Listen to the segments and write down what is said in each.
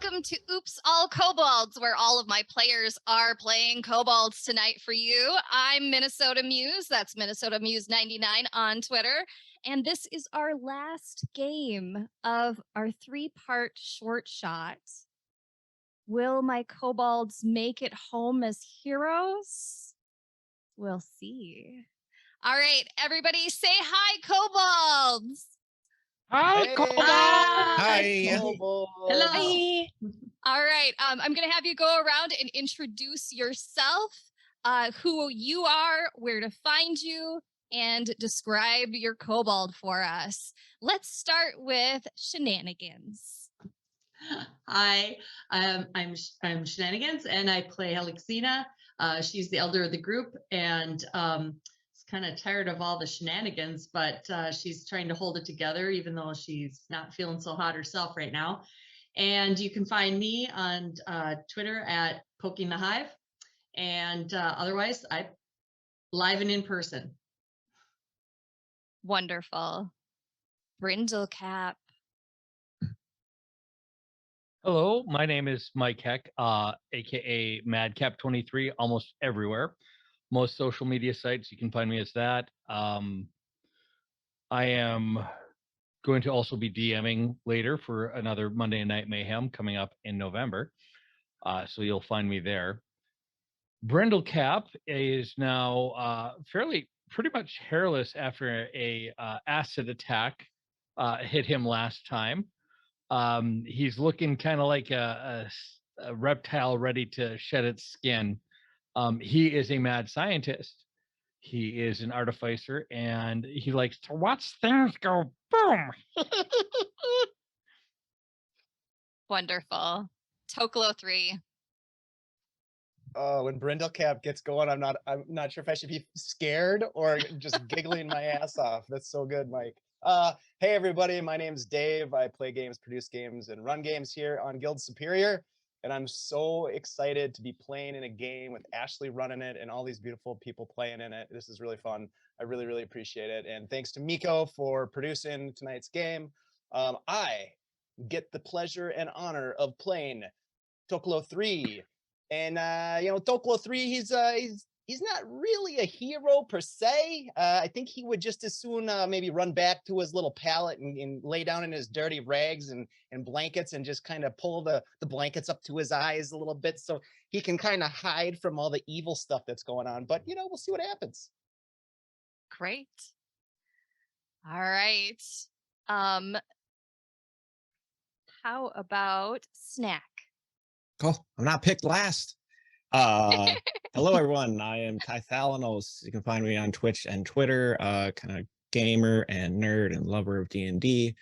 welcome to Oops All Kobolds, where all of my players are playing Kobolds tonight for you. I'm Minnesota Muse, that's Minnesota Muse 99 on Twitter, and this is our last game of our 3-part short shot. Will my Kobolds make it home as heroes? We'll see. All right, everybody say hi, Kobolds! Hi, Kobolds! Hi. Kobolds. Hello. All right, I'm going to have you go around and introduce yourself, who you are, where to find you, and describe your kobold for us. Let's start with Shenanigans. Hi, I'm Shenanigans, and I play Helixina. She's the elder of the group, and kind of tired of all the shenanigans, but she's trying to hold it together, even though she's not feeling so hot herself right now. And you can find me on Twitter at Poking the Hive, and otherwise, I live and in person. Wonderful. Brindlecap. Hello, my name is Mike Heck, aka Madcap23, almost everywhere. Most social media sites, you can find me as that. I am going to also be DMing later for another Monday Night Mayhem coming up in November. So you'll find me there. Brindlecap is now pretty much hairless after a acid attack hit him last time. He's looking kind of like a reptile ready to shed its skin. He is a mad scientist. He is an artificer, and he likes to watch things go boom. Wonderful. Toklo 3. When Brindlecap gets going, I'm not sure if I should be scared or just giggling my ass off. That's so good, Mike. Hey everybody, my name's Dave. I play games, produce games, and run games here on Guild Superior. And I'm so excited to be playing in a game with Ashley running it and all these beautiful people playing in it. This is really fun. I really, really appreciate it. And thanks to Miko for producing tonight's game. I get the pleasure and honor of playing Toklo 3. And, Toklo 3, he's not really a hero per se. I think he would just as soon maybe run back to his little pallet and lay down in his dirty rags and blankets and just kind of pull the blankets up to his eyes a little bit so he can kind of hide from all the evil stuff that's going on. But, we'll see what happens. Great. All right. How about Snack? Cool. I'm not picked last. Hello, everyone. I am Ty Thalanos. You can find me on Twitch and Twitter, kind of gamer and nerd and lover of D&D.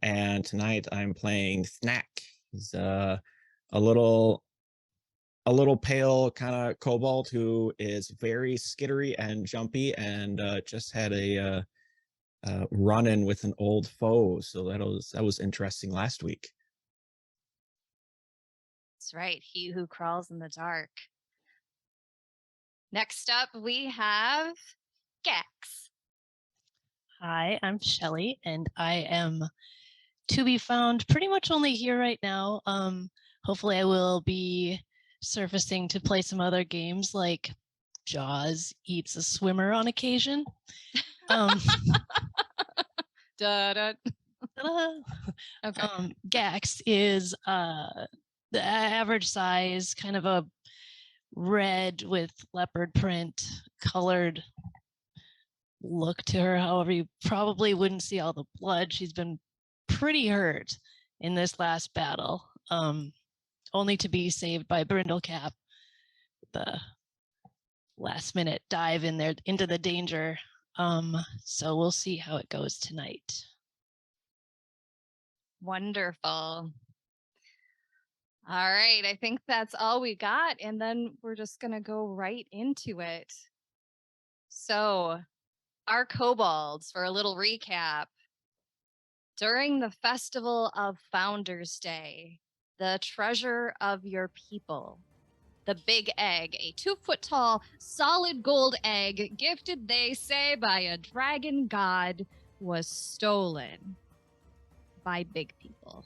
And tonight I'm playing Snack. He's a little pale kind of kobold who is very skittery and jumpy and just had a run-in with an old foe. So that was interesting last week. That's right. He who crawls in the dark. Next up, we have Gex. Hi, I'm Shelly, and I am to be found pretty much only here right now. Hopefully I will be surfacing to play some other games like Jaws Eats a Swimmer on occasion. Da-da. Okay. Gax is the average size, kind of a red with leopard print colored look to her. However, you probably wouldn't see all the blood. She's been pretty hurt in this last battle, only to be saved by Brindlecap. The last minute dive in there into the danger. So we'll see how it goes tonight. Wonderful. All right, I think that's all we got, and then we're just going to go right into it. So, our kobolds, for a little recap. During the Festival of Founders Day, the treasure of your people, the big egg, a 2-foot-tall, solid gold egg, gifted, they say, by a dragon god, was stolen by big people.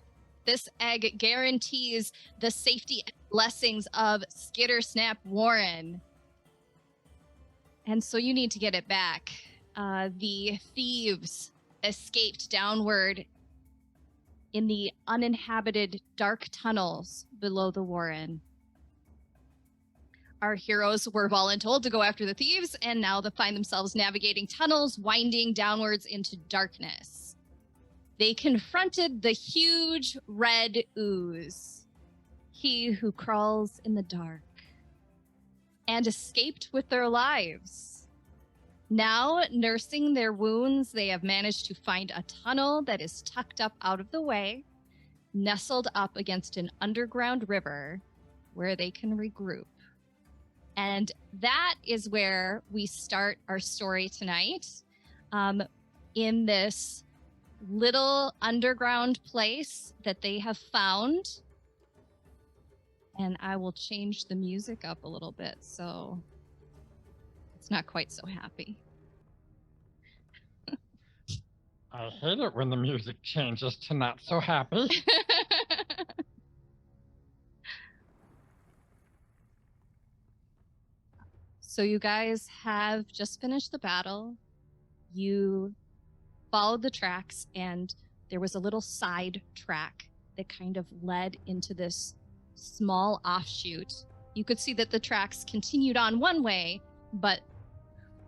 This egg guarantees the safety and blessings of Skittersnap Warren. And so you need to get it back. The thieves escaped downward in the uninhabited dark tunnels below the Warren. Our heroes were voluntold to go after the thieves, and now they find themselves navigating tunnels winding downwards into darkness. They confronted the huge red ooze, he who crawls in the dark, and escaped with their lives. Now, nursing their wounds, they have managed to find a tunnel that is tucked up out of the way, nestled up against an underground river where they can regroup. And that is where we start our story tonight, in this little underground place that they have found. And I will change the music up a little bit so it's not quite so happy. I hate it when the music changes to not so happy. So you guys have just finished the battle. You followed the tracks, and there was a little side track that kind of led into this small offshoot. You could see that the tracks continued on one way, but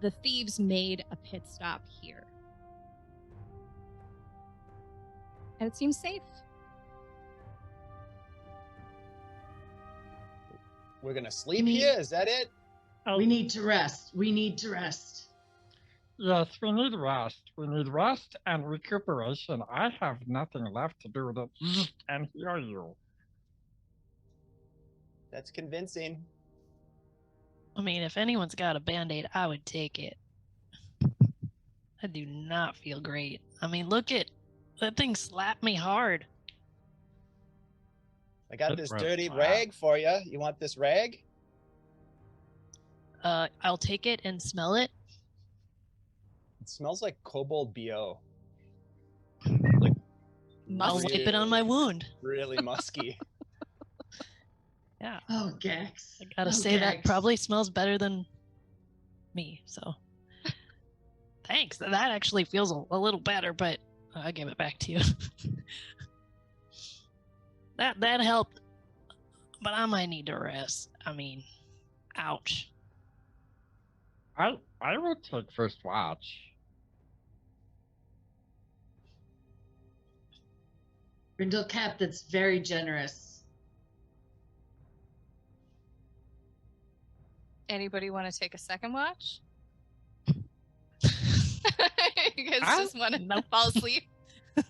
the thieves made a pit stop here. And it seems safe. We're gonna sleep here? Is that it? We need to rest. We need to rest. Yes, we need rest. We need rest and recuperation. I have nothing left to do but and heal you. That's convincing. I mean, if anyone's got a Band-Aid, I would take it. I do not feel great. I mean, look at that thing slapped me hard. I got Good this breath. dirty Wow. rag for you. You want this rag? I'll take it and smell it. It smells like Kobold BO. I'll wipe it on my wound. Really musky. Yeah, Oh, Gex. I gotta Oh, say that Gex. probably smells better than me. So, thanks. That actually feels a little better, but I'll give it back to you. that helped, but I might need to rest. I mean, ouch. I will take first watch. Brindlecap, that's very generous. Anybody want to take a second watch? You guys just want to fall asleep?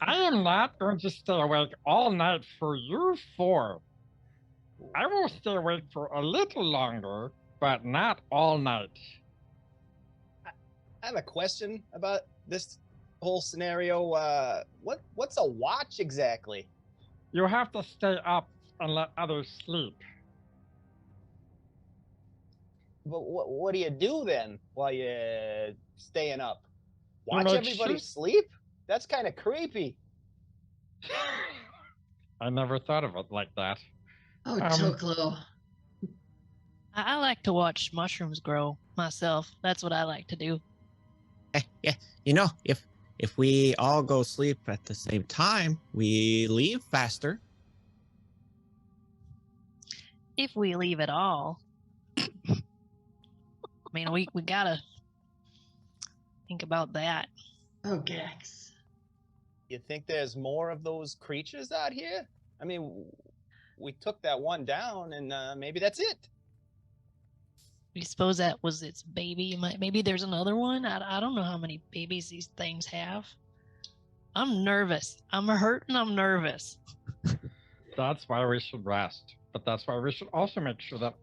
I am not going to stay awake all night for you four. I will stay awake for a little longer, but not all night. I have a question about this whole scenario. What's a watch exactly? You have to stay up and let others sleep. But what do you do then while you're staying up? You Watch make everybody sure- sleep? That's kind of creepy. I never thought of it like that. Oh, Toklo. I like to watch mushrooms grow myself. That's what I like to do. Yeah, you know, if we all go sleep at the same time, we leave faster. If we leave at all. I mean, we gotta think about that. Oh, Gex. You think there's more of those creatures out here? I mean, we took that one down, and maybe that's it. We suppose that was its baby. Maybe there's another one. I don't know how many babies these things have. I'm nervous. I'm hurt and I'm nervous. That's why we should rest. But that's why we should also make sure that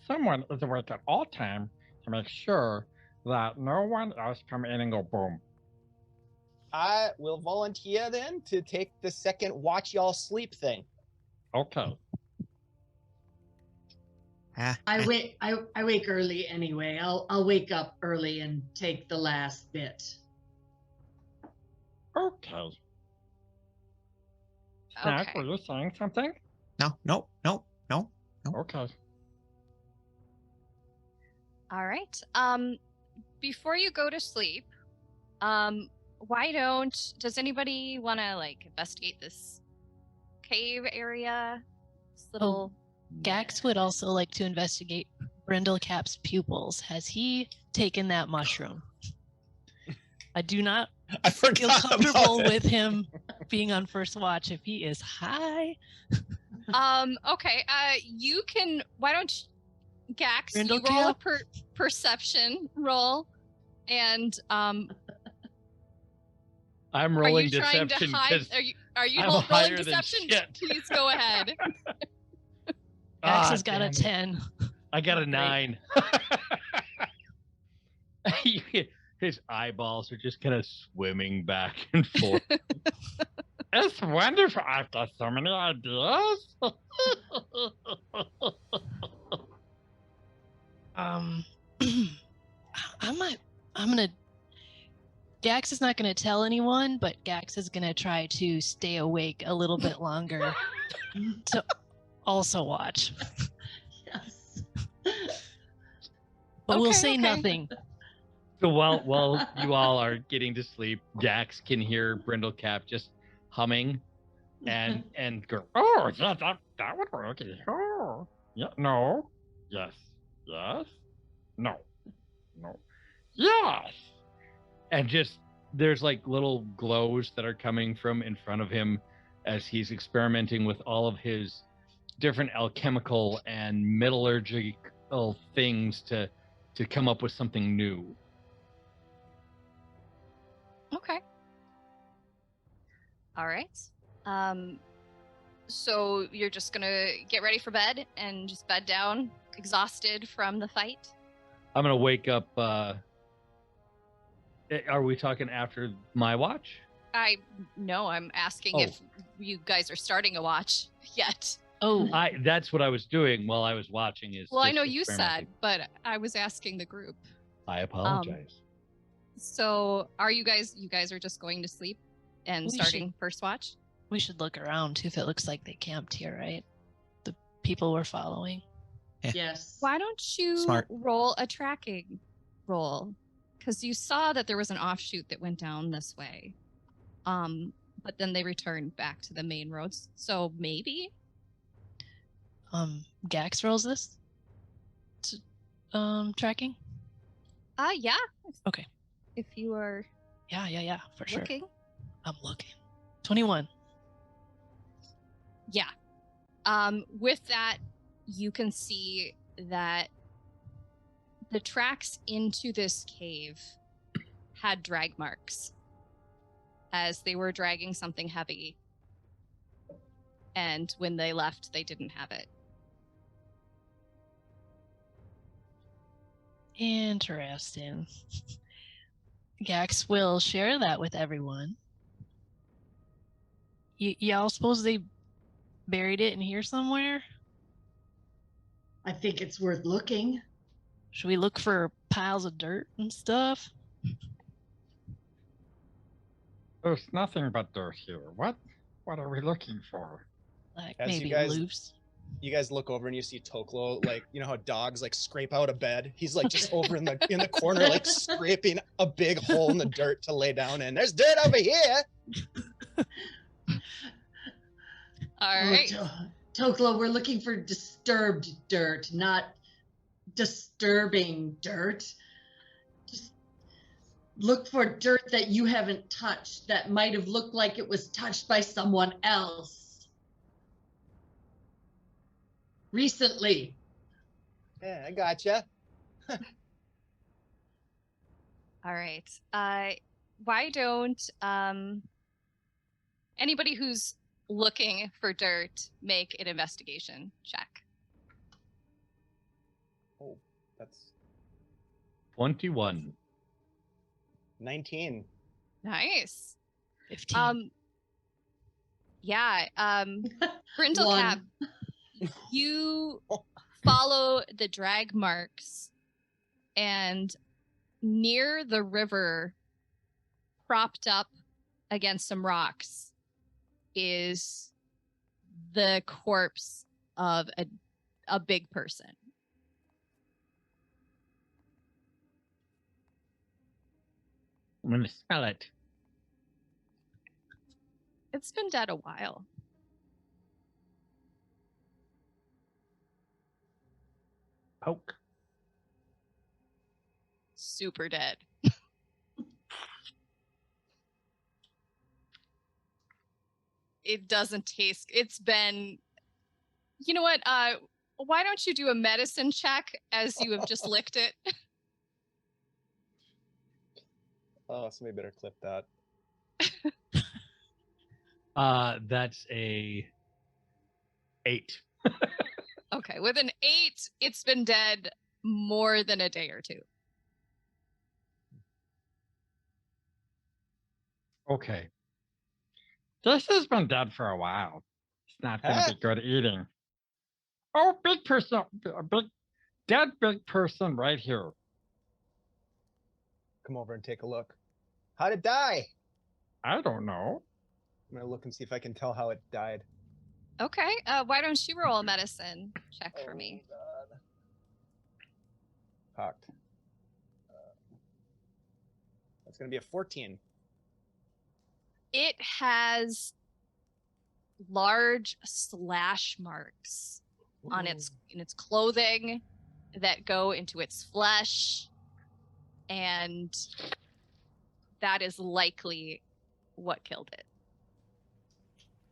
someone is awake at all time to make sure that no one else come in and go boom. I will volunteer then to take the second watch y'all sleep thing. Okay. I wake early anyway. I'll wake up early and take the last bit. Okay. Snack, Okay. were you saying something? No. Okay. All right. Before you go to sleep, does anybody want to like investigate this cave area? This little Gax would also like to investigate Brindlecap's pupils. Has he taken that mushroom? I do not I feel forgot comfortable about it. with him being on first watch if he is high. Okay. You can. Why don't Gax? You roll a Brindlecap? perception roll, and I'm are rolling you trying to deception hide? because Are you I'm rolling higher than deception? shit. Please go ahead. Gax has got a damn it. 10. I got a Great. 9. His eyeballs are just kind of swimming back and forth. It's wonderful. I've got so many ideas. I'm gonna. Gax is not gonna tell anyone, but Gax is gonna try to stay awake a little bit longer to also watch. Yes. But we'll Okay, say okay. nothing. So while you all are getting to sleep, Gax can hear Brindlecap just humming and go, oh, yeah, that would work. Oh, yeah, no, yes, no, yes. And just there's like little glows that are coming from in front of him as he's experimenting with all of his different alchemical and metallurgical things to come up with something new. Okay. All right. So you're just gonna get ready for bed and just bed down, exhausted from the fight. I'm gonna wake up. Are we talking after my watch? I'm asking Oh. if you guys are starting a watch yet. Oh, That's what I was doing while I was watching. Well, I just know you experimenting. said, but I was asking the group. I apologize. So are you guys are just going to sleep and We starting first watch? we should look around too if it looks like they camped here, right? The people we're following. Yes. Why don't you Smart. roll a tracking roll? Because you saw that there was an offshoot that went down this way. But then they returned back to the main roads. So maybe? Gax rolls this? Tracking? Yeah. Okay. If you are Yeah, for sure. looking. I'm looking. 21. Yeah. With that, you can see that the tracks into this cave had drag marks as they were dragging something heavy. And when they left, they didn't have it. Interesting. Gax will share that with everyone. Y'all suppose they buried it in here somewhere? I think it's worth looking. Should we look for piles of dirt and stuff? There's nothing but dirt here. What are we looking for? Like As you maybe guys- loose. You guys look over and you see Toklo, like, you know how dogs like scrape out a bed? He's like just over in the corner, like scraping a big hole in the dirt to lay down in. There's dirt over here. All right. Toklo, we're looking for disturbed dirt, not disturbing dirt. Just look for dirt that you haven't touched that might have looked like it was touched by someone else recently. Yeah, I gotcha. All right. Why don't anybody who's looking for dirt make an investigation check? Oh, that's 21. 19. Nice. 15. Yeah. Brindlecap, One. you follow the drag marks, and near the river, propped up against some rocks, is the corpse of a big person. I'm gonna smell it. It's been dead a while. Poke. Super dead. It doesn't taste. It's been. You know what? Why don't you do a medicine check as you have just licked it? Oh, somebody better clip that. That's a 8. Okay, with an 8, it's been dead more than a day or two. Okay. This has been dead for a while. It's not gonna be good eating. Oh, big person, a big dead big person right here. Come over and take a look. How'd it die? I don't know. I'm gonna look and see if I can tell how it died. Okay, why don't you roll a medicine check for me? God. Cocked. That's gonna be a 14. It has large slash marks on in its clothing that go into its flesh, and that is likely what killed it.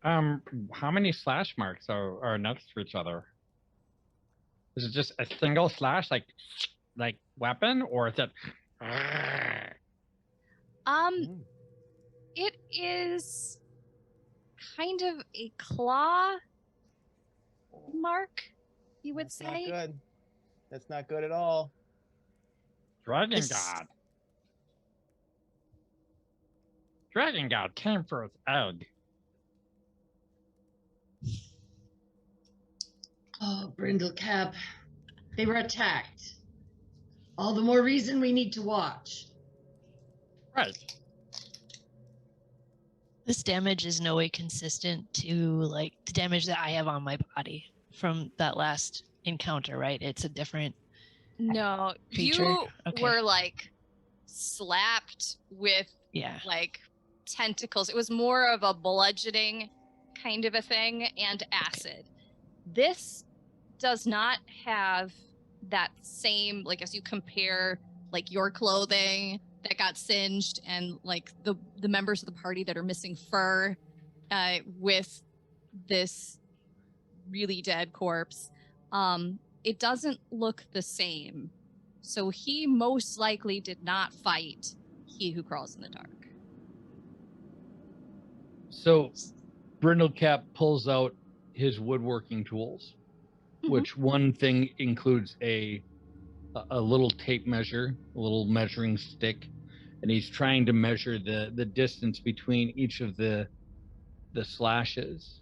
How many slash marks are next to each other? Is it just a single slash, like weapon, or is it? It is kind of a claw mark, you would That's say. not good. That's not good at all. Dragon God. Dragon God came for his egg. Oh, Brindlecap. They were attacked. All the more reason we need to watch. Right. This damage is no way consistent to like the damage that I have on my body from that last encounter, right? It's a different No, creature. you Okay. were like slapped with Yeah. like tentacles. It was more of a bludgeoning kind of a thing, and acid. This does not have that same, like, as you compare like your clothing that got singed and like the members of the party that are missing fur with this really dead corpse, it doesn't look the same. So he most likely did not fight he who crawls in the dark. So Brindlecap pulls out his woodworking tools, which one thing includes a little tape measure, a little measuring stick, and he's trying to measure the distance between each of the slashes.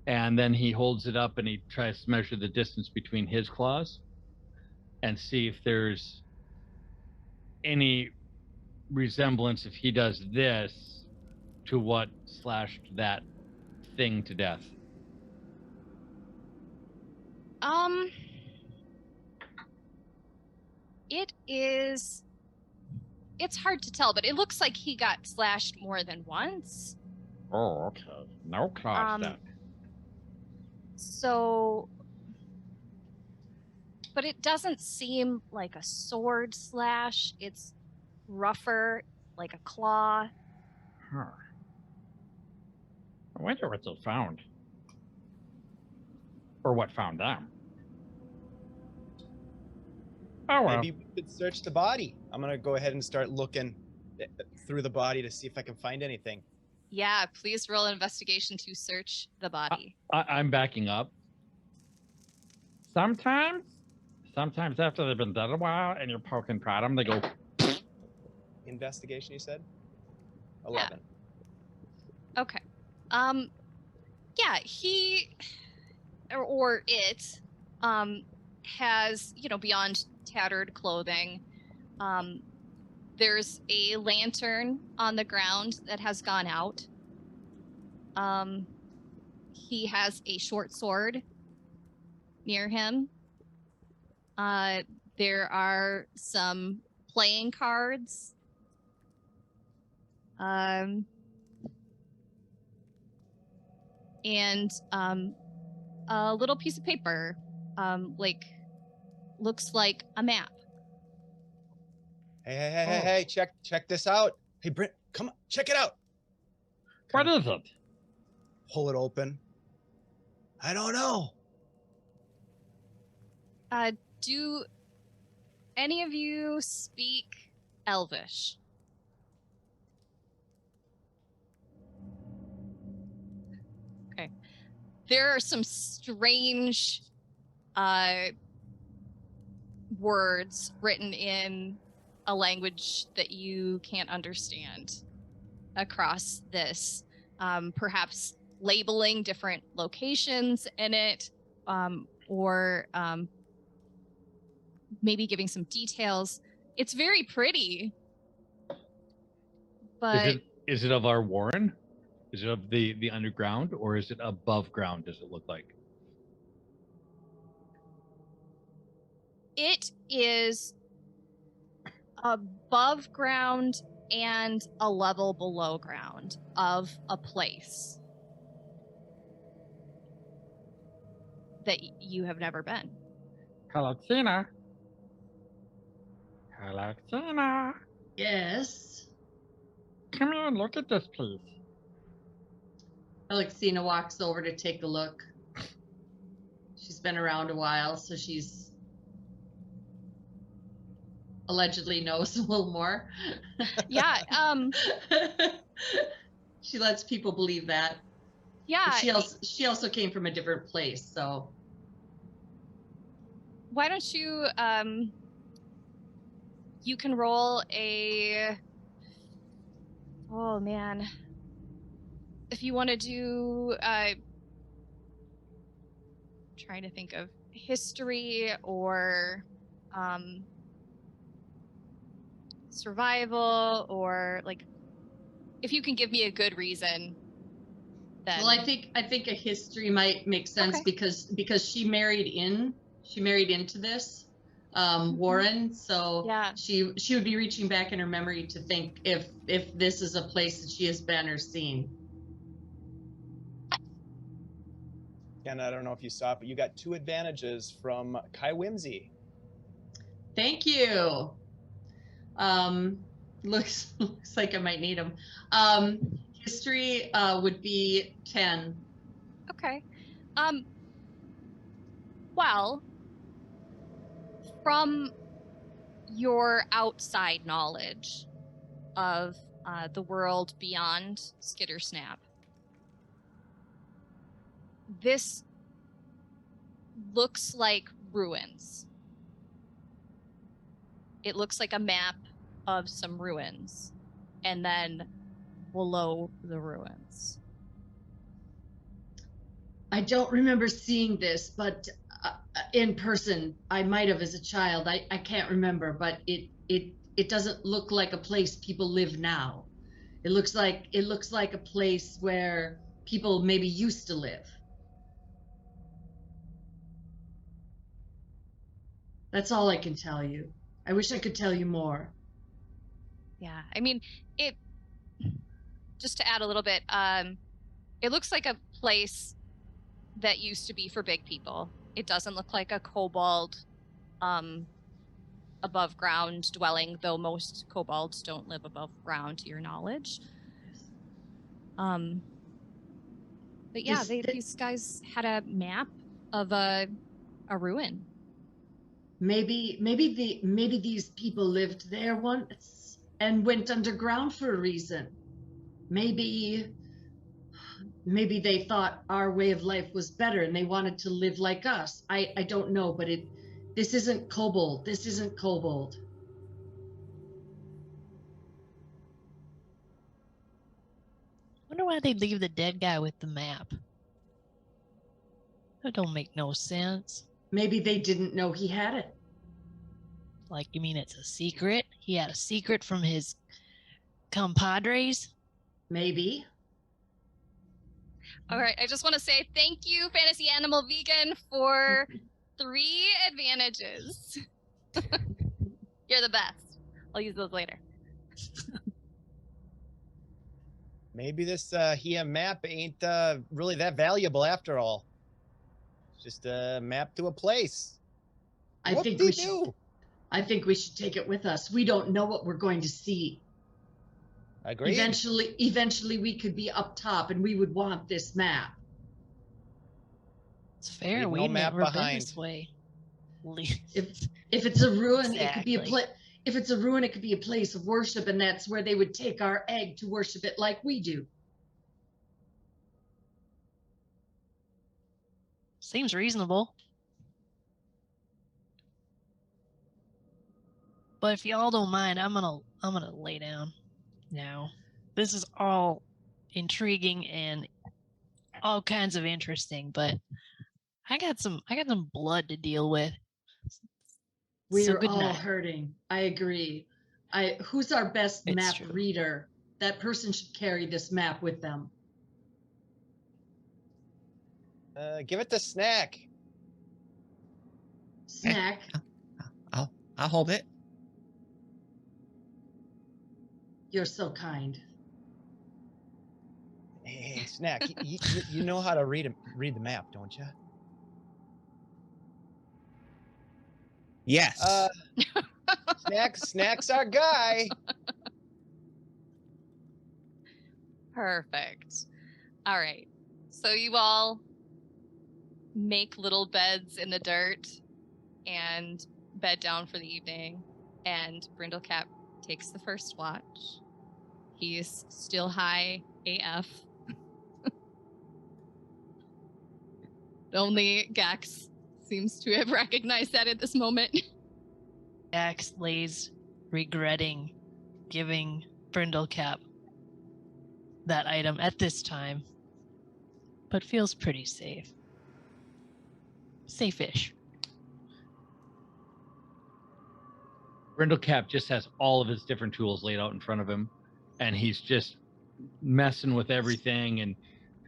And then he holds it up and he tries to measure the distance between his claws and see if there's any resemblance if he does this to what slashed that thing to death. It's hard to tell, but it looks like he got slashed more than once. Oh, okay. No claws then. So, but it doesn't seem like a sword slash. It's rougher, like a claw. Huh. I wonder what they found. Or what found them. Oh, well. Maybe we could search the body. I'm gonna go ahead and start looking through the body to see if I can find anything. Yeah, please roll an investigation to search the body. I'm backing up. Sometimes after they've been dead a while and you're poking at them, they go. Investigation, you said? 11. Yeah. Okay. Yeah, he or it has, beyond tattered clothing, there's a lantern on the ground that has gone out. He has a short sword near him. There are some playing cards. And a little piece of paper, looks like a map. Hey, check this out. Hey, Brent, come on, check it out. What is it? Pull it open. I don't know. Do any of you speak Elvish? Okay. There are some strange words written in a language that you can't understand across this. Perhaps labeling different locations in it, or maybe giving some details. It's very pretty, but Is it of our Warren? Is it of the underground, or is it above ground? Does it look like? it is above ground and a level below ground of a place that you have never been. Hello, Tina. Hello, Tina. Yes. Come here and look at this, please. Alexina walks over to take a look. She's been around a while, so she's allegedly knows a little more. Yeah. She lets people believe that. Yeah. But she also came from a different place, so. Why don't you you can roll a, oh man, if you want to do trying to think of history or survival, or like if you can give me a good reason, then. Well, I think a history might make sense, Okay. because she married into this Warren, so Yeah. she would be reaching back in her memory to think if this is a place that she has been or seen. And I don't know if you saw it, but you got 2 advantages from Kai Whimsy. Thank you. Looks like I might need them. History would be 10. Okay. Well, from your outside knowledge of the world beyond Skittersnap, this looks like ruins. It looks like a map of some ruins, and then below the ruins. I don't remember seeing this, but in person, I might have as a child. I can't remember, but it doesn't look like a place people live now. It looks like a place where people maybe used to live. That's all I can tell you. I wish I could tell you more. Yeah, I mean, it, just to add a little bit, it looks like a place that used to be for big people. It doesn't look like a kobold above ground dwelling, though most kobolds don't live above ground to your knowledge. But yeah, these guys had a map of a ruin. Maybe these people lived there once and went underground for a reason. Maybe they thought our way of life was better and they wanted to live like us. I don't know, but this isn't Kobold. This isn't Kobold. Wonder why they'd leave the dead guy with the map. That don't make no sense. Maybe they didn't know he had it. Like, you mean it's a secret? He had a secret from his compadres? Maybe. All right. I just want to say thank you, Fantasy Animal Vegan, for 3 advantages. You're the best. I'll use those later. Maybe this HIA map ain't really that valuable after all. It's just a map to a place. I think we should take it with us. We don't know what we're going to see. Agreed. Eventually we could be up top and we would want this map. It's fair. Leave no We've map never been behind. this way. If it's a ruin, it could be a Exactly. if it's a ruin, it could be a place of worship, and that's where they would take our egg to worship it like we do. Seems reasonable. But if y'all don't mind, I'm gonna lay down now. This is all intriguing and all kinds of interesting, but I got some blood to deal with. We're good all night. hurting. I agree. Who's our best It's map true. reader? That person should carry this map with them. Give it to Snack. Snack. I'll hold it. You're so kind. Hey, Snack, you know how to read the map, don't you? Yes. Snack's our guy. Perfect. All right. So you all make little beds in the dirt and bed down for the evening. And Brindlecap takes the first watch. He's still high AF. Only Gax seems to have recognized that at this moment. Dax lays regretting giving Brindlecap that item at this time, but feels pretty safe. Safe-ish. Brindlecap just has all of his different tools laid out in front of him, and he's just messing with everything and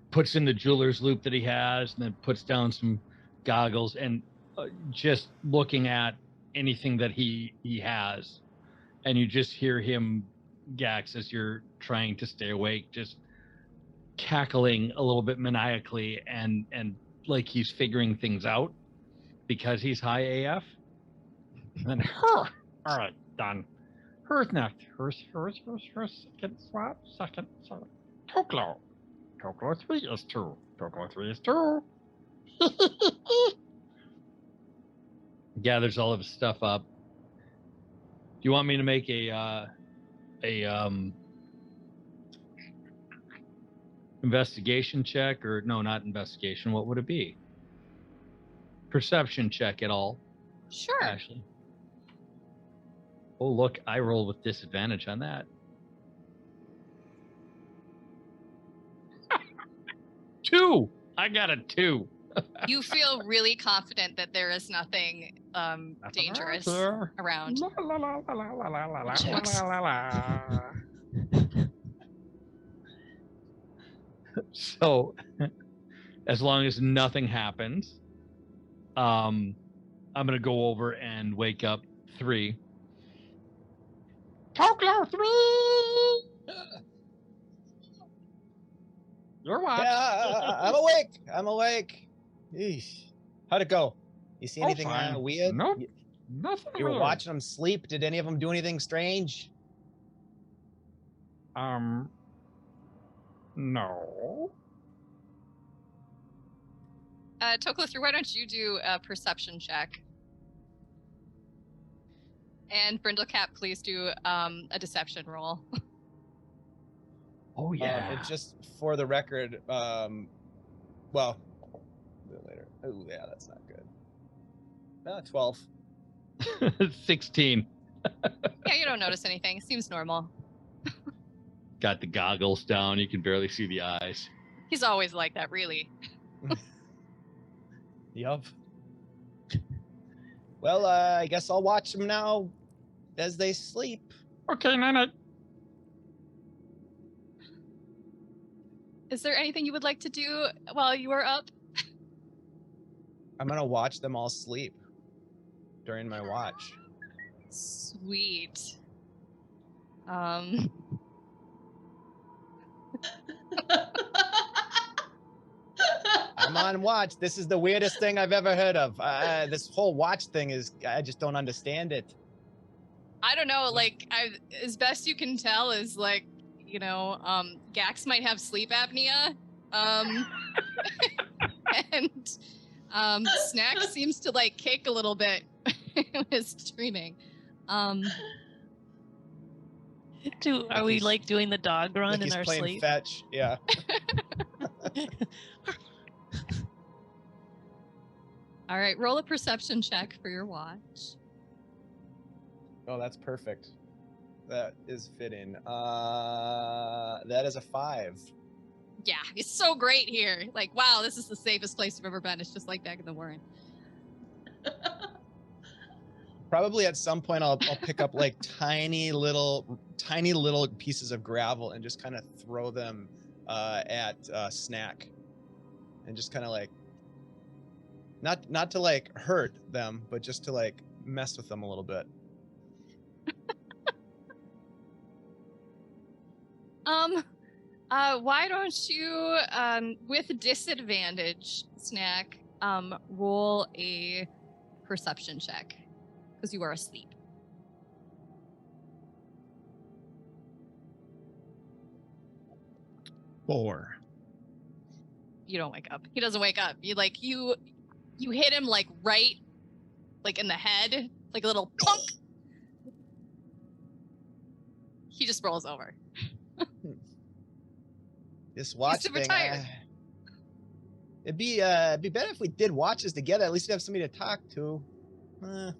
puts in the jeweler's loop that he has, and then puts down some goggles and just looking at anything that he has. And you just hear him, Gax, as you're trying to stay awake, just cackling a little bit maniacally and like he's figuring things out because he's high AF. And then, all right, done. Who's next? Who's second swap? Second. Toklo. Toklo 3 is 2. Toklo 3 is 2. Gathers all of his stuff up. Do you want me to make a investigation check, or no, not investigation? What would it be? Perception check at all? Sure. Ashley. Oh, look, I roll with disadvantage on that. 2. I got a 2. You feel really confident that there is nothing dangerous around. Checks. So, as long as nothing happens, I'm gonna go over and wake up 3. Toklo 3. You're watch. Yeah, I'm awake. Eesh. How'd it go? You see anything weird? Nope. Nothing. You were weird. watching them sleep. Did any of them do anything strange? No. Toklo 3, why don't you do a perception check? And Brindlecap, please do a deception roll. Oh yeah. It's just for the record. Well, a bit later. Oh yeah, that's not good. 12. 16. Yeah, you don't notice anything. Seems normal. Got the goggles down. You can barely see the eyes. He's always like that, really. Yup. Well, I guess I'll watch them now as they sleep. Okay, night. is there anything you would like to do while you are up? I'm gonna watch them all sleep during my watch. Sweet. I'm on watch. This is the weirdest thing I've ever heard of. This whole watch thing is, I just don't understand it. I don't know, like, as best you can tell is like, you know, Gax might have sleep apnea. And Snack seems to like kick a little bit when he's streaming. Are Like we he's- like doing the dog run Like in he's our playing sleep? fetch. Yeah. All right, roll a perception check for your watch. Oh, that's perfect. That is fitting. That is a 5. Yeah, it's so great here. Like, wow, this is the safest place you've ever been. It's just like back in the Warren. Probably at some point I'll pick up like tiny little pieces of gravel and just kind of throw them at Snack, and just kind of like not to like hurt them, but just to like mess with them a little bit. Why don't you, with disadvantage, Snack, roll a perception check because you are asleep. Four. You don't wake up. He doesn't wake up. You hit him like right, like in the head, like a little plunk. He just rolls over. This watch super thing. tired. It'd be better if we did watches together. At least we'd have somebody to talk to. Then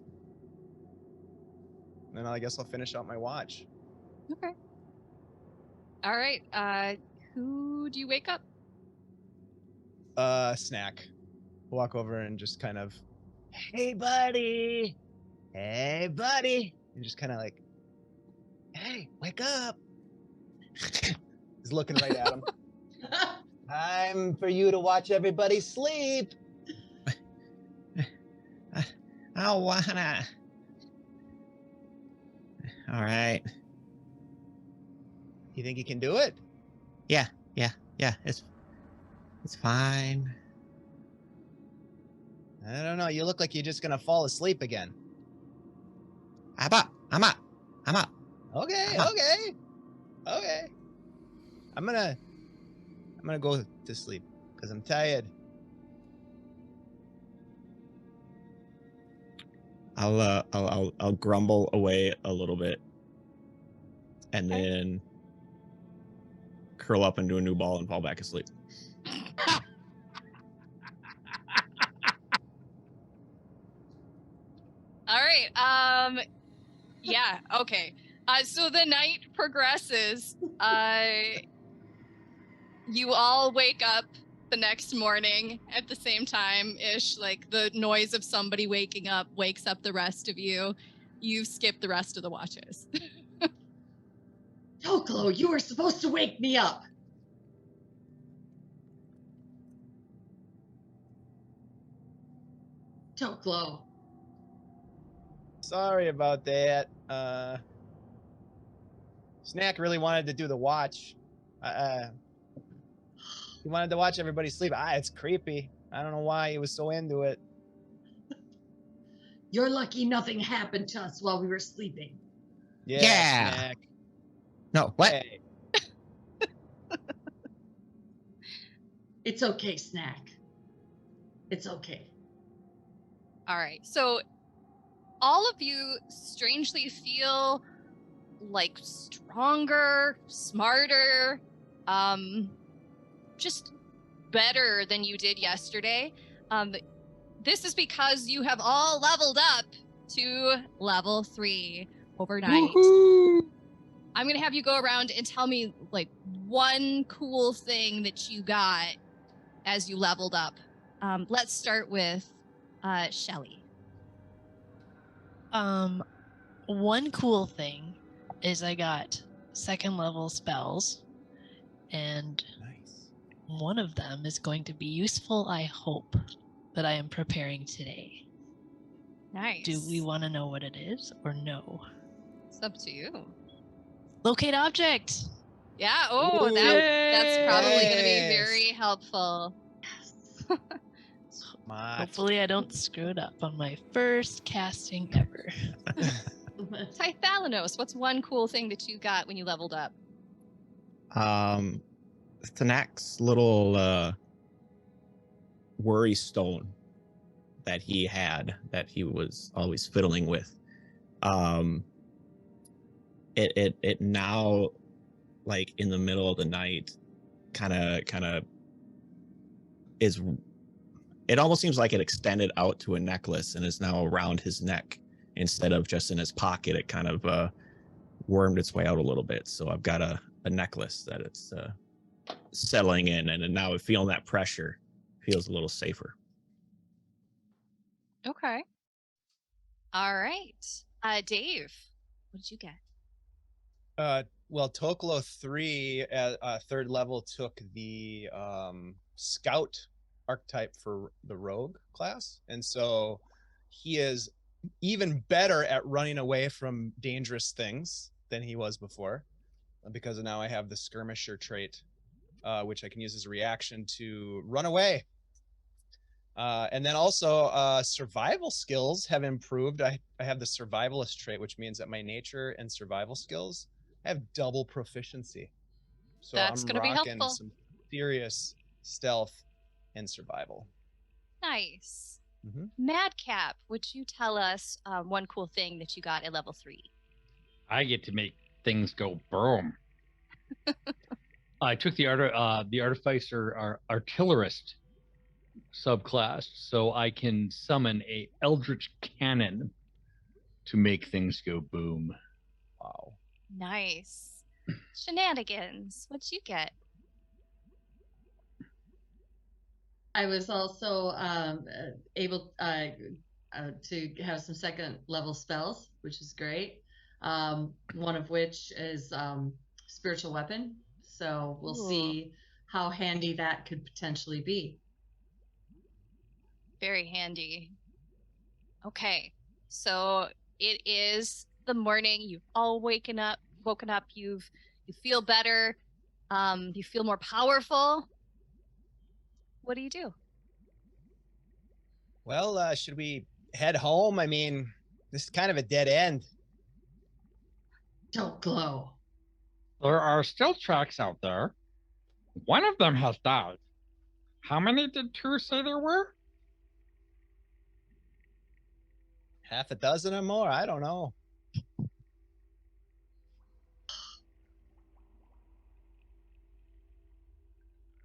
I guess I'll finish out my watch. Okay. All right. Who do you wake up? Snack. Walk over and just kind of, hey buddy, and just kind of like, hey, wake up. He's looking right at him. Time for you to watch everybody sleep. I don't wanna. All right. You think you can do it? Yeah. It's fine. I don't know. You look like you're just gonna fall asleep again. I'm up. Okay. Uh-huh. Okay. I'm gonna go to sleep because I'm tired. I'll grumble away a little bit, and Okay. then curl up into a new ball and fall back asleep. All right. Yeah. Okay. So the night progresses. You all wake up the next morning at the same time ish. Like the noise of somebody waking up wakes up the rest of you. You've skipped the rest of the watches. Toklo, you were supposed to wake me up. Toklo. Sorry about that. Snack really wanted to do the watch. He wanted to watch everybody sleep. It's creepy. I don't know why he was so into it. You're lucky nothing happened to us while we were sleeping. Yeah. Snack. No, what? Hey. It's okay, Snack. It's okay. All right. So all of you strangely feel like stronger, smarter, just better than you did yesterday. This is because you have all leveled up to level 3 overnight. Woohoo! I'm going to have you go around and tell me like one cool thing that you got as you leveled up. Let's start with Shelly. One cool thing is I got 2nd level spells, and Nice. one of them is going to be useful, I hope, that I am preparing today. Nice. Do we want to know what it is or no? It's up to you. Locate object. Yeah. Oh, Ooh. that's probably going to be Yes. very helpful. Smart. Hopefully I don't screw it up on my first casting ever. Tithalanos, what's one cool thing that you got when you leveled up? Thanak's little worry stone that he had that he was always fiddling with. It now, like in the middle of the night, kind of is. It almost seems like it extended out to a necklace and is now around his neck instead of just in his pocket. It kind of wormed its way out a little bit. So I've got a necklace that it's settling in, and now feeling that pressure feels a little safer. Okay. All right. Dave, what did you get? Well, Tokolo 3 at third level took the scout archetype for the rogue class, and so he is even better at running away from dangerous things than he was before, because now I have the skirmisher trait, which I can use as a reaction to run away. And then also survival skills have improved. I have the survivalist trait, which means that my nature and survival skills have double proficiency. So That's I'm gonna be rocking helpful. some serious stealth and survival. Nice. Mhm. Madcap, would you tell us one cool thing that you got at level 3? I get to make things go boom. I took the artificer or artillerist subclass, so I can summon a eldritch cannon to make things go boom. Wow. Nice. Shenanigans, what'd you get? I was also able to have some second level spells, which is great. One of which is spiritual weapon. So we'll Ooh. see how handy that could potentially be. Very handy. Okay, so it is the morning. You've all woken up. You feel better. You feel more powerful. What do you do? Well, should we head home? I mean, this is kind of a dead end. Don't glow. There are still tracks out there. One of them has died. How many did Tour say there were? Half a dozen or more? I don't know.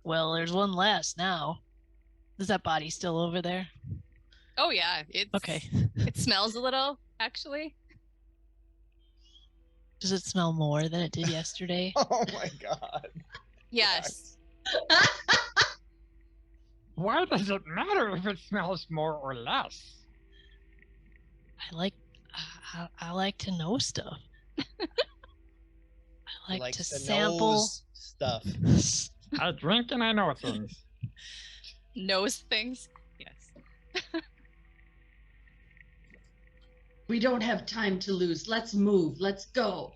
Well, there's one less now. Is that body still over there? Oh yeah, it's Okay. It smells a little, actually. Does it smell more than it did yesterday? Oh my god. Yes. Why does it matter if it smells more or less? I like to know stuff. I He like likes to the sample nose stuff. I drink and I know things. Knows things. Yes. We don't have time to lose. Let's move. Let's go.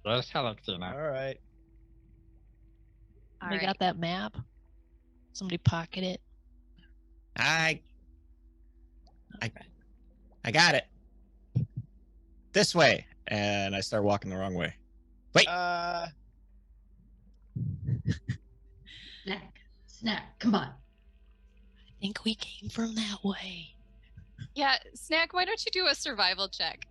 There's Helixina. All right. All They right. got that map. Somebody pocket it. I got it. This way. And I start walking the wrong way. Wait. Snack. Come on. I think we came from that way. Yeah, Snack, why don't you do a survival check?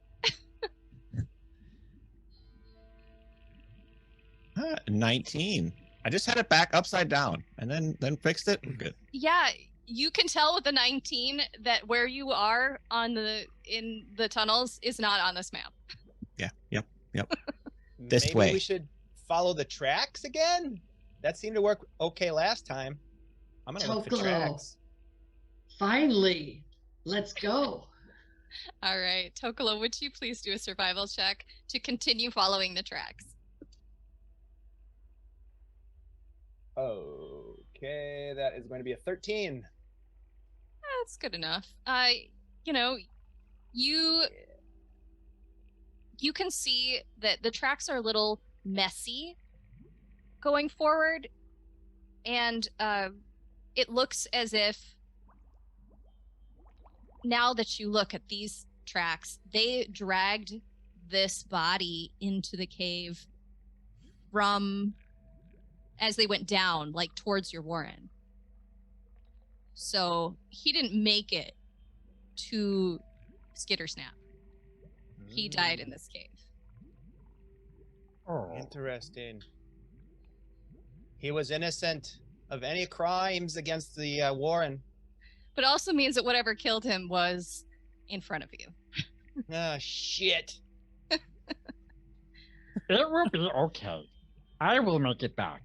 19. I just had it back upside down and then fixed it. We're good. Yeah, you can tell with the 19 that where you are in the tunnels is not on this map. Yeah. Yep. This Maybe way. we should follow the tracks again? That seemed to work okay last time. I'm gonna look for Tokolo. tracks. Finally. Let's go. All right, Tokolo, would you please do a survival check to continue following the tracks? Oh. Okay, that is going to be a 13. That's good enough. You know, you can see that the tracks are a little messy going forward, and it looks as if now that you look at these tracks, they dragged this body into the cave from as they went down, like towards your warren. So he didn't make it to Skittersnap. He died in this cave. Oh, Interesting. He was innocent of any crimes against the Warren. But it also means that whatever killed him was in front of you. Ah, shit. it will be okay. I will make it back.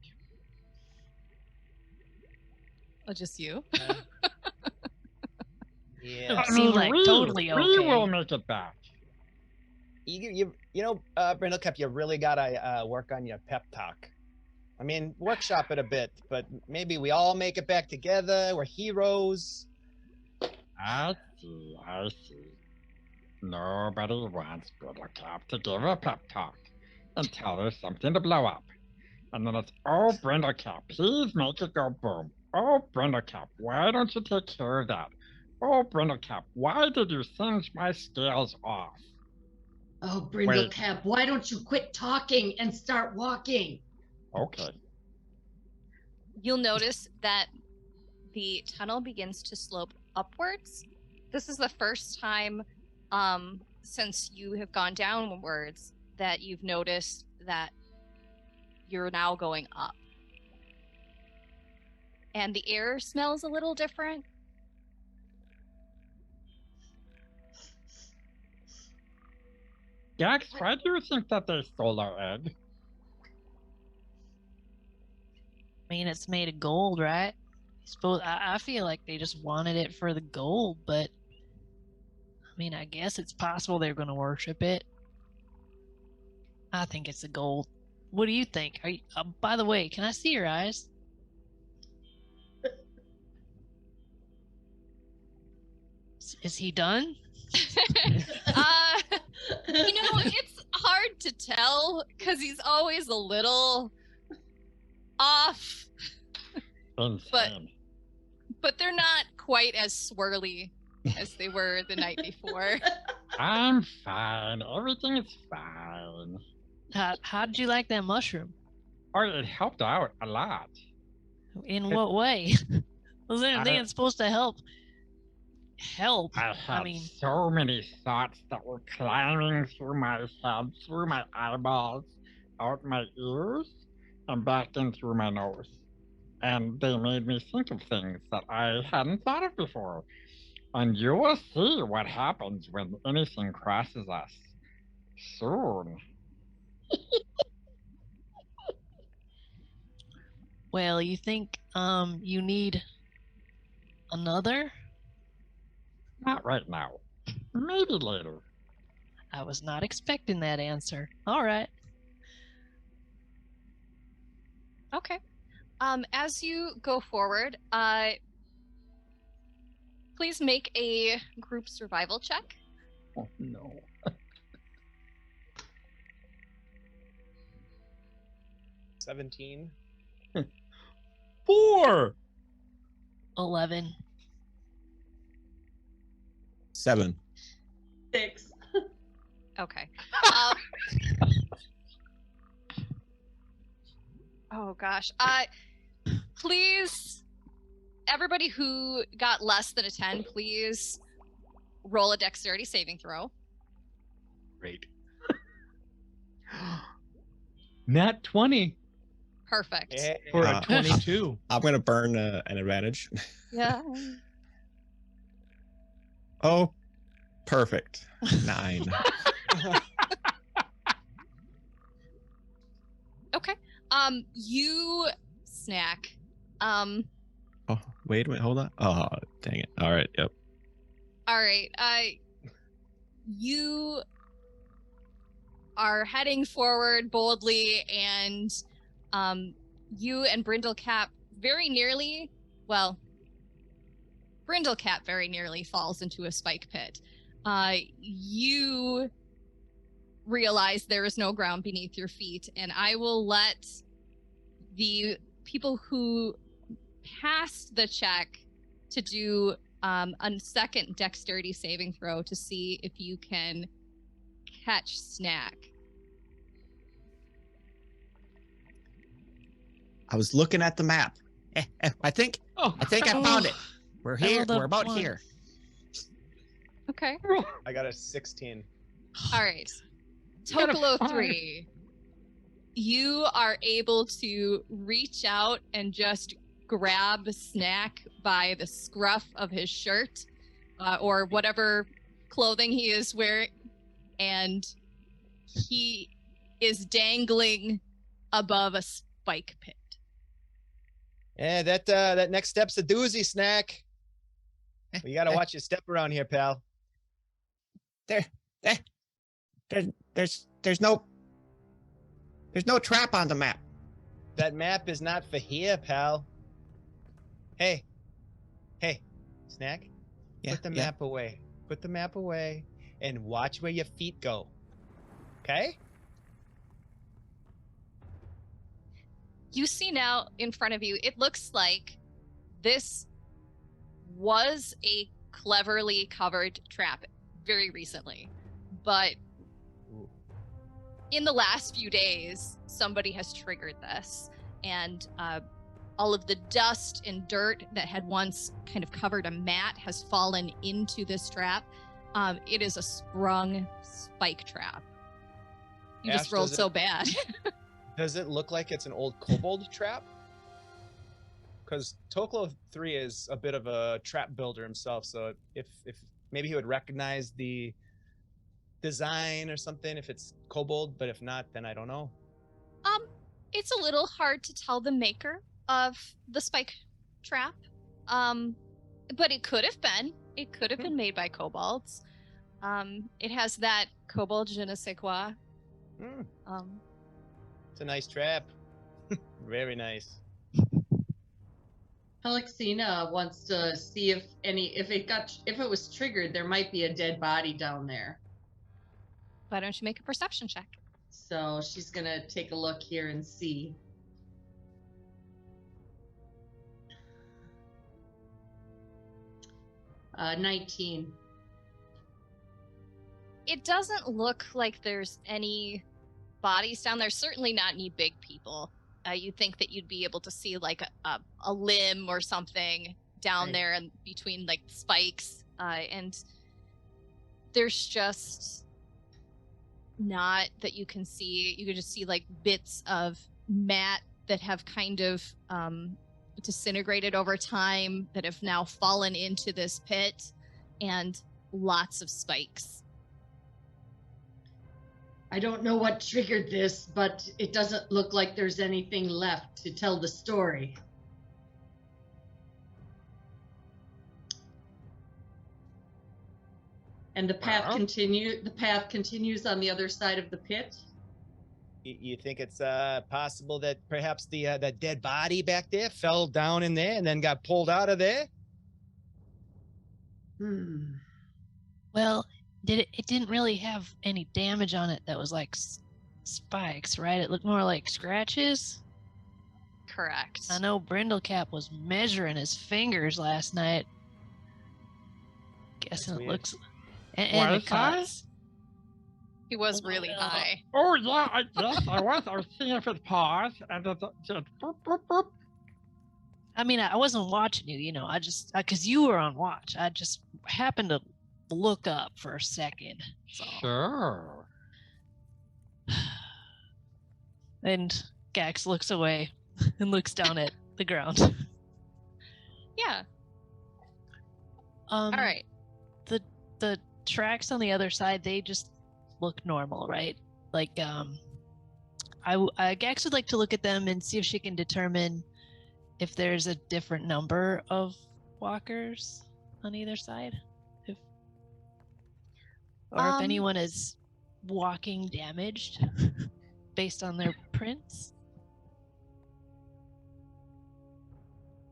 Oh, just you? Yeah. Seemed like totally We okay. will make it back. You know, Brindlecap, you really gotta work on your pep talk. I mean, workshop it a bit, but maybe we all make it back together. We're heroes. I see, I see. Nobody wants Brindlecap to give a pep talk and tell her something to blow up. And then it's, oh, Brindlecap, please make it go boom. Oh, Brindlecap, why don't you take care of that? Oh, Brindlecap, why did you singe my scales off? Oh, Brindlecap, why don't you quit talking and start walking? Okay. You'll notice that the tunnel begins to slope upwards. This is the first time since you have gone downwards that you've noticed that you're now going up. And the air smells a little different. Gax, why do you think that they stole our egg? I mean, it's made of gold, right? I feel like they just wanted it for the gold, but I mean, I guess it's possible they're going to worship it. I think it's the gold. What do you think? Are you, by the way, can I see your eyes? Is he done? You know, it's hard to tell because he's always a little off. Insane. But they're not quite as swirly as they were the night before. I'm fine. Everything is fine. How did you like that mushroom? Oh, it helped out a lot. In what way? Was there anything that's supposed to help? I had mean, so many thoughts that were climbing through my head, through my eyeballs, out my ears, and back in through my nose. And they made me think of things that I hadn't thought of before. And you will see what happens when anything crosses us. Soon. well, you think you need another? Not right now. Maybe later. I was not expecting that answer. All right. Okay. As you go forward, please make a group survival check. Oh, no. 17. 4. 11. 7. 6. Okay. Oh gosh. Please, everybody who got less than a 10, please roll a dexterity saving throw. Great. Nat 20 Perfect. for a 22. I'm going to burn an advantage. Yeah. Oh, perfect. 9. Okay. You snack. Oh, wait a minute. Hold on. Oh, dang it. All right. Yep. All right. You are heading forward boldly, and you and Brindlecap very nearly, well, Brindlecat very nearly falls into a spike pit. You realize there is no ground beneath your feet, and I will let the people who passed the check to do a second dexterity saving throw to see if you can catch Snack. I was looking at the map. I think I found it. We're here. rolled up We're about one. here. Okay. I got a 16. All right. got a Tokolo five. 3. You are able to reach out and just grab Snack by the scruff of his shirt or whatever clothing he is wearing, and he is dangling above a spike pit. Yeah, that next step's a doozy, Snack. You gotta watch your step around here, pal. There's no trap on the map. That map is not for here, pal. Hey, Snack. Yeah, Put the yeah. map away. Put the map away and watch where your feet go. Okay? You see now in front of you, it looks like this was a cleverly covered trap very recently, but in the last few days, somebody has triggered this, and all of the dust and dirt that had once kind of covered a mat has fallen into this trap. It is a sprung spike trap. You just Ash, rolled does so it- bad. Does it look like it's an old kobold trap? Because Toklo 3 is a bit of a trap builder himself, so if maybe he would recognize the design or something if it's kobold, but if not, then I don't know. It's a little hard to tell the maker of the spike trap, but it could have been. It could have been made by kobolds. It has that kobold je ne sais quoi. Hmm, it's a nice trap. Very nice. Alexina wants to see if it was triggered, there might be a dead body down there. Why don't you make a perception check? So she's gonna take a look here and see. Uh, 19. It doesn't look like there's any bodies down there. Certainly not any big people. You'd think that you'd be able to see like a limb or something down Right. there and between like spikes. And there's just not that you can see. You can just see like bits of mat that have kind of disintegrated over time that have now fallen into this pit, and lots of spikes. I don't know what triggered this, but it doesn't look like there's anything left to tell the story. And the path Well. continues on the other side of the pit. You think it's possible that perhaps that dead body back there fell down in there and then got pulled out of there? Well, it didn't really have any damage on it that was like spikes, right? It looked more like scratches. Correct. I know Brindlecap was measuring his fingers last night. Guessing it weird. looks and the Was I? cuts. He was really high. Oh yeah, I guess I was. I was seeing if it paused and it just boop, boop, boop. I mean, I wasn't watching you, you know. I just because you were on watch. I just happened to look up for a second. So. Sure. And Gax looks away and looks down at the ground. Yeah. All right. The tracks on the other side, they just look normal, right? Like Gax would like to look at them and see if she can determine if there's a different number of walkers on either side, if anyone is walking damaged based on their prints.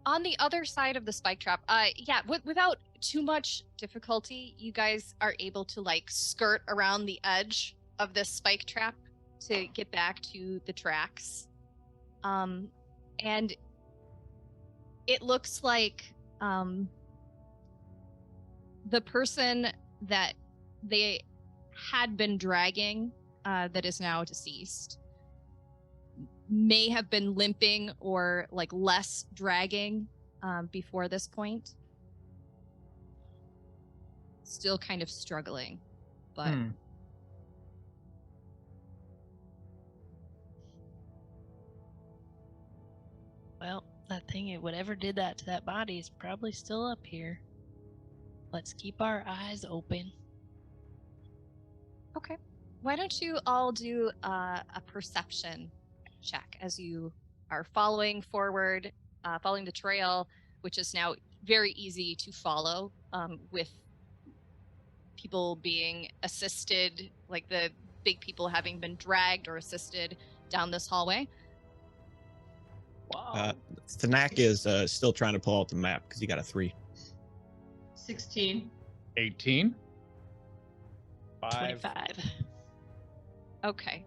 On the other side of the spike trap, yeah, without too much difficulty, you guys are able to like skirt around the edge of this spike trap to get back to the tracks. And it looks like the person that they had been dragging, that is now deceased, may have been limping or like less dragging before this point. Still kind of struggling, but Well, that thing, whatever did that to that body is probably still up here. Let's keep our eyes open. okay. Why don't you all do a perception check as you are following forward, following the trail, which is now very easy to follow with people being assisted, like the big people having been dragged or assisted down this hallway. Wow. Thanak is still trying to pull out the map because he got a 3. 16. 18. 5. 25. Okay.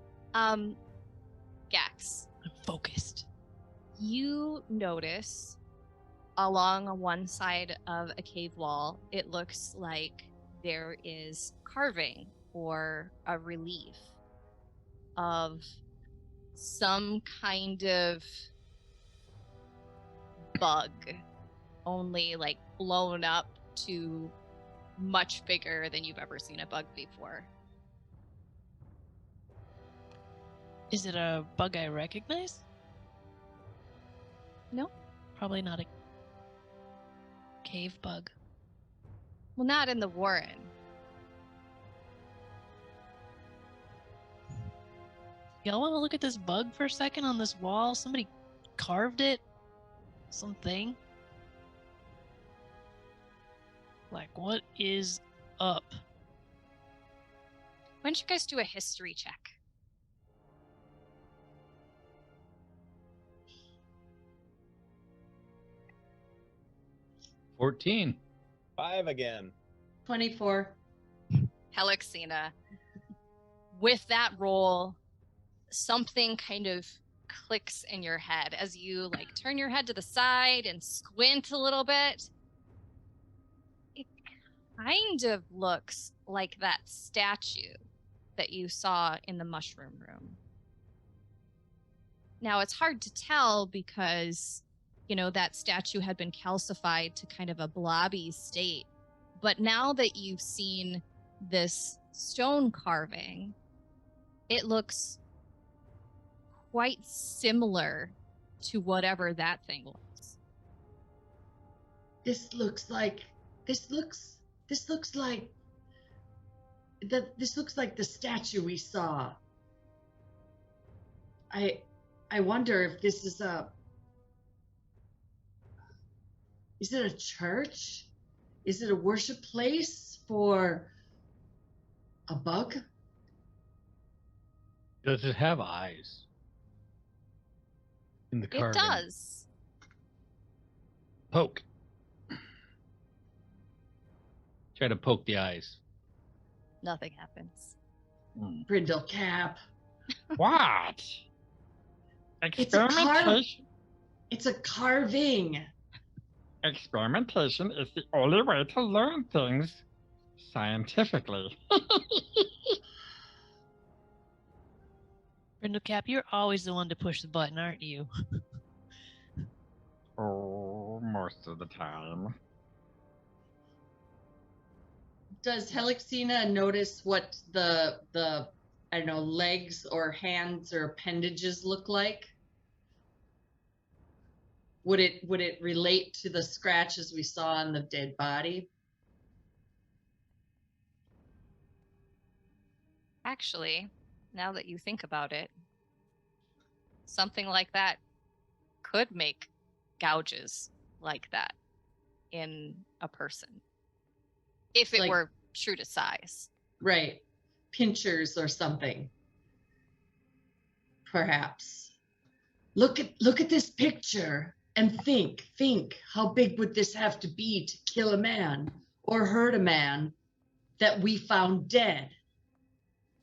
Gax, I'm focused. you notice along one side of a cave wall, it looks like there is carving or a relief of some kind of bug, only like blown up to much bigger than you've ever seen a bug before. Is it a bug I recognize? No. Probably not a cave bug. Well, not in the Warren. Y'all want to look at this bug for a second on this wall? Somebody carved it? Something? Like, what is up? Why don't you guys do a history check? — 14. 5 again. 24. Helixina, with that roll, something kind of clicks in your head as you like turn your head to the side and squint a little bit. It kind of looks like that statue that you saw in the mushroom room. Now, it's hard to tell because, you know, that statue had been calcified to kind of a blobby state. But now that you've seen this stone carving, it looks quite similar to whatever that thing was. This looks like the statue we saw. I wonder if this is it a church? Is it a worship place for a bug? Does it have eyes? In the carving? It does. Poke. Try to poke the eyes. Nothing happens. Brindle cap. What? It's a Experimentation. It's a carving. Experimentation is the only way to learn things scientifically. Brindlecap, you're always the one to push the button, aren't you? Oh, most of the time. Does Helixina notice what the I don't know, legs or hands or appendages look like? Would it relate to the scratches we saw on the dead body? Actually, now that you think about it, something like that could make gouges like that in a person. If it Like- were true to size. Right. Pinchers or something. Perhaps. Look at this picture. And think, how big would this have to be to kill a man or hurt a man that we found dead?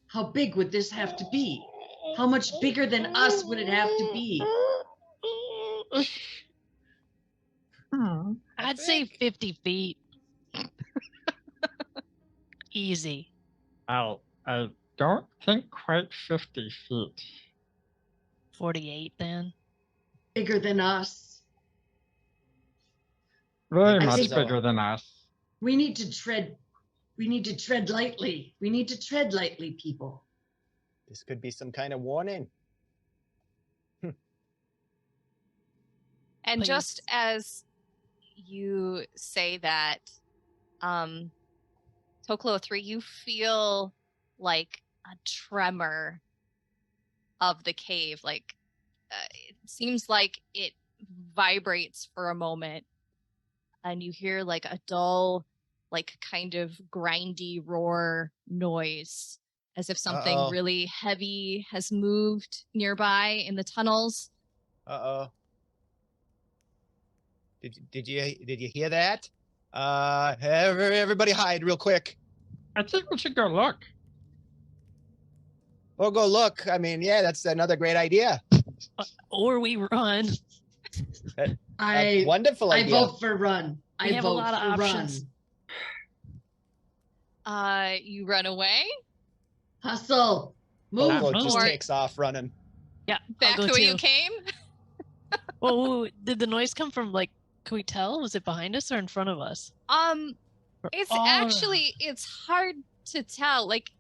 How big would this have to be? How much bigger than us would it have to be? I'd say 50 feet. Easy. I don't think quite 50 feet. 48 then. Bigger than us. Very I much think so. bigger than us. We need to tread lightly. We need to tread lightly, people. This could be some kind of warning. And Please. just as you say that, Toklo 3, you feel like a tremor of the cave. Like it seems like it vibrates for a moment, and you hear like a dull, like kind of grindy roar noise, as if something Uh-oh. really heavy has moved nearby in the tunnels. Uh-oh. Did you hear that? Everybody hide real quick. I think we should go look. Or go look. I mean, yeah, that's another great idea. Or we run. A wonderful I idea. vote for run. We I have a vote lot of for options. run. You run away Hustle. Move. Toklo just Or- takes off running. Yeah. back I'll the go way too. you came. Whoa, did the noise come from like, can we tell? Was it behind us or in front of us? Or It's all around? actually, it's hard to tell. Like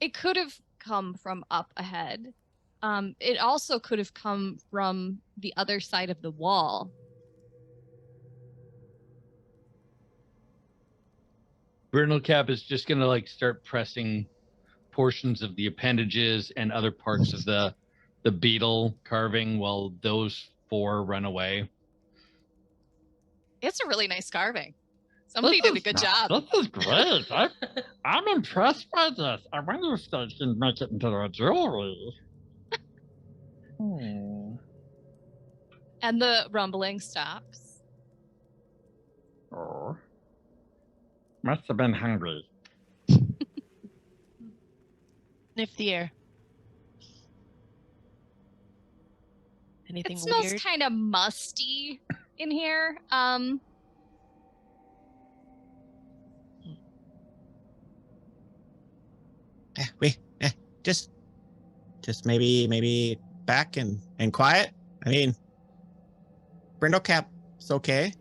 it could have come from up ahead. It also could have come from the other side of the wall. Brindlecap is just gonna like start pressing portions of the appendages and other parts of the beetle carving while those four run away. It's a really nice carving. Somebody did a good job. This is great. I'm impressed by this. I wonder if they can make it into their jewelry. And the rumbling stops. Oh. Must have been hungry. Sniff the air. Anything It smells weird? kind of musty in here. Just maybe back and quiet. I mean, Brindlecap's okay.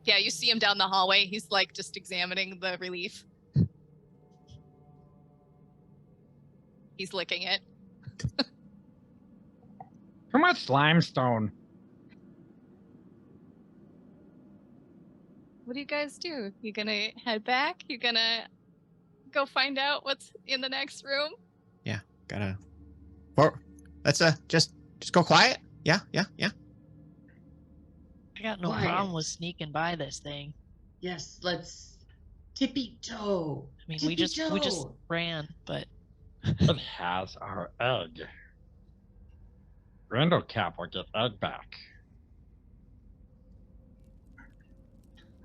Yeah, you see him down the hallway. He's like just examining the relief. He's licking it. Too much limestone. What do you guys do? You gonna head back? You gonna go find out what's in the next room? Gotta. Or let's just go quiet. Yeah. I got no Quiet. problem with sneaking by this thing. Yes, let's tippy toe. I mean, we just Tippy-toe. ran, but It has our egg. Brindlecap will get egg back.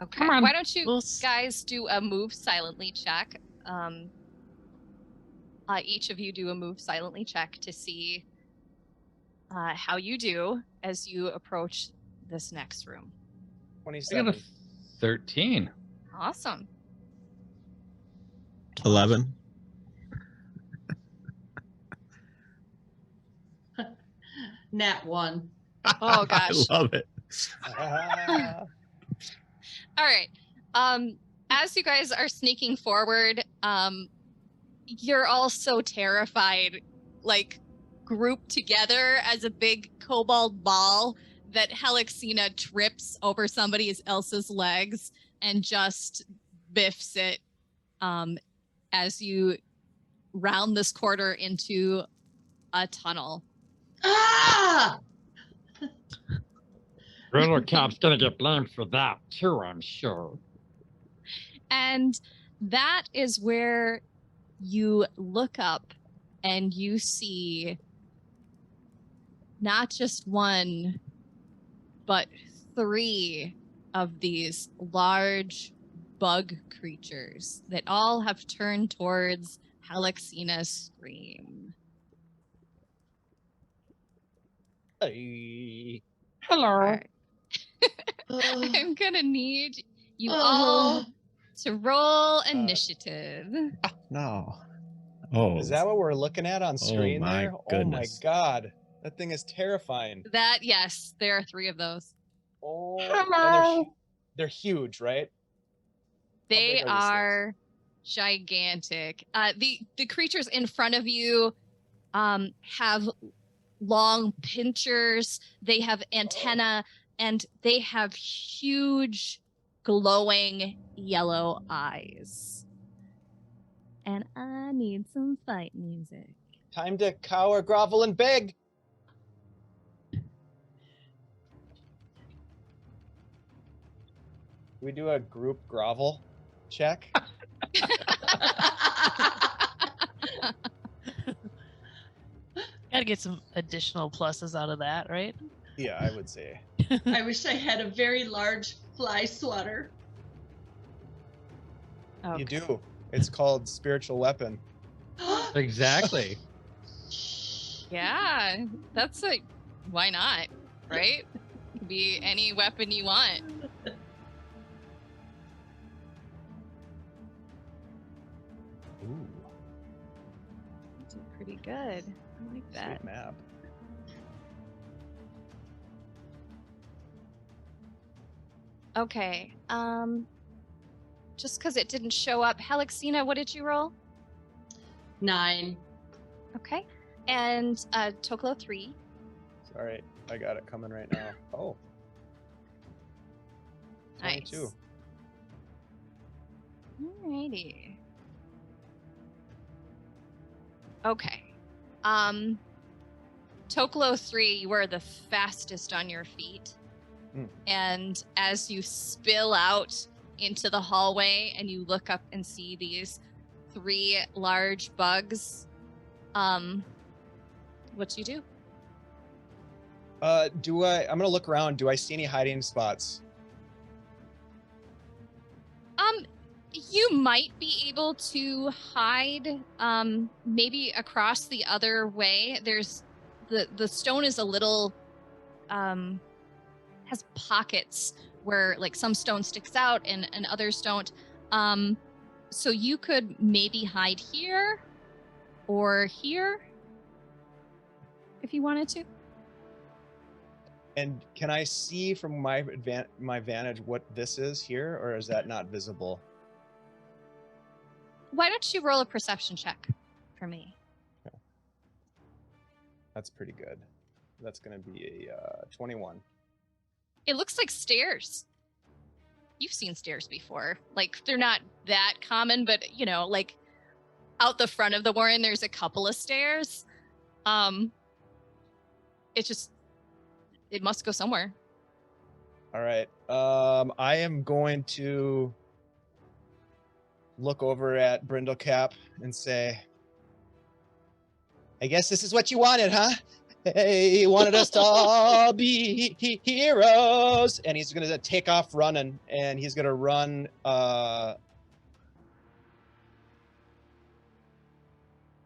Okay. Come on. Why don't you we'll guys do a move silently check? Each of you do a move silently check to see how you do as you approach this next room. I got 27. a 13. Awesome. 11. Nat 1. Oh, gosh. I love it. Ah. All right. As you guys are sneaking forward, you're all so terrified, like grouped together as a big kobold ball, that Helixina trips over somebody else's legs and just biffs it as you round this corner into a tunnel. Ah! Brindlecap's gonna get blamed for that too, I'm sure. And that is where you look up and you see not just one, but 3 of these large bug creatures that all have turned towards Halixina's scream. Hey. Hello. All right. I'm gonna need you all to roll initiative. No. Oh, Is that what we're looking at on screen my there? Oh my goodness. god. That thing is terrifying. That, yes, there are 3 of those. Oh, Hello. and they're huge, right? They big are these things? are gigantic. The creatures in front of you have long pinchers. They have antenna, and they have huge, glowing yellow eyes. And I need some fight music. Time to cower, grovel, and beg. We do a group grovel check. Gotta get some additional pluses out of that, right? Yeah, I would say. I wish I had a very large fly swatter. Okay. You do. It's called spiritual weapon. Exactly. Yeah, that's a why not, right? Could be any weapon you want. Ooh, That's pretty good. I like that. sweet map. Okay. Just because it didn't show up, Halixina, what did you roll? 9. Okay. And Toklo 3. Sorry, I got it coming right now. Oh. 22. Nice. Alrighty. Okay. Toklo 3, you were the fastest on your feet. And as you spill out into the hallway and you look up and see these 3 large bugs, what do you do? I'm gonna look around. Do I see any hiding spots? You might be able to hide, maybe across the other way. There's the stone is a little, has pockets where like some stone sticks out and others don't. So you could maybe hide here or here if you wanted to. And can I see from my vantage what this is here, or is that not visible? Why don't you roll a perception check for me? Okay. That's pretty good. That's going to be a 21. It looks like stairs. You've seen stairs before. Like, they're not that common, but, you know, like, out the front of the warren, there's a couple of stairs. It must go somewhere. All right. I am going to look over at Brindlecap and say, I guess this is what you wanted, huh? Hey, you wanted us to all be heroes. And he's going to take off running, and he's going to run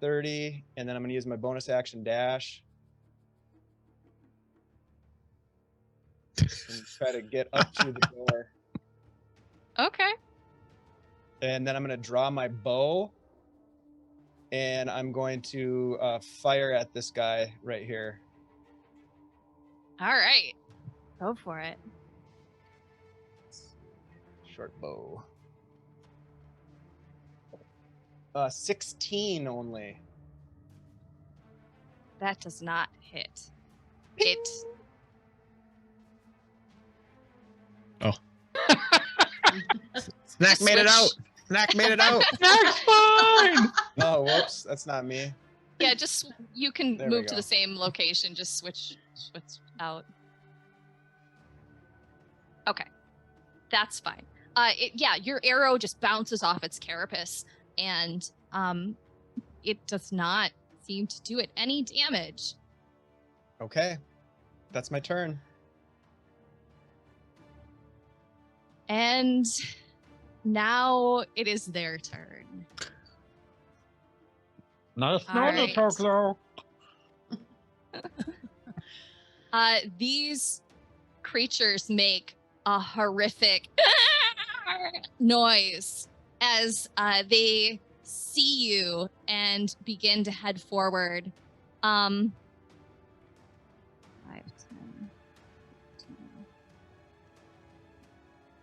30, and then I'm going to use my bonus action dash and try to get up to the door. Okay. And then I'm going to draw my bow, and I'm going to fire at this guy right here. All right. Go for it. Short bow. 16 only. That does not hit. Ping. It. Oh. Snack made it out. Snack made it out. That's fine. Oh, whoops. That's not me. Yeah, just you can There we move to go. the same location. Just switch out. Okay, that's fine. Yeah, your arrow just bounces off its carapace, and it does not seem to do it any damage. Okay. That's my turn. And now it is their turn. Nice All knowing you, right. Tokyo. These creatures make a horrific noise as they see you and begin to head forward. 5, 10, 15.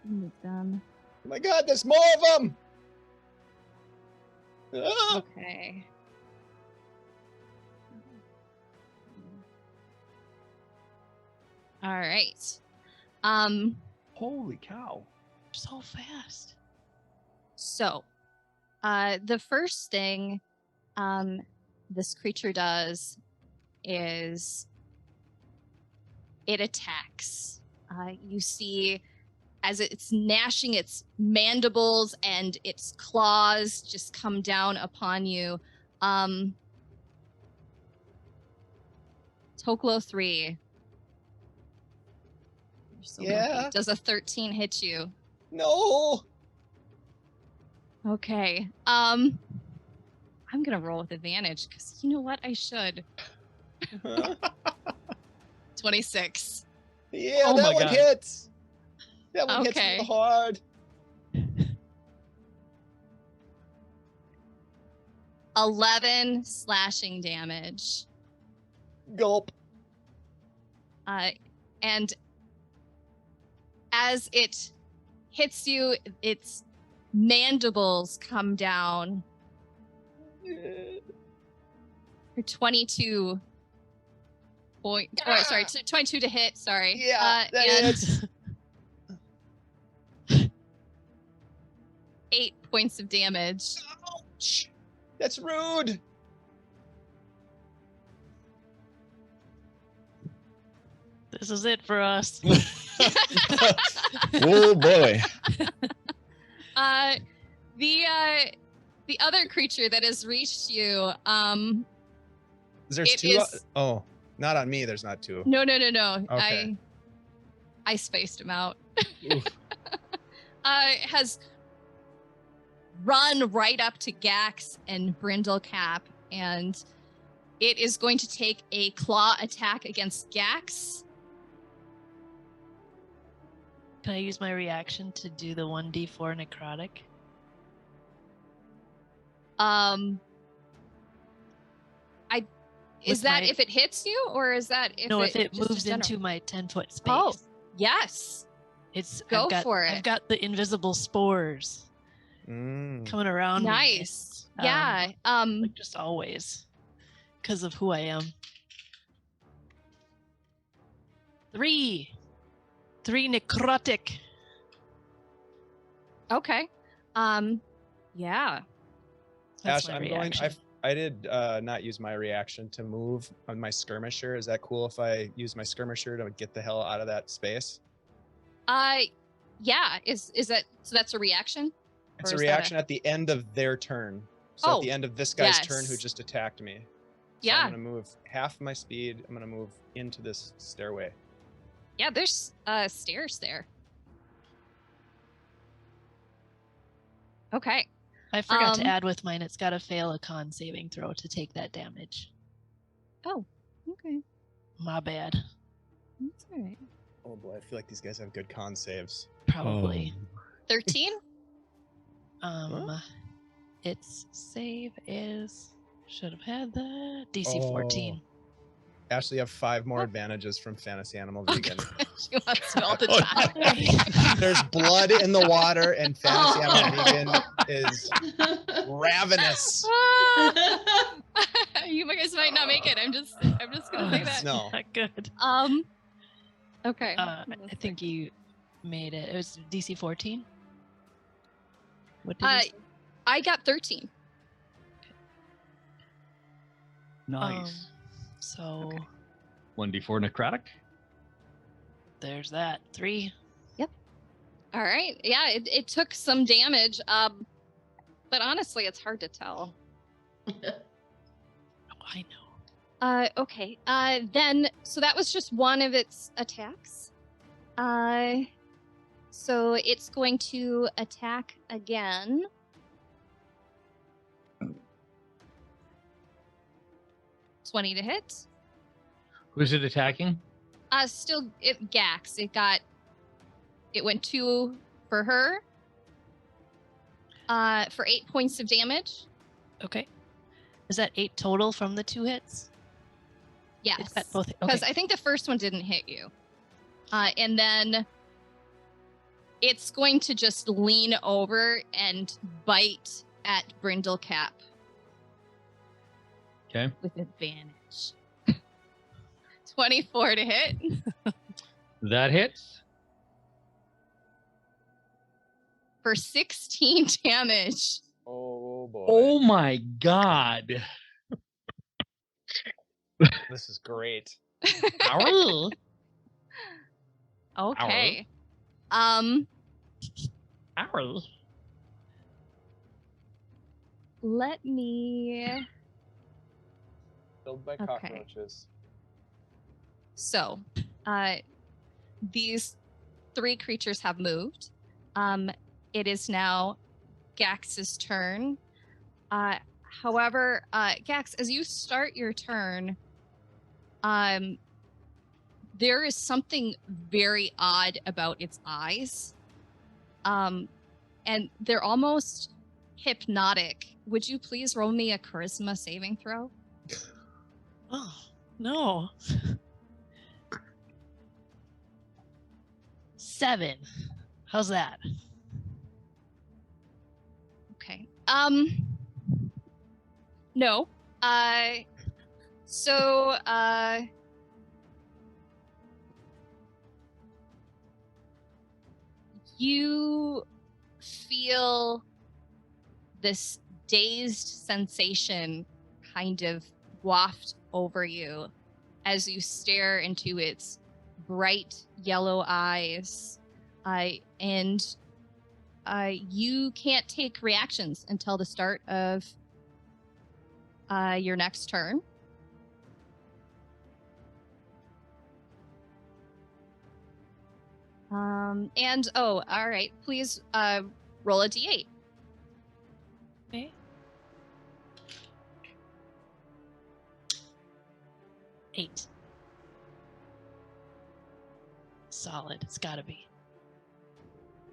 Move them. Oh my God, there's more of them. Ah! Okay. All right. Holy cow. So fast. So, the first thing this creature does is it attacks. You see as it's gnashing its mandibles and its claws just come down upon you. Toklo 3. You're so Yeah. lucky. Does a 13 hit you? No. Okay. I'm gonna roll with advantage because you know what? I should. Huh? 26. Yeah, Oh that my one God. hits. That one hits Okay. real hard. 11 slashing damage. Gulp. And as it hits you, its mandibles come down for 22 point. Oh, sorry, 22 to hit. Sorry. Yeah, that and hits. 8 points of damage. Ouch. That's rude. This is it for us. Oh boy. The other creature that has reached you, There's it two. is- Oh, not on me. There's not two. no. Okay. I spaced him out. Oof. Has run right up to Gax and Brindlecap, and it is going to take a claw attack against Gax. Can I use my reaction to do the 1d4 necrotic? Is With that my- if it hits you, or is that if No, if it just moves general? into my 10-foot space. Oh, yes. It's Go I've got, for it. I've got the invisible spores coming around. me. Nice. Yeah. Like just always, because of who I am. 3 necrotic. Okay. Yeah. That's Ash, my I'm reaction. going. I did not use my reaction to move on my skirmisher. Is that cool if I use my skirmisher to get the hell out of that space? Yeah. Is that so? That's a reaction. It's Or a is that reaction at the end of their turn. So at Oh, the end of this guy's turn who yes. just attacked me. So Yeah. I'm gonna move half my speed. I'm gonna move into this stairway. Yeah. There's stairs there. Okay. I forgot to um, add with mine. It's got to fail a con saving throw to take that damage. Oh. Okay. My bad. That's all right. Oh boy, I feel like these guys have good con saves. Probably. 13. Its save is should have had that DC 14. Ashley, you have 5 more advantages from Fantasy Animal Vegan. She wants to all the Oh, time. There's blood in the water, and Fantasy Oh. Animal Vegan is ravenous. You guys might not make it. I'm just gonna say that. No. Not good. Okay. I think you made it. It was DC 14. What did you say? I got 13. Nice. So Okay. 1d4 necrotic. there's that. 3. All right. Yeah, it took some damage. But honestly, it's hard to tell. Oh, I know. Okay. Then, so that was just one of its attacks. So it's going to attack again. $20 to hit. Who's it attacking? Still, Gax. It went 2 for her. For 8 points of damage. Okay. Is that 8 total from the 2 hits? Yes. Is that both? Because Okay. I think the first one didn't hit you. And then it's going to just lean over and bite at Brindlecap. Okay. With advantage. 24 to hit. That hits. For 16 damage. Oh boy. Oh my god. This is great. Ow. Okay. Ow. Let me... Killed by Okay. cockroaches. So, these 3 creatures have moved. It is now Gax's turn. However, Gax, as you start your turn, there is something very odd about its eyes. And they're almost hypnotic. Would you please roll me a charisma saving throw? Oh, no. 7. How's that? Okay. No. So, you feel this dazed sensation kind of waft over you as you stare into its bright yellow eyes. And you can't take reactions until the start of your next turn. All right. Please roll a d8. Okay. 8. Solid. It's gotta be.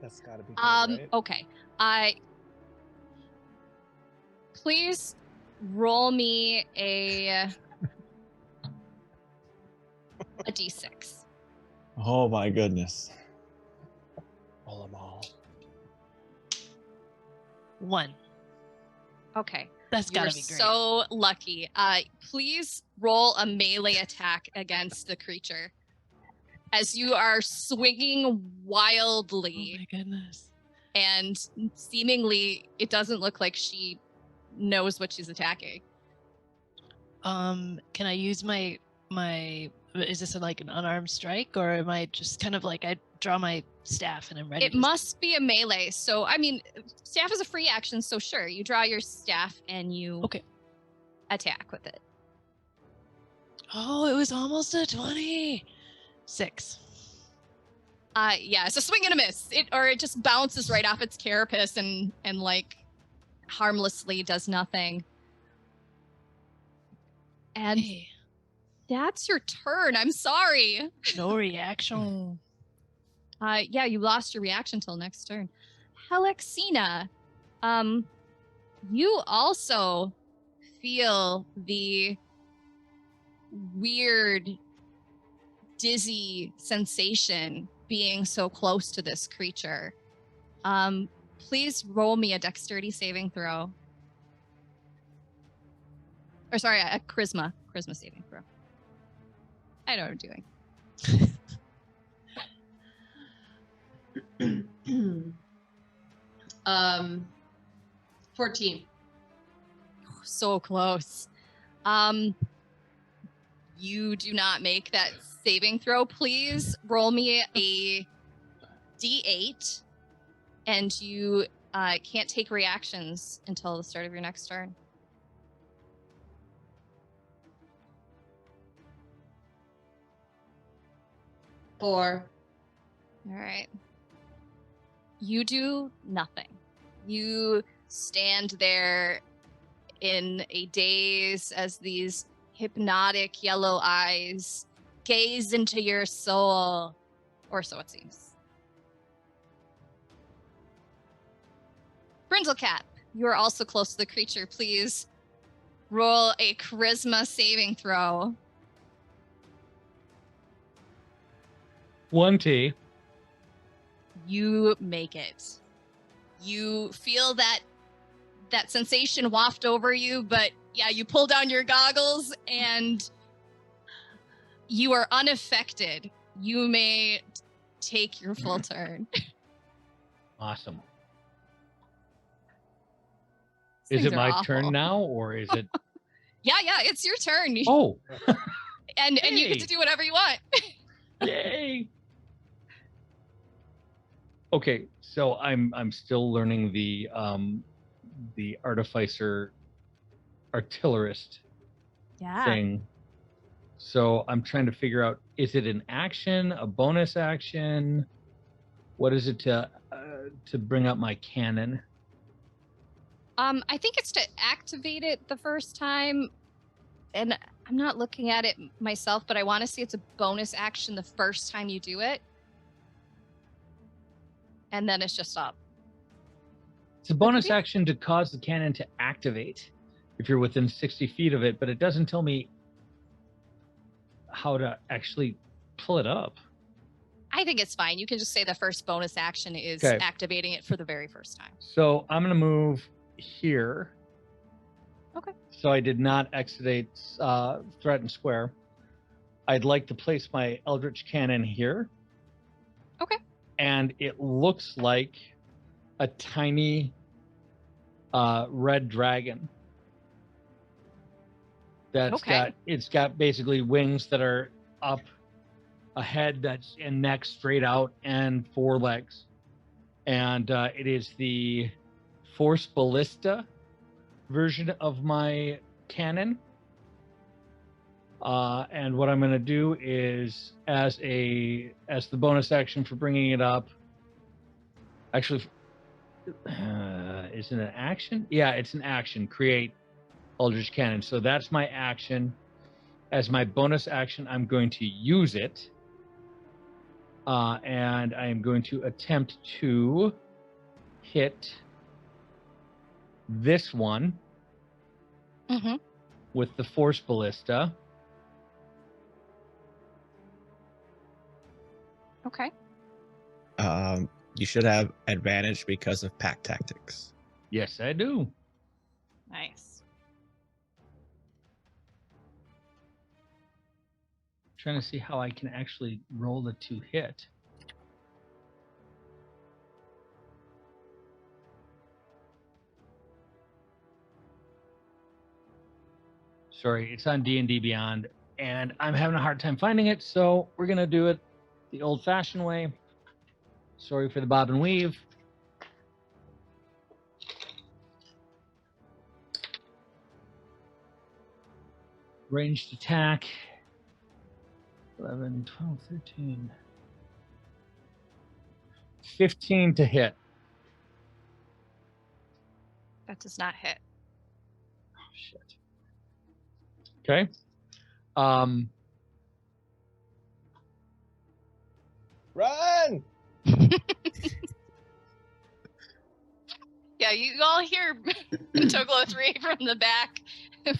That's gotta be good, right? Okay. Please roll me a d6. Oh my goodness. Roll them all. 1. Okay. That's You're gotta be great. so lucky. Please roll a melee attack against the creature as you are swinging Oh wildly, my goodness. and seemingly it doesn't look like she knows what she's attacking. Can I use my is this like an unarmed strike, or am I just kind of like I draw my staff and I'm ready? It must be a melee. So, I mean, staff is a free action, so sure, you draw your staff and you attack with it. Oh, it was almost a 20. 6. Yeah, it's a swing and a miss. It just bounces right off its carapace and like harmlessly does nothing. And Hey, that's your turn. I'm sorry. no reaction. Yeah, you lost your reaction till next turn. Helixina, you also feel the weird, dizzy sensation being so close to this creature. Please roll me a dexterity saving throw. Or sorry, a charisma saving throw. I know what I'm doing. 14. So close. You do not make that saving throw. Please roll me a d8, and you can't take reactions until the start of your next turn. 4. All right. You do nothing. You stand there in a daze as these hypnotic yellow eyes gaze into your soul, or so it seems. Brindlecap, you are also close to the creature. Please roll a charisma saving throw. 20. You make it. You feel that sensation waft over you, but yeah, you pull down your goggles and you are unaffected. You may take your full turn. Awesome. These Is it things are my turn awful. now, or is it? Yeah, it's your turn. Oh, and you get hey. to do whatever you want. Yay! Okay, so I'm still learning the artificer artillerist thing. So I'm trying to figure out, is it an action, a bonus action? What is it to bring up my cannon? I think it's to activate it the first time, and I'm not looking at it myself, but I want to see it's a bonus action the first time you do it. And then it's just up. It's a bonus action to cause the cannon to activate if you're within 60 feet of it, but it doesn't tell me how to actually pull it up. I think it's fine. You can just say the first bonus action is Okay. activating it for the very first time. So I'm going to move here. Okay. So I did not exudate threaten square. I'd like to place my Eldritch Cannon here. Okay. And it looks like a tiny red dragon. That's got basically wings that are up, a head that's and neck straight out, and 4 legs. And it is the Force Ballista version of my cannon. And what I'm going to do is, as the bonus action for bringing it up, actually, is it an action? Yeah, it's an action. Create Eldritch Cannon. So that's my action. As my bonus action, I'm going to use it. And I am going to attempt to hit this one with the Force Ballista. Okay. You should have advantage because of pack tactics. Yes, I do. Nice. Trying to see how I can actually roll the 2 hit. Sorry, it's on D&D Beyond, and I'm having a hard time finding it, so we're going to do it the old-fashioned way. Sorry for the bob and weave. Ranged attack. 11, 12, 13. 15 to hit. That does not hit. Oh, shit. Okay. Run! Yeah, you all hear Toglo 3 from the back,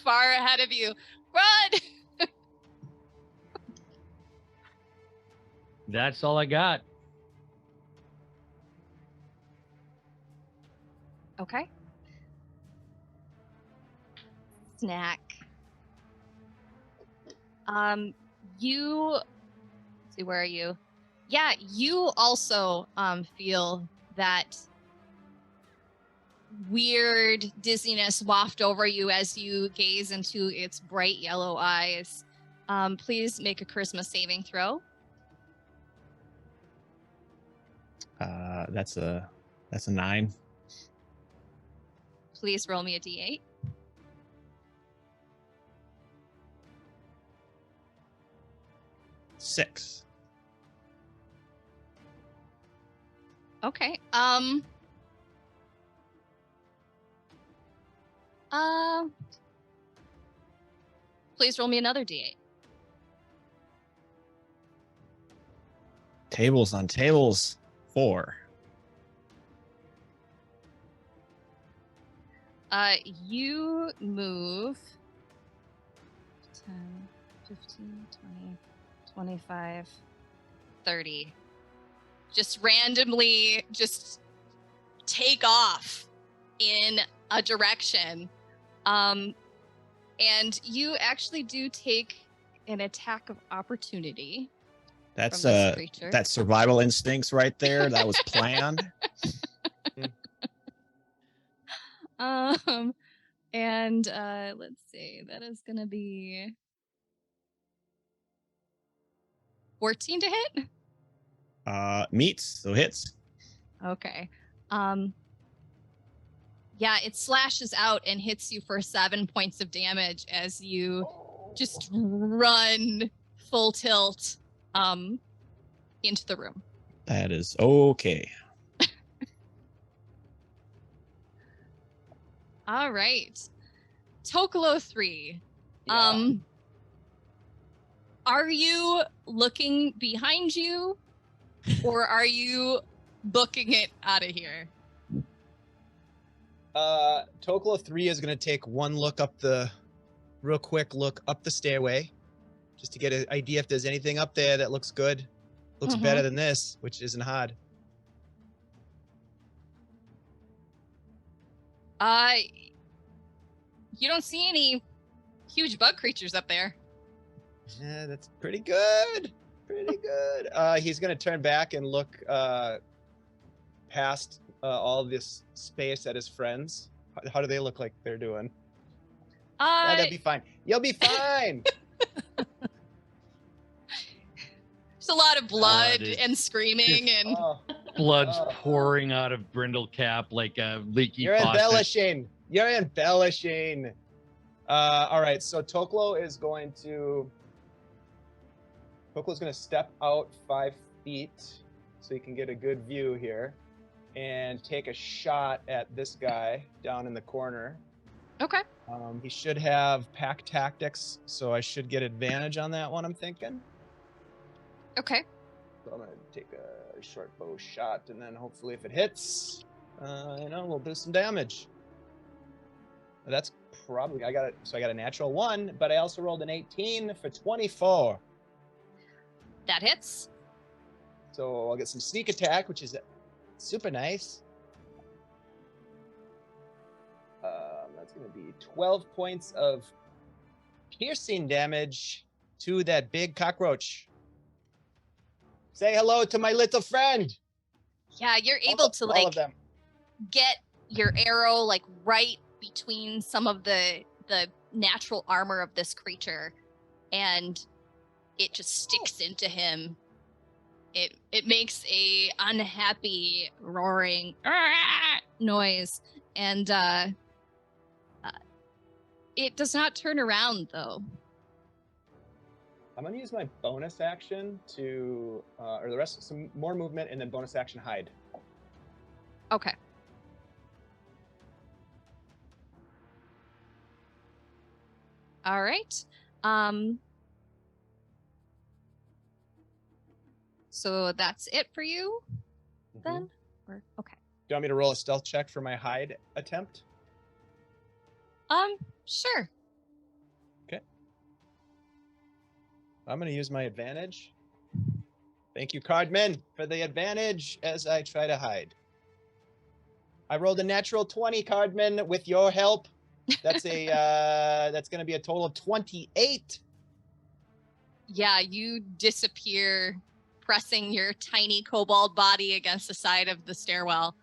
far ahead of you. Run! That's all I got. Okay. Snack. Let's see, where are you? Yeah, you also feel that weird dizziness waft over you as you gaze into its bright yellow eyes. Please make a charisma saving throw. That's a 9. Please roll me a d8. 6. Okay. Please roll me another d8. Tables on tables. 4. You move 10, 15, 20, 25, 30. Just randomly just take off in a direction. And you actually do take an attack of opportunity. That's From this creature. that's survival instincts right there. That was planned. And let's see, that is gonna be 14 to hit. Meets, so hits. Okay. Yeah, it slashes out and hits you for 7 points of damage as you just run full tilt into the room. That is okay. All right. Tokolo 3. Yeah. Are you looking behind you or are you booking it out of here? Tokolo 3 is going to take one look up the, real quick look up the stairway, just to get an idea if there's anything up there that looks good, looks better than this, which isn't hard. You don't see any huge bug creatures up there. Yeah, that's pretty good. Pretty good. He's going to turn back and look past all this space at his friends. How do they look like they're doing? Yeah, that'd be fine. You'll be fine. There's a lot of blood and screaming and Blood's pouring out of Brindlecap like a leaky You're faucet. embellishing. You're embellishing. All right, so Tokolo is going to step out 5 feet so you can get a good view here and take a shot at this guy down in the corner. Okay. He should have pack tactics, so I should get advantage on that one, I'm thinking. Okay. So I'm gonna take a short bow shot, and then hopefully if it hits, we'll do some damage. That's probably, I got a natural 1, but I also rolled an 18 for 24. That hits. So I'll get some sneak attack, which is super nice. That's going to be 12 points of piercing damage to that big cockroach. Say hello to my little friend. Yeah, you're able to all of them. get your arrow like right between some of the natural armor of this creature, and it just sticks into him. It makes a unhappy roaring noise, and it does not turn around though. I'm going to use my bonus action to, or the rest, some more movement, and then bonus action hide. Okay. All right. So that's it for you, then? Or okay. Do you want me to roll a stealth check for my hide attempt? Sure. Okay. I'm going to use my advantage. Thank you, Cardman, for the advantage as I try to hide. I rolled a natural 20, Cardman, with your help. That's a that's going to be a total of 28. Yeah, you disappear, pressing your tiny kobold body against the side of the stairwell.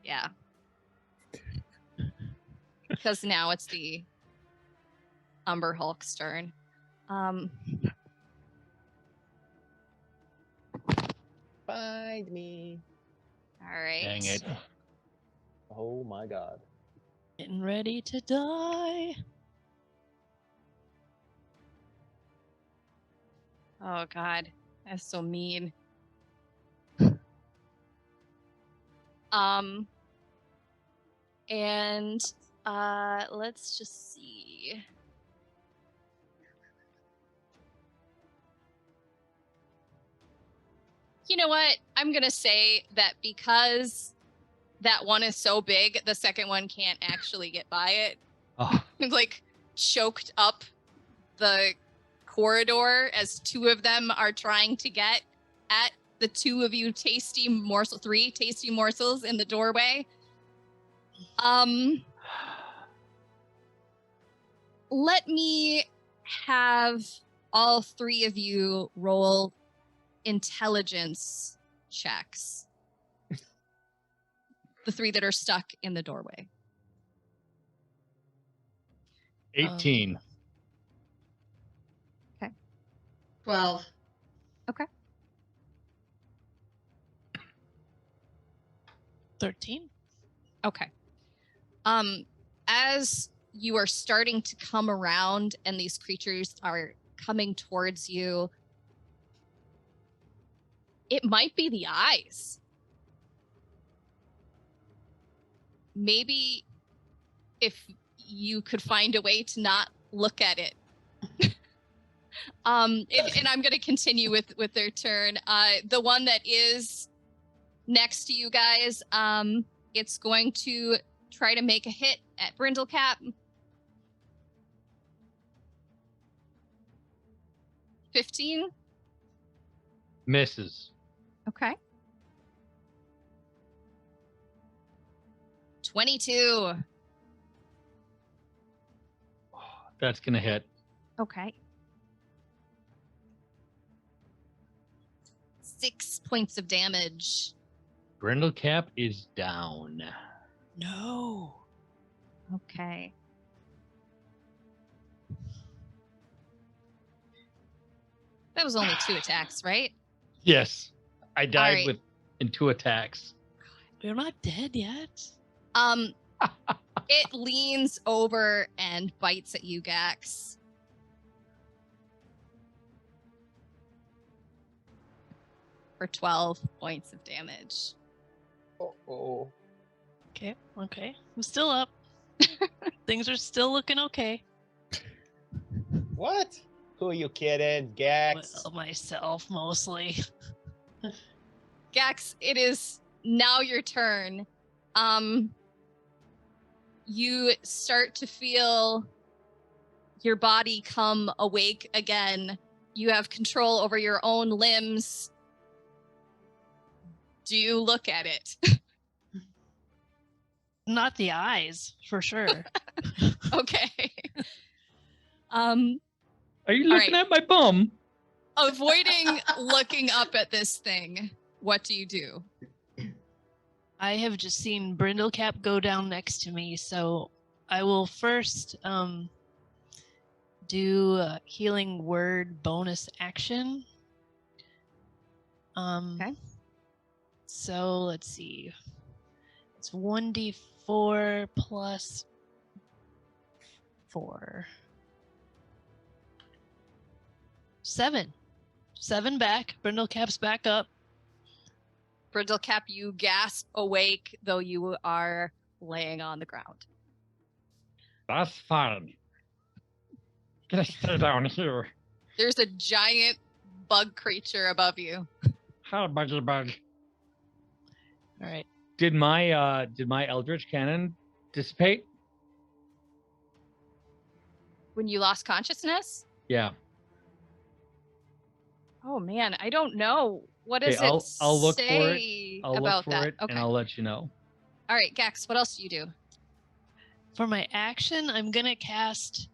Yeah. Because now it's the Umber Hulk's turn. Find me. All right. Dang it. Oh my god. Getting ready to die. Oh God, that's so mean. And let's just see. You know what? I'm gonna say that because that one is so big, the second one can't actually get by it. Oh, It's like choked up the corridor as two of them are trying to get at the two of you three tasty morsels in the doorway. Let me have all three of you roll intelligence checks. The three that are stuck in the doorway. 18. 12. Okay. 13. Okay. As you are starting to come around and these creatures are coming towards you, it might be the eyes. Maybe if you could find a way to not look at it. And I'm going to continue with their turn. The one that is next to you guys, it's going to try to make a hit at Brindlecap. 15. Misses. Okay. 22. That's going to hit. Okay. 6 points of damage. Brindlecap is down. No. Okay. That was only 2 attacks, right? Yes. I died right. in 2 attacks. We're not dead yet. It leans over and bites at you, Gax. For 12 points of damage. Oh. Okay. I'm still up. Things are still looking okay. What? Who are you kidding, Gax? Well, myself mostly. Gax, it is now your turn. You start to feel your body come awake again. You have control over your own limbs. Do you look at it? Not the eyes, for sure. Okay. Are you looking at my bum? Avoiding looking up at this thing, what do you do? I have just seen Brindlecap go down next to me, so I will first do a healing word bonus action. Okay. So let's see. It's 1d4 plus 4. 7. 7 back. Brindlecap's back up. Brindlecap, you gasp awake, though you are laying on the ground. That's fine. Gonna stay down here. There's a giant bug creature above you. Hi, buggy bug. All right. Did my Eldritch Cannon dissipate? When you lost consciousness? Yeah. Oh man, I don't know. What does Okay, it I'll look for it. say I'll about look for that? it Okay. and I'll let you know. All right, Gax, what else do you do? For my action, I'm gonna cast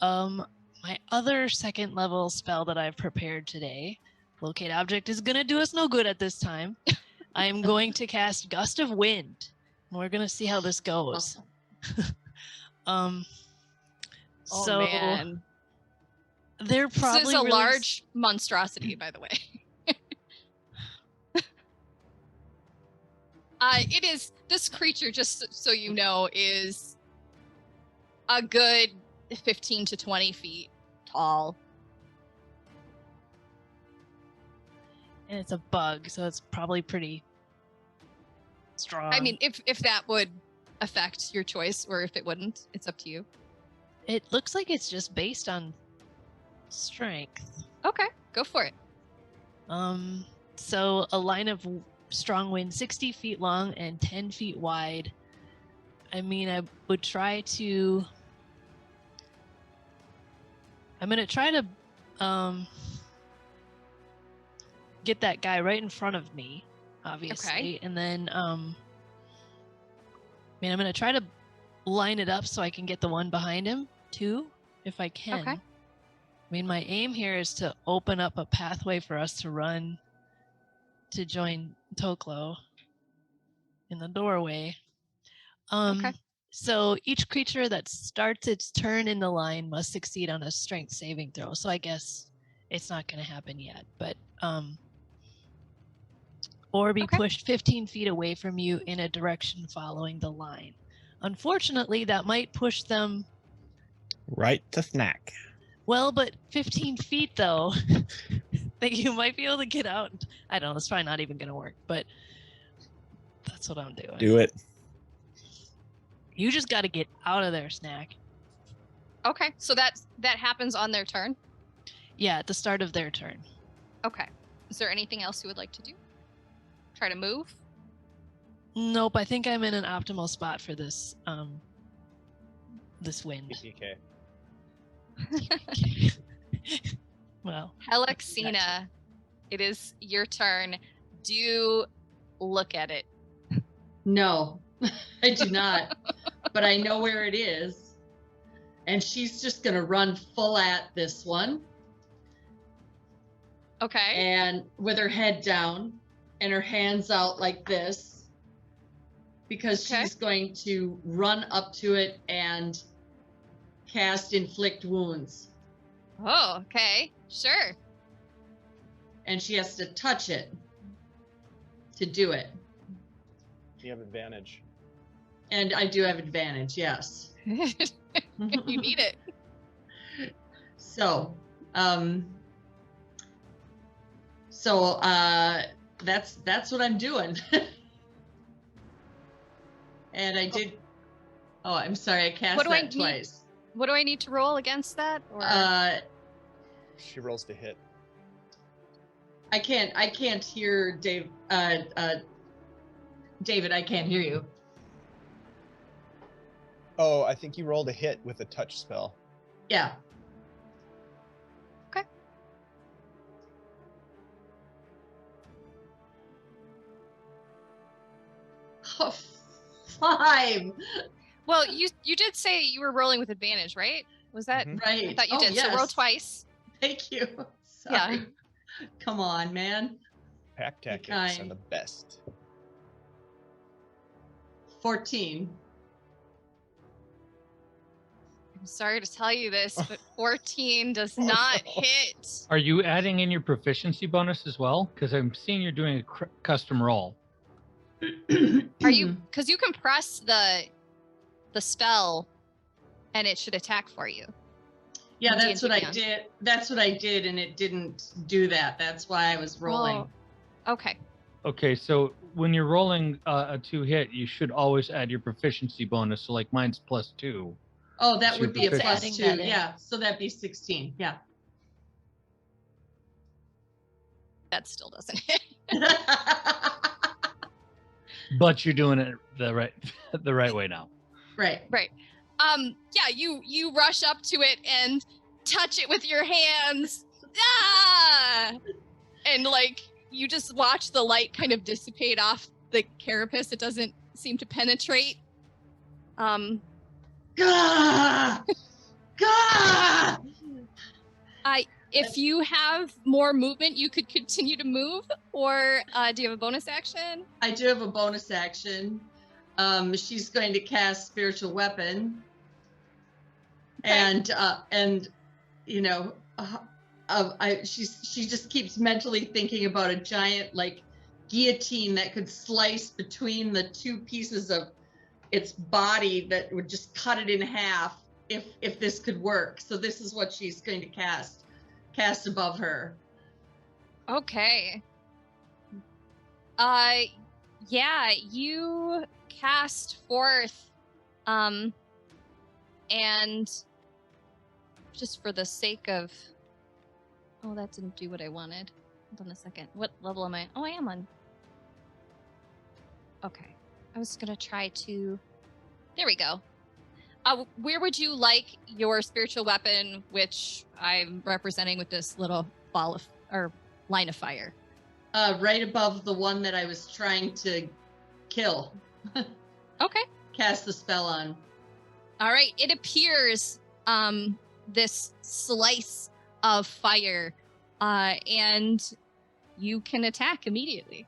my other second level spell that I've prepared today. Locate object is gonna do us no good at this time. I'm going to cast Gust of Wind. We're gonna see how this goes. Oh So man. they're probably This is a really large monstrosity, by the way. It is, this creature, just so you know, is a good 15 to 20 feet tall. And it's a bug, so it's probably pretty strong. I mean, if that would affect your choice or if it wouldn't, it's up to you. It looks like it's just based on strength. Okay, go for it. So a line of strong wind 60 feet long and 10 feet wide. I mean, I would try to... I'm going to try to get that guy right in front of me, obviously. Okay. And then, I mean, I'm going to try to line it up so I can get the one behind him, too, if I can. Okay. I mean, my aim here is to open up a pathway for us to run to join Toklo in the doorway. Okay. So each creature that starts its turn in the line must succeed on a strength saving throw. So I guess it's not going to happen yet, but or be Okay. pushed 15 feet away from you in a direction following the line. Unfortunately, that might push them Right to snack. well, but 15 feet though, that you might be able to get out. I don't know. It's probably not even going to work, but that's what I'm doing. Do it. You just got to get out of there, Snack. Okay, so that happens on their turn. Yeah, at the start of their turn. Okay. Is there anything else you would like to do? Try to move? Nope, I think I'm in an optimal spot for this this wind. PPK. Well, Helixina, it is your turn. Do look at it. No, I do not. But I know where it is. And she's just going to run full at this one. Okay. And with her head down and her hands out like this. Because Okay. she's going to run up to it and cast Inflict Wounds. Oh, okay. Sure. And she has to touch it to do it. You have advantage. And I do have advantage, yes. You need it. So, that's what I'm doing. And I did. Oh, I'm sorry. I cast What do I that need? twice. What do I need to roll against that? Or She rolls to hit. I can't hear Dave. David, I can't hear you. Oh, I think you rolled a hit with a touch spell. Yeah. Okay. Oh, 5. well, you did say you were rolling with advantage, right? Was that? Mhm. Right. I thought you Oh, did. So roll yes. twice. Thank you. Yeah. Sorry. Come on, man. Pack tactics kind. are the best. 14. I'm sorry to tell you this, but 14 does not no. hit. Are you adding in your proficiency bonus as well? Because I'm seeing you're doing a custom roll. Are you? Because you can press the spell, and it should attack for you. Yeah, in that's D&D what I Beyond. did. That's what I did, and it didn't do that. That's why I was rolling. Oh, okay. Okay, so when you're rolling a 2 hit, you should always add your proficiency bonus. So like mine's +2. Oh, that Super would be a efficient. Adding +2. that in. Yeah, so that'd be 16. Yeah. That still doesn't hit. But you're doing it the right way now. Right. Right. Yeah, you rush up to it and touch it with your hands. Ah! And like you just watch the light kind of dissipate off the carapace. It doesn't seem to penetrate. Gah! Gah! If you have more movement, you could continue to move, or do you have a bonus action? I do have a bonus action. She's going to cast Spiritual Weapon. Okay. And you know, she just keeps mentally thinking about a giant like guillotine that could slice between the two pieces of its body that would just cut it in half if this could work. So this is what she's going to cast above her. Okay. Yeah, you cast forth, and just for the sake of, oh, that didn't do what I wanted. Hold on a second. What level am I? Oh, I am on. Okay. I was gonna try to, there we go. Where would you like your spiritual weapon, which I'm representing with this little ball of, or line of fire? Right above the one that I was trying to kill. Okay. Cast the spell on. All right. It appears this slice of fire, and you can attack immediately.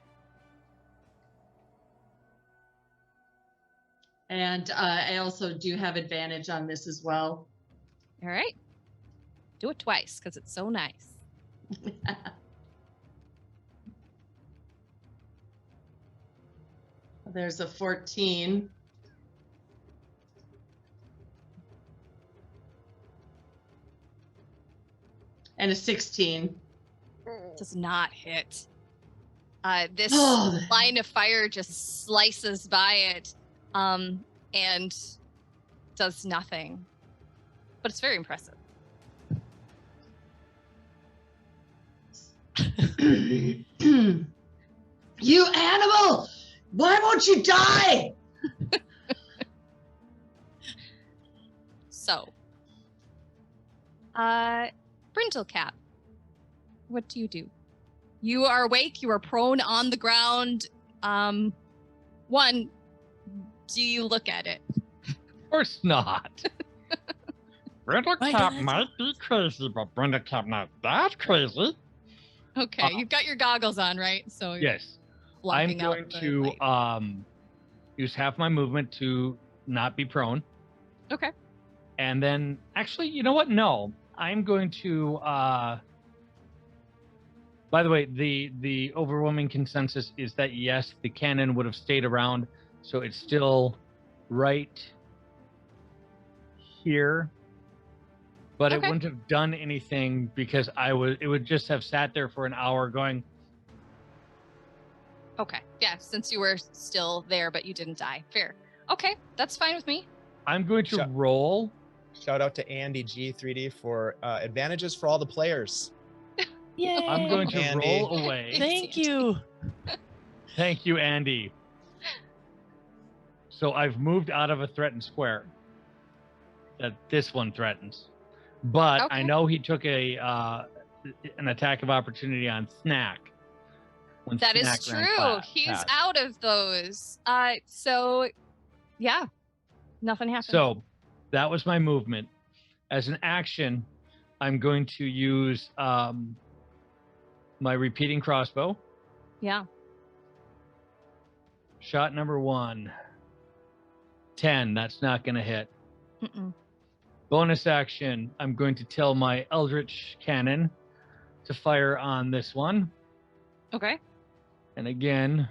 And I also do have advantage on this as well. All right. Do it twice because it's so nice. There's a 14. And a 16. Does not hit. This Oh. line of fire just slices by it, and does nothing. But it's very impressive. You animal! Why won't you die? So, Brindlecap, what do you do? You are awake. You are prone on the ground. One, do you look at it? Of course not. Brenda My Cap God. might be crazy, but Brenda Cap not that crazy. Okay, you've got your goggles on, right? So you're Yes. I'm blocking out going the to light. use half my movement to not be prone. Okay. And then actually, you know what? No. I'm going to by the way, the overwhelming consensus is that yes, the cannon would have stayed around, so it's still right here. But it Okay. wouldn't have done anything because it would just have sat there for an hour going, Okay. Yeah, since you were still there, but you didn't die. Fair. Okay, that's fine with me. I'm going to Shut- roll. Shout out to Andy G3D for advantages for all the players. Yay. I'm going to Andy. roll away. Thank you. Thank you, Andy. So I've moved out of a threatened square that this one threatens. But I Okay. know he took an attack of opportunity on Snack. When That is Snack ran true. past. He's out of those. So, yeah, nothing happened. So that was my movement. As an action, I'm going to use my repeating crossbow. Yeah. Shot number 1. 10. That's not going to hit. Mm-mm. Bonus action, I'm going to tell my Eldritch Cannon to fire on this one. Okay. And again,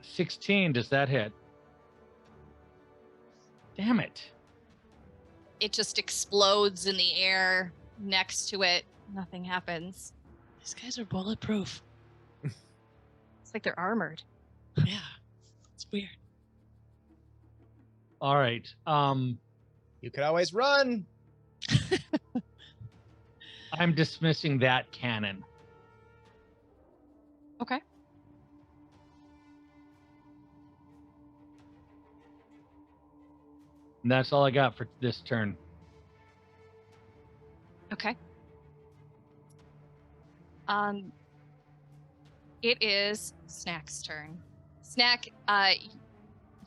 16. Does that hit? Damn it. It just explodes in the air next to it. Nothing happens. These guys are bulletproof. It's like they're armored. Yeah. It's weird. All right. You could always run. I'm dismissing that cannon. Okay. And that's all I got for this turn. Okay. It is Snack's turn. Snack,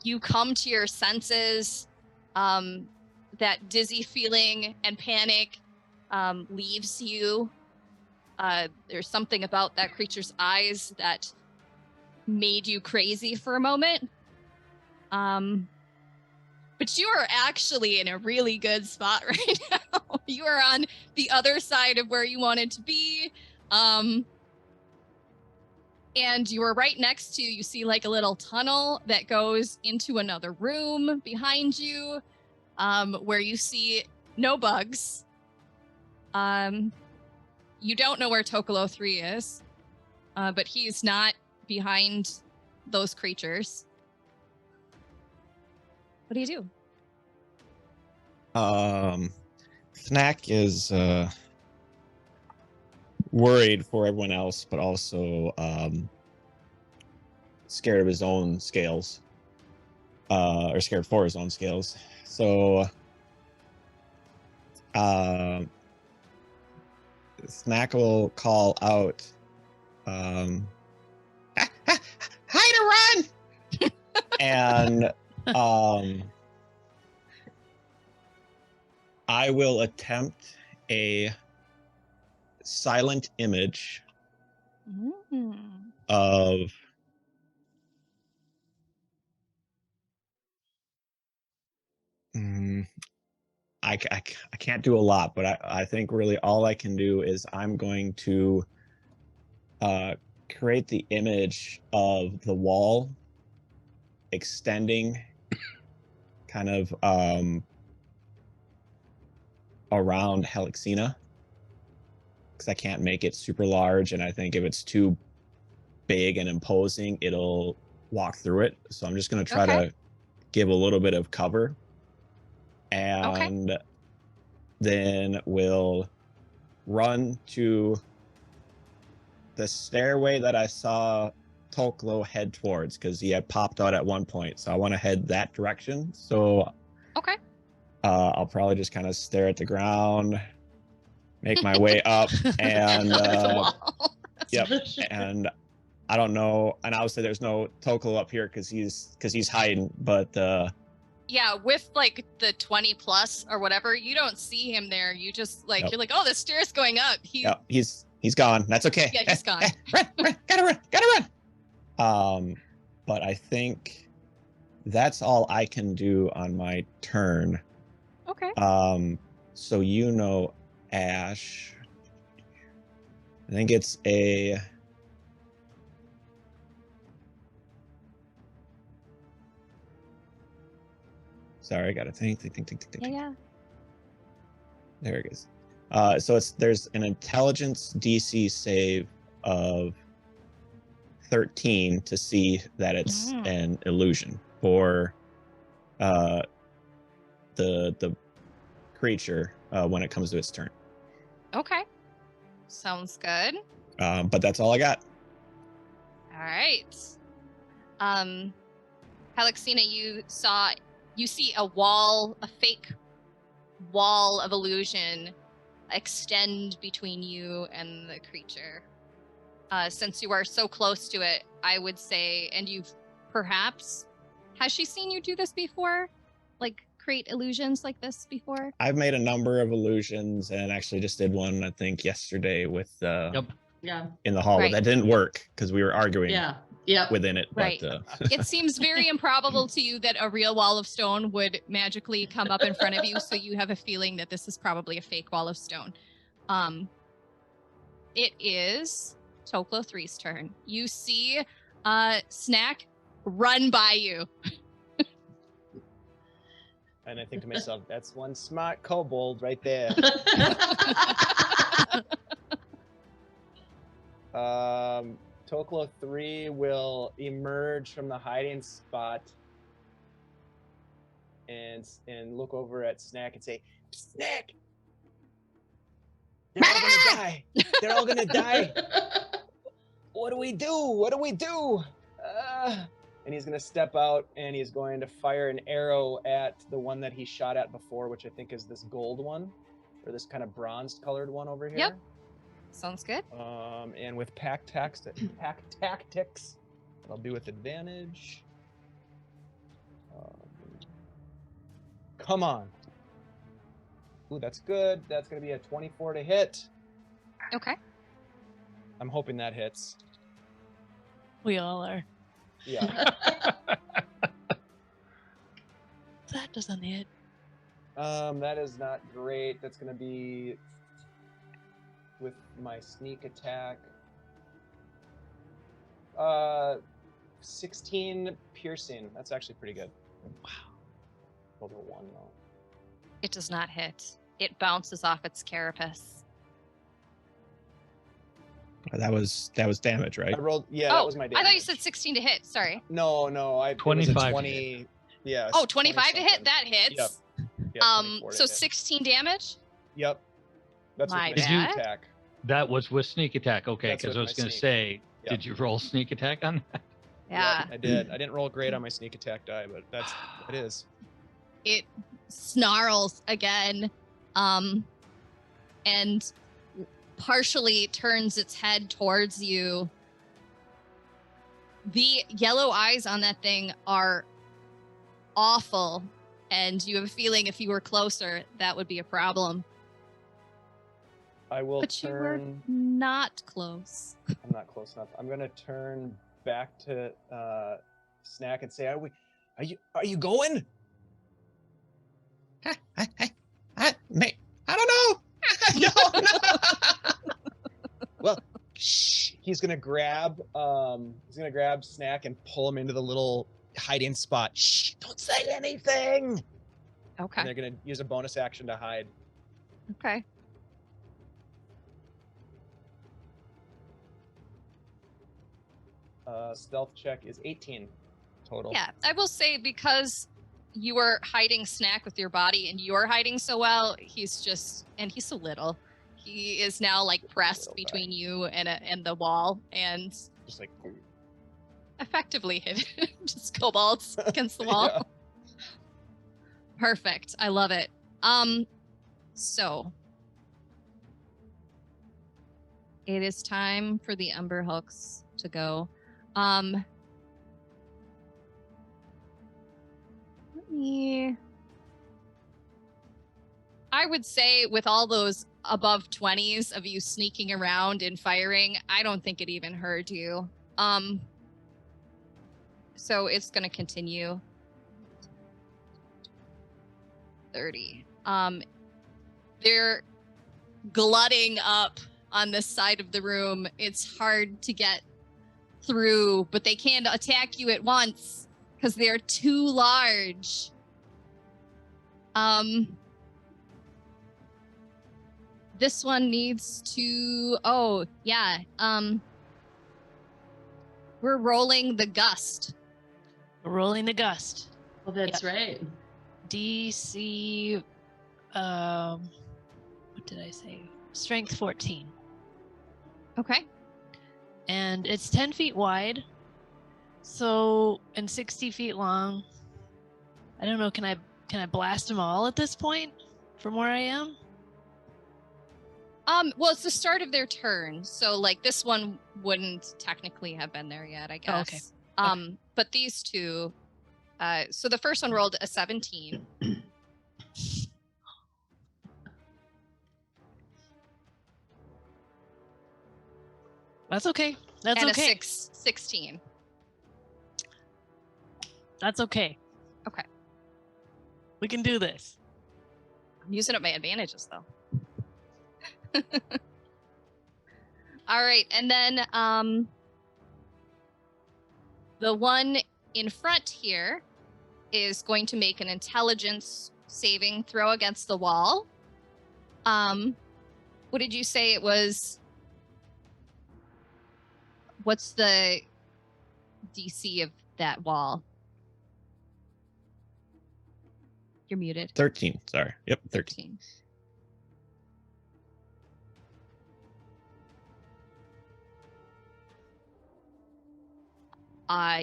you come to your senses. That dizzy feeling and panic leaves you. There's something about that creature's eyes that made you crazy for a moment. But you are actually in a really good spot right now. You are on the other side of where you wanted to be. And you are right next to, you see like a little tunnel that goes into another room behind you, where you see no bugs. You don't know where Tokolo 3 is. but he's not behind those creatures. What do you do? Snack is worried for everyone else, but also scared of his own scales, or scared for his own scales. So Snack will call out, hide or run! And I will attempt a silent image of I can't do a lot, but I think really all I can do is I'm going to create the image of the wall extending kind of around Helixina, because I can't make it super large, and I think if it's too big and imposing, it'll walk through it. So I'm just going to try to give a little bit of cover, and then we'll run to the stairway that I saw Toklo head towards, because he had popped out at one point. So I want to head that direction. So I'll probably just kind of stare at the ground, make my way up, and yep. And I don't know. And obviously there's no Toklo up here because he's hiding. But yeah, with like the 20 plus or whatever, you don't see him there. You just like you're like, oh, the stairs going up. He's gone. That's okay. Yeah, he's gone. Run, gotta run. But I think that's all I can do on my turn. Okay. So Ash, I think it's a sorry, I gotta think. Yeah. There it is. So there's an intelligence DC save of 13 to see that it's an illusion for the creature when it comes to its turn. Okay. Sounds good. But that's all I got. All right. Helixina, you see a fake wall of illusion extend between you and the creature. Since you are so close to it, I would say, and has she seen you do this before? Like create illusions like this before? I've made a number of illusions and actually just did one, I think, yesterday with in the hall. Right. That didn't work because we were arguing within it. Right. But it seems very improbable to you that a real wall of stone would magically come up in front of you, so you have a feeling that this is probably a fake wall of stone. It is Toklo 3's turn. You see Snack run by you. And I think to myself, that's one smart kobold right there. Toklo 3 will emerge from the hiding spot and look over at Snack and say, Snack! They're all gonna die! They're all gonna die! What do we do? And he's going to step out and he's going to fire an arrow at the one that he shot at before, which I think is this gold one, or this kind of bronze colored one over here. Yep. Sounds good. And with pack tactics, I'll do with advantage. Come on. Ooh, that's good. That's going to be a 24 to hit. Okay. I'm hoping that hits. We all are. Yeah. That doesn't hit. That is not great. That's going to be with my sneak attack. 16 piercing. That's actually pretty good. Wow. Over 1 though. It does not hit. It bounces off its carapace. That was damage, right? I rolled. Yeah, that was my damage. I thought you said 16 to hit. Sorry. No, it was a 25 to 20. Yeah. Oh, 25 to hit. something. That hits. Yeah, 24 to So hit. 16 damage. Yep. That's My with my bad. sneak attack. That was with sneak attack. Okay, That's because with I was my going to sneak. say, Yep. did you roll sneak attack on that? Yeah. Yep, I did. I didn't roll great on my sneak attack die, but it is. It snarls again, and partially turns its head towards you. The yellow eyes on that thing are awful, and you have a feeling if you were closer, that would be a problem. I will But you were turn. not close. I'm not close enough. I'm gonna turn back to Snack and say, Are you going? Mate, I don't know. I don't know. Well, shh. He's gonna grab Snack and pull him into the little hiding spot. Shh! Don't say anything. And Okay. they're gonna use a bonus action to hide. Okay. Stealth check is 18 total. Yeah, I will say because you were hiding Snack with your body and you're hiding so well, he's so little. He is now like pressed Little between you and the wall and Just like. effectively hit just kobolds against the wall. Yeah. Perfect. I love it. So it is time for the Umber Hooks to go. Let me. I would say with all those above 20s of you sneaking around and firing, I don't think it even heard you. So it's gonna continue. 30. They're glutting up on this side of the room. It's hard to get through, but they can't attack you at once because they're too large. This one needs to. Oh yeah. We're rolling the gust. We're rolling the gust. Oh, that's right. DC, what did I say? Strength 14. Okay. And it's 10 feet wide. So, and 60 feet long. I don't know, can I blast them all at this point from where I am? Well, it's the start of their turn, so like this one wouldn't technically have been there yet, I guess. Oh, okay. But these two, so the first one rolled a 17. That's okay. That's and okay. a 16. That's okay. Okay. We can do this. I'm using up my advantages though. All right, and then the one in front here is going to make an intelligence saving throw against the wall. What did you say it was? What's the DC of that wall? You're muted. 13. Sorry. Yep, 13.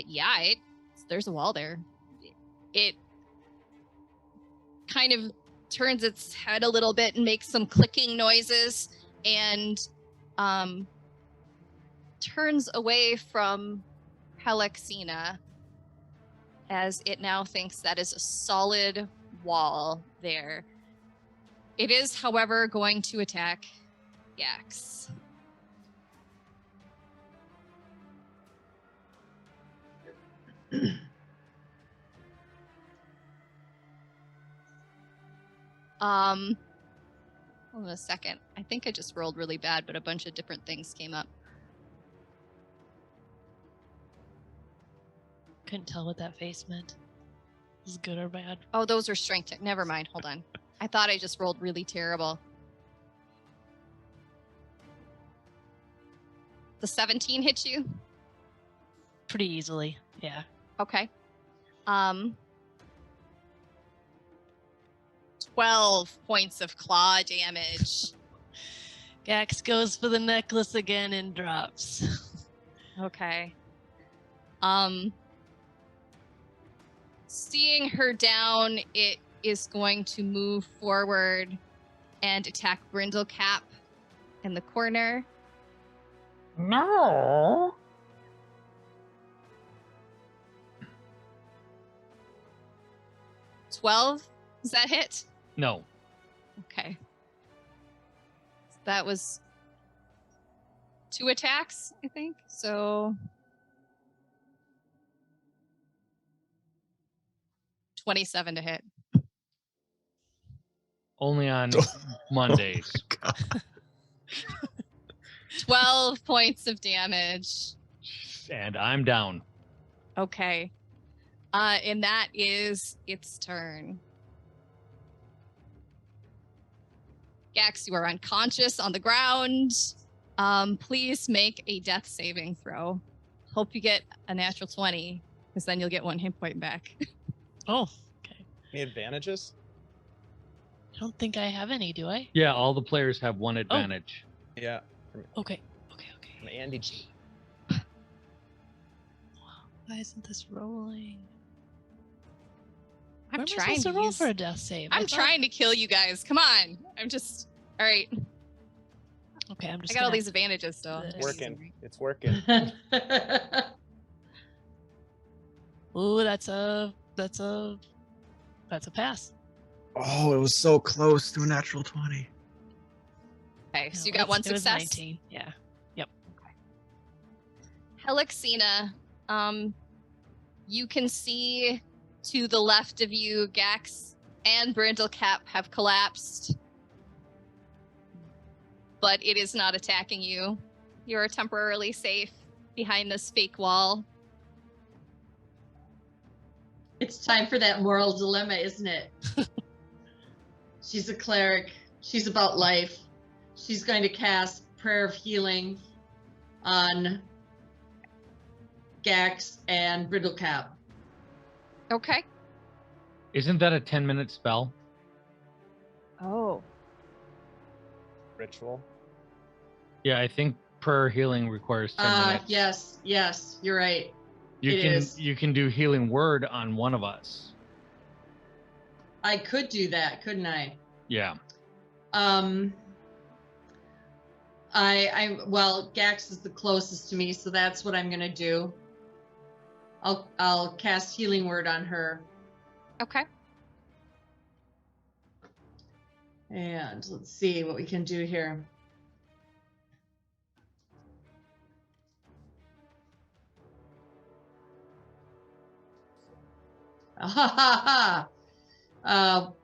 Yeah, there's a wall there. It kind of turns its head a little bit and makes some clicking noises and turns away from Helixina as it now thinks that is a solid wall there. It is, however, going to attack Yax. Hold on a second. I think I just rolled really bad, but a bunch of different things came up. Couldn't tell what that face meant. Is it good or bad? Oh, those are strength check. Never mind. Hold on. I thought I just rolled really terrible. the 17 hit you? Pretty easily. Yeah. Okay. 12 points of claw damage. Gax goes for the necklace again and drops. Okay. Seeing her down, it is going to move forward and attack Brindlecap in the corner. No. 12? Does that hit? No. Okay. That was 2 attacks, I think. So 27 to hit. Only on Mondays. 12 points of damage. And I'm down. Okay. And that is its turn. Gax, you are unconscious on the ground. Please make a death saving throw. Hope you get a natural 20, because then you'll get 1 hit point back. Oh, okay. Any advantages? I don't think I have any, do I? Yeah, all the players have 1 advantage. Yeah. Okay. From Andy G. Why isn't this rolling? I'm Where am I trying supposed to roll use... for a death save. I I'm thought- trying to kill you guys. Come on. I'm just... All right. Okay, I'm just I got all gonna- these advantages still. It's Working. It's working. Ooh, that's a pass. Oh, it was so close to a natural 20. Okay, so No, you got 1 it was success. 19. Yeah. Helixina, you can see to the left of you, Gax and Brindlecap have collapsed. But it is not attacking you. You are temporarily safe behind this fake wall. It's time for that moral dilemma, isn't it? She's a cleric. She's about life. She's going to cast Prayer of Healing on Gax and Brindlecap. Okay. Isn't that a 10-minute spell? Oh. Ritual. Yeah, I think prayer healing requires 10 minutes. Yes, you're right. You it can is. you can do healing word on one of us. I could do that, couldn't I? Yeah. Well, Gax is the closest to me, so that's what I'm gonna do. I'll cast Healing Word on her. Okay. And let's see what we can do here.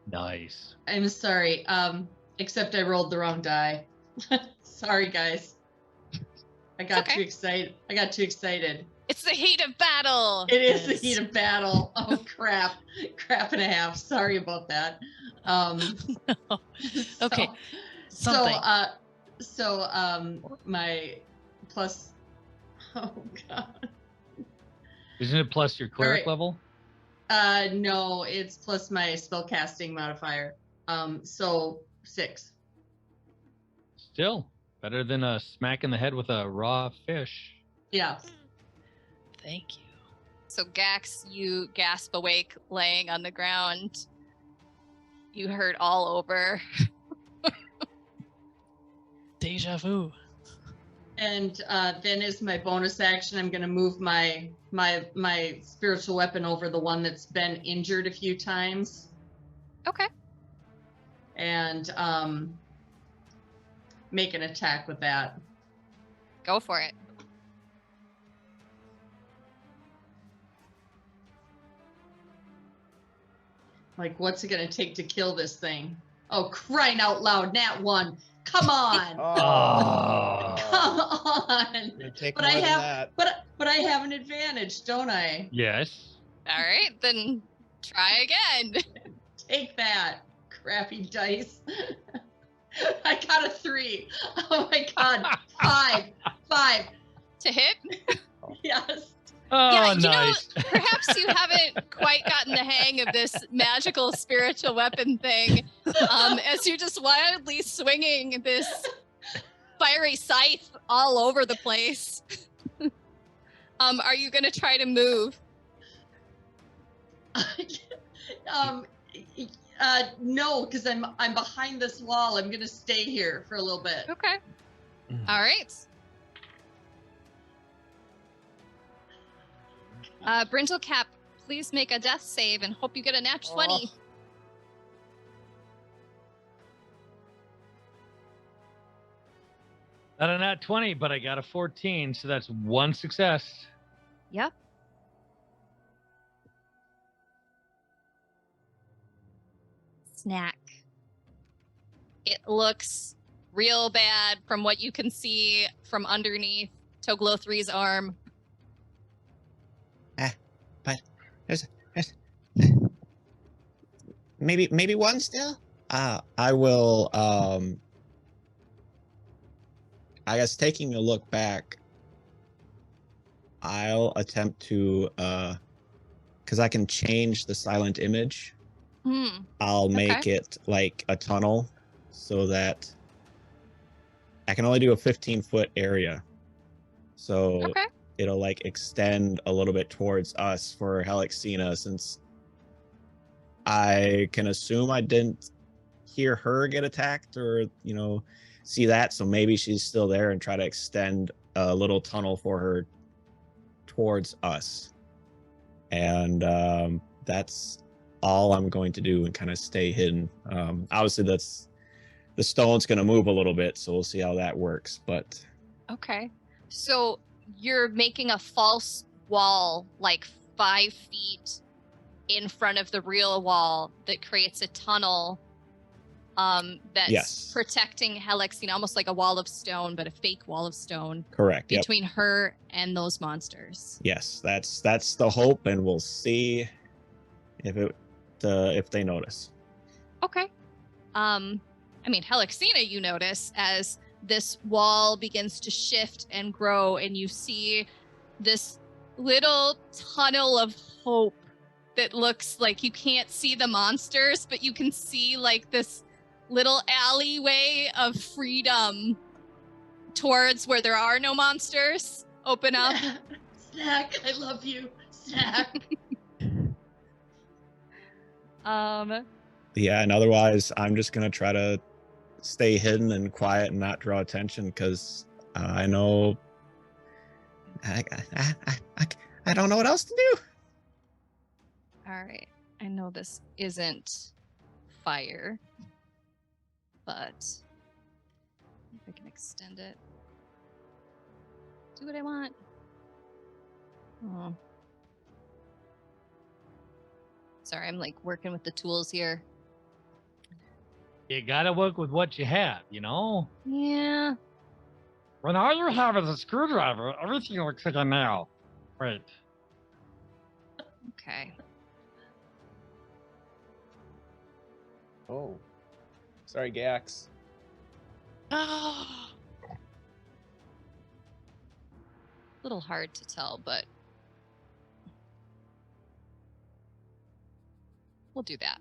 Nice. I'm sorry. Except I rolled the wrong die. Sorry, guys. I got okay. too excited. It's the heat of battle. It is the heat of battle. Oh crap. Crap and a half. Sorry about that. Okay. My plus, oh god. Isn't it plus your cleric right. level? No, it's plus my spellcasting modifier. So 6. Still better than a smack in the head with a raw fish. Yeah. Thank you. So Gax, you gasp awake, laying on the ground. You hurt all over. Deja vu. And then as my bonus action, I'm going to move my spiritual weapon over the one that's been injured a few times. Okay. And make an attack with that. Go for it. Like, what's it going to take to kill this thing? Oh, crying out loud, nat 1. Come on. Oh. Come on. Take But more I than have that. but I have an advantage, don't I? Yes. All right, then try again. Take that, crappy dice. I got a 3. Oh my god. 5. to hit. Yes. Oh, Yeah, you know, nice. Perhaps you haven't quite gotten the hang of this magical spiritual weapon thing, as you're just wildly swinging this fiery scythe all over the place. Are you going to try to move? No, because I'm behind this wall. I'm gonna stay here for a little bit. Okay. All right. Brindlecap, please make a death save and hope you get a nat 20. Not a nat 20, but I got a 14, so that's 1 success. Yep. Snack. It looks real bad from what you can see from underneath Toglo 3's arm. But there's maybe one still. I will. I guess taking a look back, I'll attempt to because I can change the silent image. I'll make it like a tunnel so that I can only do a 15-foot area. So it'll like extend a little bit towards us for Helixina, since I can assume I didn't hear her get attacked or, you know, see that. So maybe she's still there, and try to extend a little tunnel for her towards us. And that's all I'm going to do, and kind of stay hidden. Obviously that's the stone's going to move a little bit, so we'll see how that works. But okay, so you're making a false wall like 5 feet in front of the real wall that creates a tunnel that's protecting Helixina, almost like a wall of stone, but a fake wall of stone. Correct. Between her and those monsters. Yes, that's the hope, and we'll see if they notice. Okay. I mean, Helixina, you notice as this wall begins to shift and grow, and you see this little tunnel of hope that looks like you can't see the monsters, but you can see like this little alleyway of freedom towards where there are no monsters open up. Snack, I love you. Snack. Yeah, and otherwise I'm just gonna try to stay hidden and quiet and not draw attention, because I know I don't know what else to do. All right, I know this isn't fire, but if I can extend it, do what I want. Oh, sorry, I'm like working with the tools here. You gotta work with what you have, you know? Yeah. When all you have is a screwdriver, everything looks like a nail. Wait. Okay. Oh. Sorry, Gax. A little hard to tell, but we'll do that.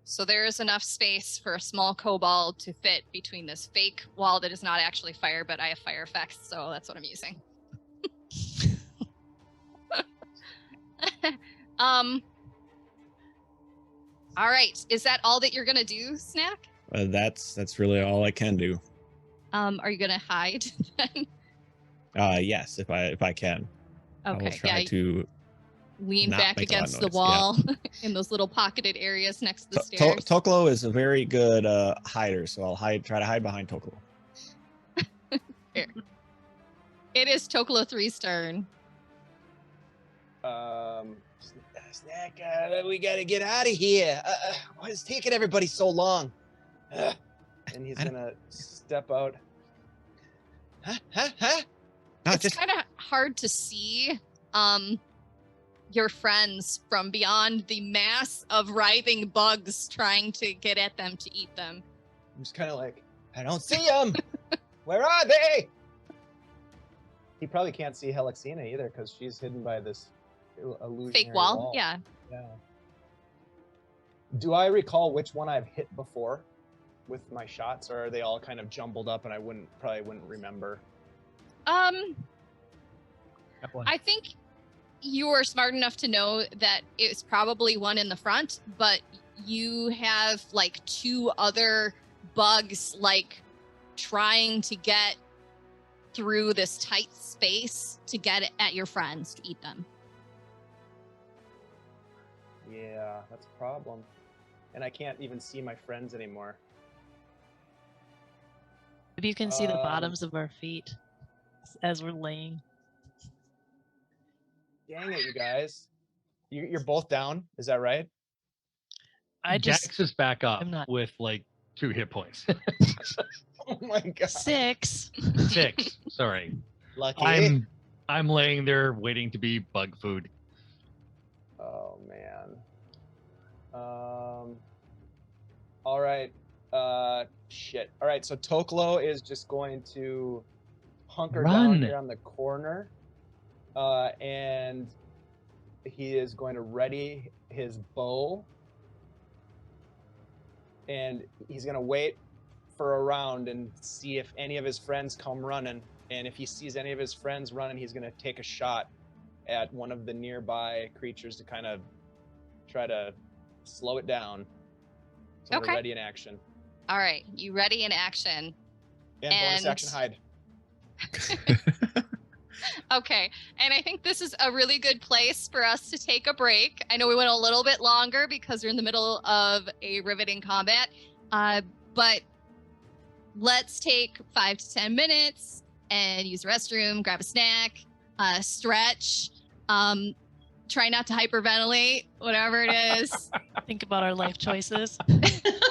So there is enough space for a small kobold to fit between this fake wall that is not actually fire, but I have fire effects, so that's what I'm using. All right. Is that all that you're gonna do, Snack? That's really all I can do. Are you gonna hide then? Yes, if I can. I will Okay. try to lean not back make a lot of against the noise, wall in those little pocketed areas next to the To- stairs. Toklo is a very good hider, so I'll try to hide behind Toklo. Fair. It is Toklo 3's turn. Snack, we gotta get out of here. Why is taking everybody so long? And he's gonna step out. Huh? No, It's kind of hard to see your friends from beyond the mass of writhing bugs trying to get at them to eat them. I'm just kind of like, I don't see them. Where are they? He probably can't see Helixina either because she's hidden by this illusionary Fake wall. Yeah. Yeah. Do I recall which one I've hit before with my shots, or are they all kind of jumbled up and I probably wouldn't remember? I think you were smart enough to know that it's probably one in the front, but you have like 2 other bugs like trying to get through this tight space to get at your friends to eat them. Yeah, that's a problem. And I can't even see my friends anymore. Maybe you can see the bottoms of our feet as we're laying. Dang it, you guys. You're both down, is that right? Jax is back up I'm not. with like 2 hit points. Oh my god. 6. 6. Sorry. Lucky. I'm laying there waiting to be bug food. Oh man. All right. Shit. All right. So Toklo is just going to hunker down here on the corner, and he is going to ready his bow, and he's going to wait for a round and see if any of his friends come running. And if he sees any of his friends running, he's going to take a shot at one of the nearby creatures to kind of try to slow it down. So I'm ready in action. All right, you ready in action. And bonus action hide. Okay, and I think this is a really good place for us to take a break. I know we went a little bit longer because we're in the middle of a riveting combat, but let's take 5 to 10 minutes and use the restroom, grab a snack, stretch, try not to hyperventilate, whatever it is. Think about our life choices.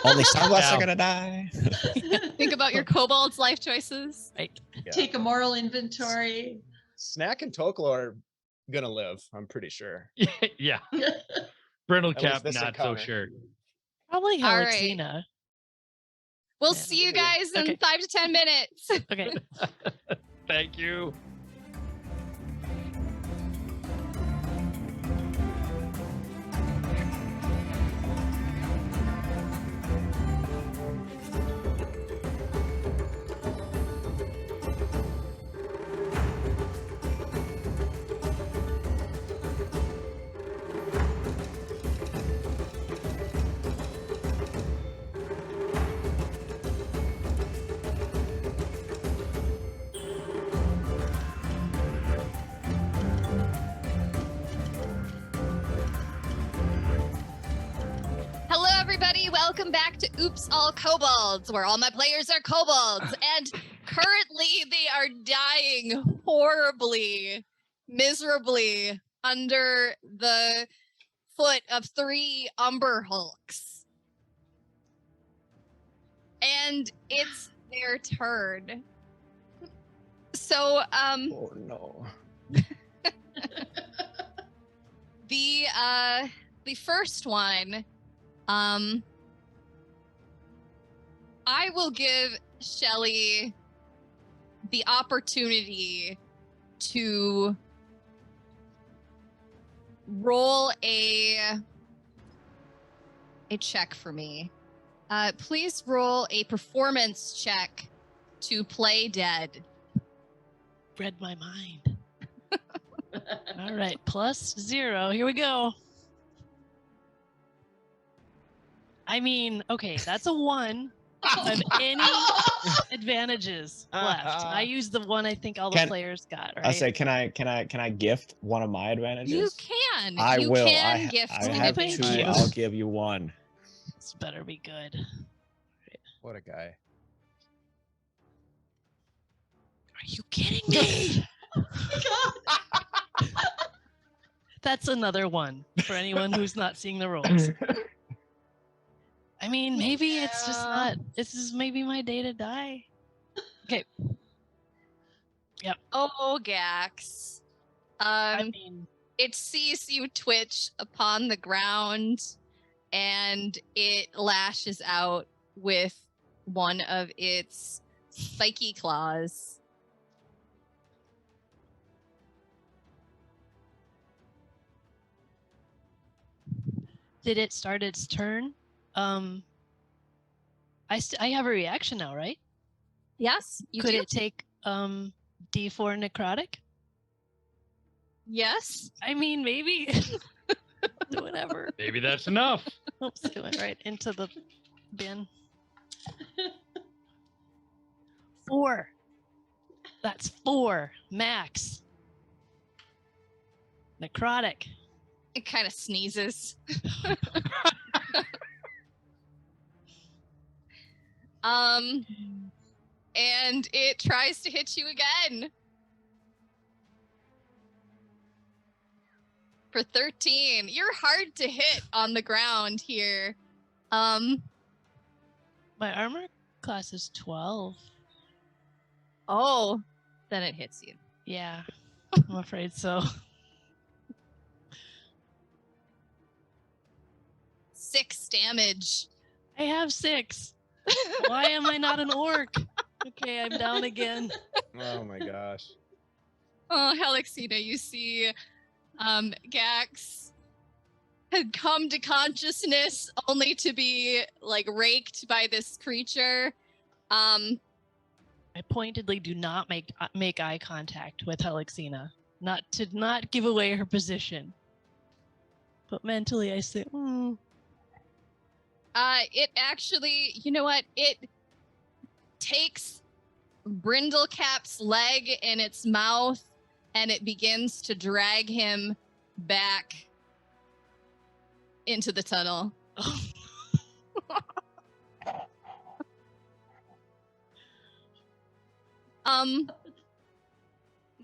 Only some of us are gonna die. Think about your kobolds' life choices. Right. Yeah. Take a moral inventory. Snack and Toklo are gonna live, I'm pretty sure. Yeah. Brindle At least Cap, this not so encounter. sure. Probably All right. Helixina. We'll Yeah, see you maybe. guys in Okay. 5 to 10 minutes. Okay. Thank you. Hello, everybody. Welcome back to Oops All Kobolds, where all my players are kobolds. And currently, they are dying horribly, miserably under the foot of 3 Umber Hulks. And it's their turn. So, Oh no. the first one, I will give Shelly the opportunity to roll a check for me. Please roll a performance check to play dead. Read my mind. All right, +0. Here we go. I mean, okay, that's a 1. Of any advantages left. I used the one I think all the players got, right? I say, can I gift one of my advantages? You can. I you will. Can gift I an have advantage. 2. I'll give you 1. This better be good. What a guy. Are you kidding me? That's another 1 for anyone who's not seeing the rolls. I mean, maybe it's just not. This is maybe my day to die. Okay. Yep. Oh, Gax. I mean, It sees you twitch upon the ground, and it lashes out with one of its spiky claws. did it start its turn? I have a reaction now, right? Yes, you Could do. it take D4 necrotic? Yes. I mean, maybe. Whatever. Maybe that's enough. Oops, it went right into the bin. 4. That's 4 max. Necrotic. It kind of sneezes. And it tries to hit you again. For 13. You're hard to hit on the ground here. My armor class is 12. Oh, then it hits you. Yeah, I'm afraid so. 6 damage. I have 6. Why am I not an orc? Okay, I'm down again. Oh my gosh. Oh, Helixina, you see Gax had come to consciousness only to be like raked by this creature. I pointedly do not make eye contact with Helixina, not give away her position. But mentally, I say, It actually, you know what? It takes Brindlecap's leg in its mouth and it begins to drag him back into the tunnel.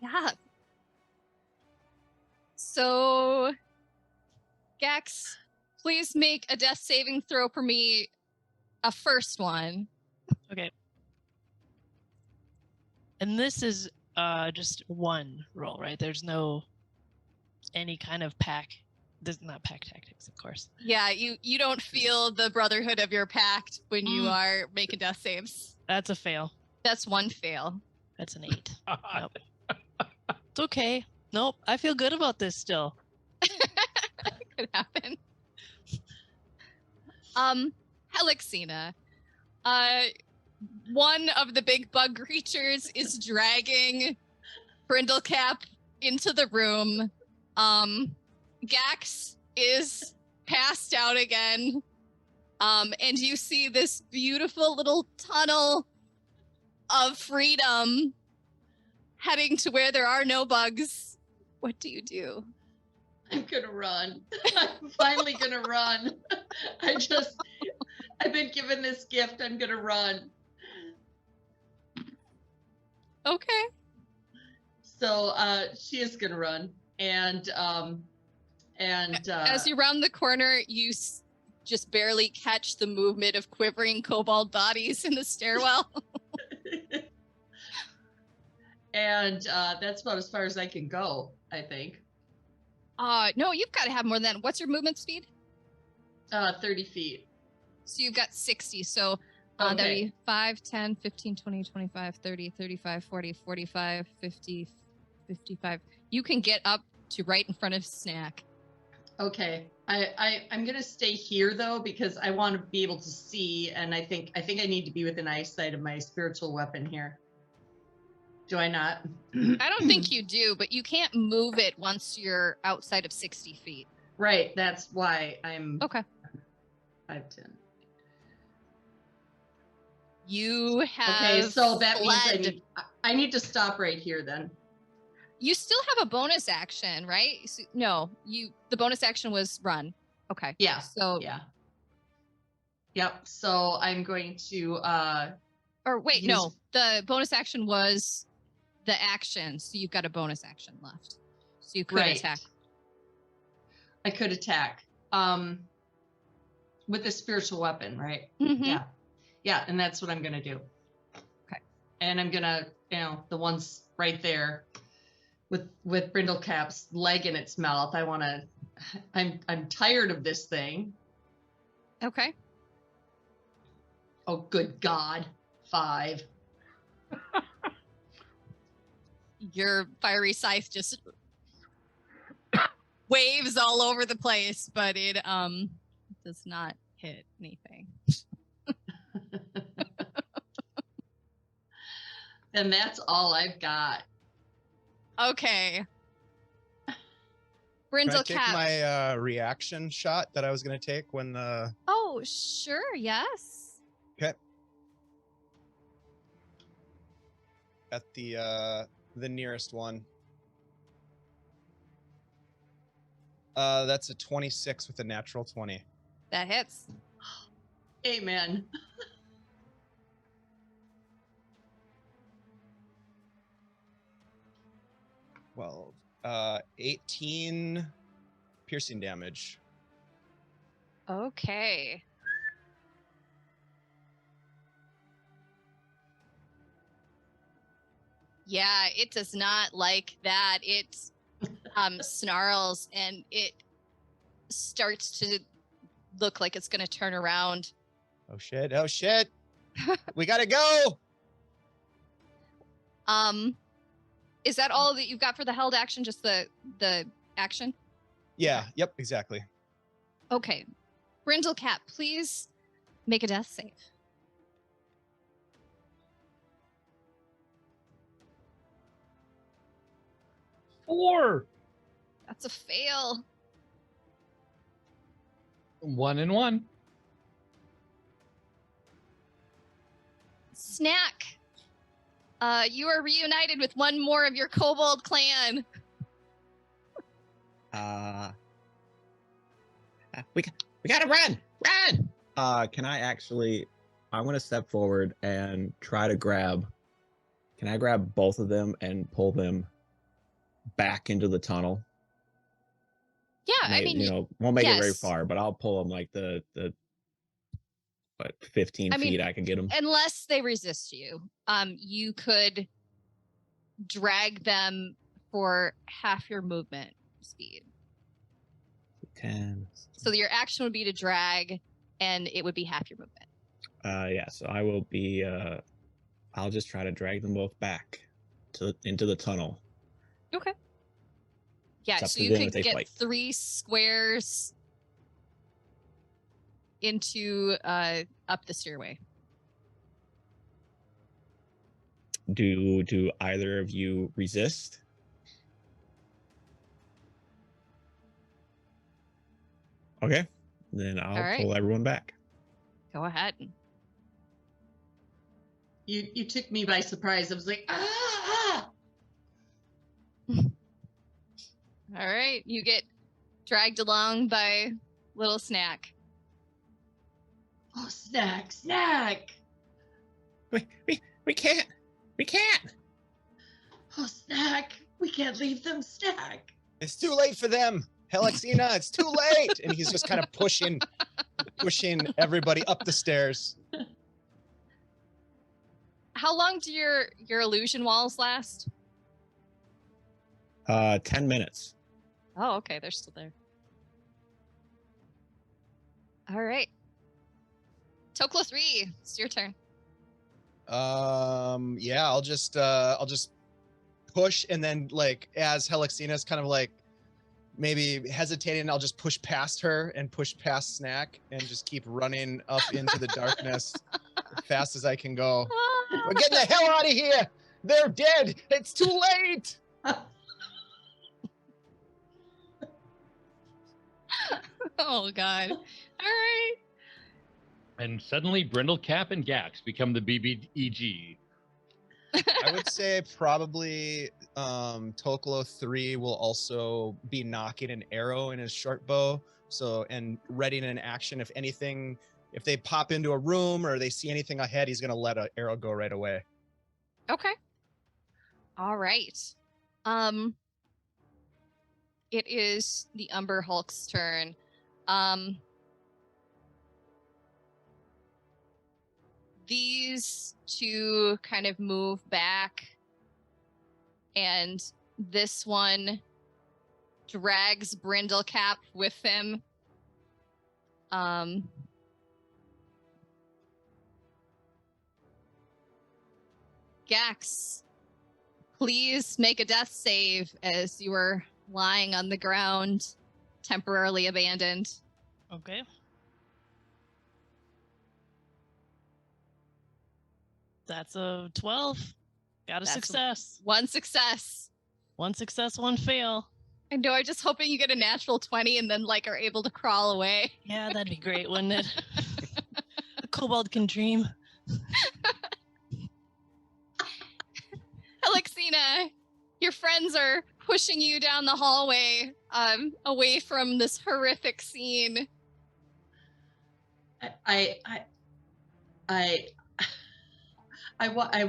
Yeah. So, Gax, please make a death saving throw for me. A first one. Okay. And this is just one roll, right? There's no any kind of pack. This is not pack tactics, of course. Yeah, you don't feel the brotherhood of your pact when you are making death saves. That's a fail. That's one fail. That's an 8. Nope. It's okay. Nope. I feel good about this still. Could happen. Helixina. One of the big bug creatures is dragging Brindlecap into the room. Gax is passed out again. And you see this beautiful little tunnel of freedom heading to where there are no bugs. What do you do? I'm gonna run. I'm finally gonna run. I've been given this gift. I'm gonna run. Okay. So she is gonna run, and as you round the corner, you just barely catch the movement of quivering kobold bodies in the stairwell. and that's about as far as I can go, I think. No, you've got to have more than that. What's your movement speed? 30 feet. So you've got 60. So Okay. that'd be 5, 10, 15, 20, 25, 30, 35, 40, 45, 50, 55. You can get up to right in front of Snack. Okay. I'm gonna stay here though because I want to be able to see, and I think I need to be within eyesight of my spiritual weapon here. Do I not? I don't think you do, but you can't move it once you're outside of 60 feet. Right. That's why I'm Okay. 5'10". You have Okay, so that fled. means I need to stop right here then. You still have a bonus action, right? So, no, the bonus action was run. Okay. Yeah. So Yeah. Yep. So I'm going to or wait, use- no. The bonus action was the action, so you've got a bonus action left. So you could right. attack. I could attack. With a spiritual weapon, right? Mhm. Yeah. Yeah, and that's what I'm gonna do. Okay. And I'm gonna, the ones right there with Brindlecap's leg in its mouth. I'm tired of this thing. Okay. Oh, good God. 5. Your fiery scythe just waves all over the place, but it does not hit anything. And that's all I've got. Okay. Can I Brindle take Cap. my reaction shot that I was going to take when the... Oh, sure. Yes. Okay. At the nearest one. That's a 26 with a natural 20. That hits. Amen. Well, 18 piercing damage. Okay. Yeah, it does not like that. It snarls and it starts to look like it's going to turn around. Oh shit! Oh shit! We gotta go. Is that all that you've got for the held action? Just the action? Yeah. Yep. Exactly. Okay. Brindle Cap, please make a death save. 4. That's a fail. 1 and 1. Snack. You are reunited with one more of your kobold clan. We gotta run! Can I actually? I'm gonna step forward and try to grab. Can I grab both of them and pull them back into the tunnel? Yeah, I Maybe, mean, won't make it very yes. far, but I'll pull them like the 15 I mean, feet I can get them. unless they resist you, you could drag them for half your movement speed. 10. So your action would be to drag, and it would be half your movement. Yeah. So I will be. I'll just try to drag them both back into the tunnel. Okay. Yeah, It's up so to you them could if they get fight. 3 squares into up the stairway. Do either of you resist? Okay, then I'll All right. pull everyone back. Go ahead. You took me by surprise. I was like, ah! All right, you get dragged along by little Snack. Oh, snack! We can't. Oh, snack! We can't leave them, snack. It's too late for them. Helixina, it's too late. And he's just kind of pushing everybody up the stairs. How long do your illusion walls last? 10 minutes. Oh, okay, they're still there. All right. Toklo 3, it's your turn. Yeah, I'll just push, and then like as Helixina's kind of like maybe hesitating, I'll just push past her and push past Snack and just keep running up into the darkness as fast as I can go. We're getting the hell out of here. They're dead. It's too late. Oh God. All right. And suddenly Brindle Cap and Gax become the BBEG. I would say probably Toklo 3 will also be knocking an arrow in his short bow. So, and readying an action if anything, if they pop into a room or they see anything ahead, he's going to let an arrow go right away. Okay. All right. It is the Umber Hulk's turn. These two kind of move back, and this one drags Brindle Cap with him. Gax, please make a death save as you are lying on the ground, temporarily abandoned. Okay. That's a 12. Got a That's success. One success. One success, one fail. I know. I'm just hoping you get a natural 20 and then like are able to crawl away. Yeah, that'd be great, wouldn't it? A kobold can dream. Alexina, your friends are pushing you down the hallway, away from this horrific scene. I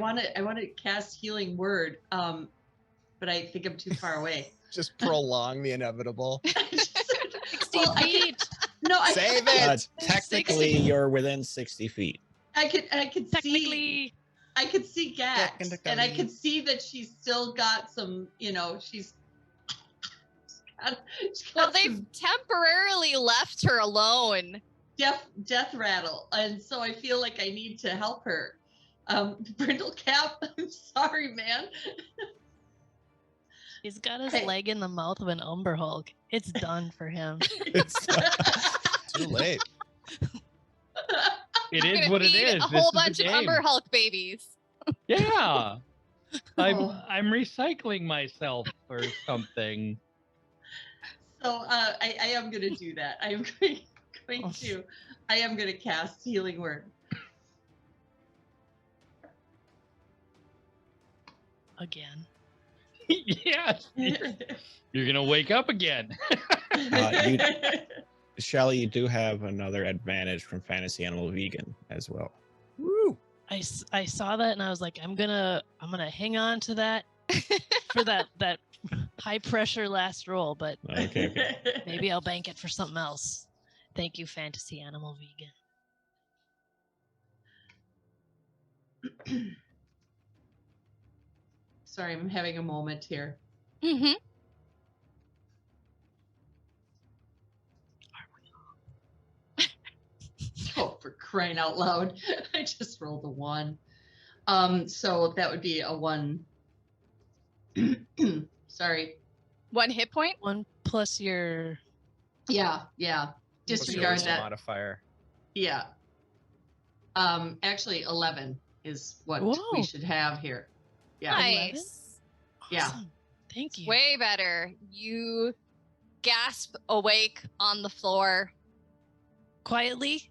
want to cast healing word, but I think I'm too far away. Just prolong the inevitable. 60 Well, feet. Save it. Technically, 60. you're within 60 feet. I could see Technically. I could see Gax, and I Technically. could see that she's still got some, she's Well, got they've some temporarily left her alone. death rattle, and so I feel like I need to help her. Brindlecap, I'm sorry, man. He's got his Hey. leg in the mouth of an Umber Hulk. It's done for him. It's Too late. It I'm is gonna what it feed is. a This whole is the bunch of game. Umber Hulk babies. Yeah. Oh. I'm recycling myself or something. So I am going to do that. I am going I am going to cast healing word. Again. Yes. You're gonna wake up again. Shelly, you do have another advantage from Fantasy Animal Vegan as well. Woo. I saw that and I was like, I'm gonna hang on to that for that high pressure last roll, but Okay. maybe I'll bank it for something else. Thank you, Fantasy Animal Vegan. Sorry, I'm having a moment here. Mm-hmm. Oh, for crying out loud. I just rolled a 1. So that would be a 1. Sorry. 1 hit point. 1 plus your Yeah. What's your Disregard wisdom that. modifier? Yeah. Actually 11 is what Whoa. we should have here. Yeah. Nice. Yeah. Awesome. Thank you. Way better. You gasp awake on the floor. Quietly.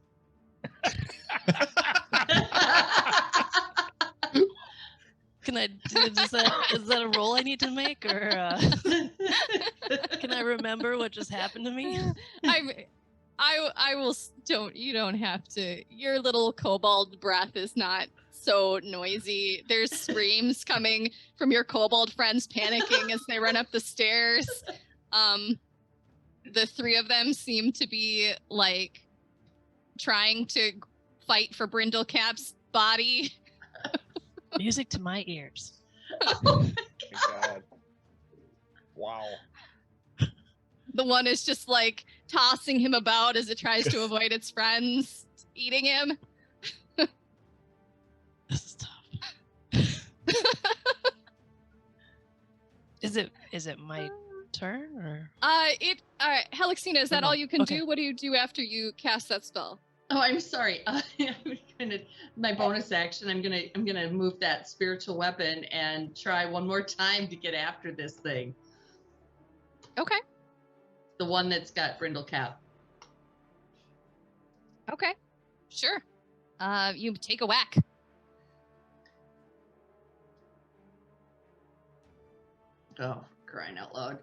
Can I? Is that a roll I need to make, or can I remember what just happened to me? I will. You don't have to. Your little kobold breath is not so noisy. There's screams coming from your kobold friends panicking as they run up the stairs. The 3 of them seem to be like trying to fight for Brindlecap's body. Music to my ears. Oh my God. Wow. The one is just like tossing him about as it tries to avoid its friends eating him. This is tough. Is it my turn or? Helixina, is that no. all you can Okay. do? What do you do after you cast that spell? Oh, I'm sorry. My bonus action. I'm gonna move that spiritual weapon and try one more time to get after this thing. Okay. The one that's got Brindlecap. Okay. Sure. You take a whack. Oh, crying out loud.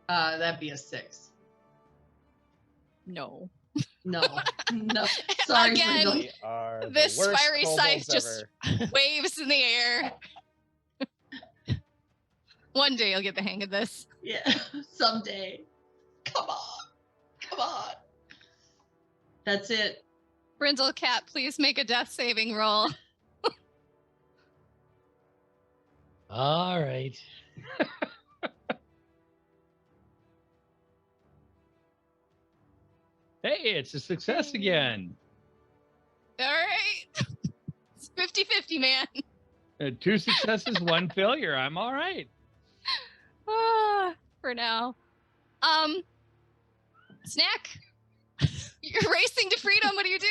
That'd be a 6. No. No. Sorry, Again. Brindle. We are the This worst fiery scythe kobolds just ever. waves in the air. One day you'll get the hang of this. Yeah, someday. Come on. That's it. Brindlecap, please make a death saving roll. All right. Hey, it's a success again. All right. It's 50-50, man. 2 successes, 1 failure. I'm all right. For now. Snack. You're racing to freedom. What do you do?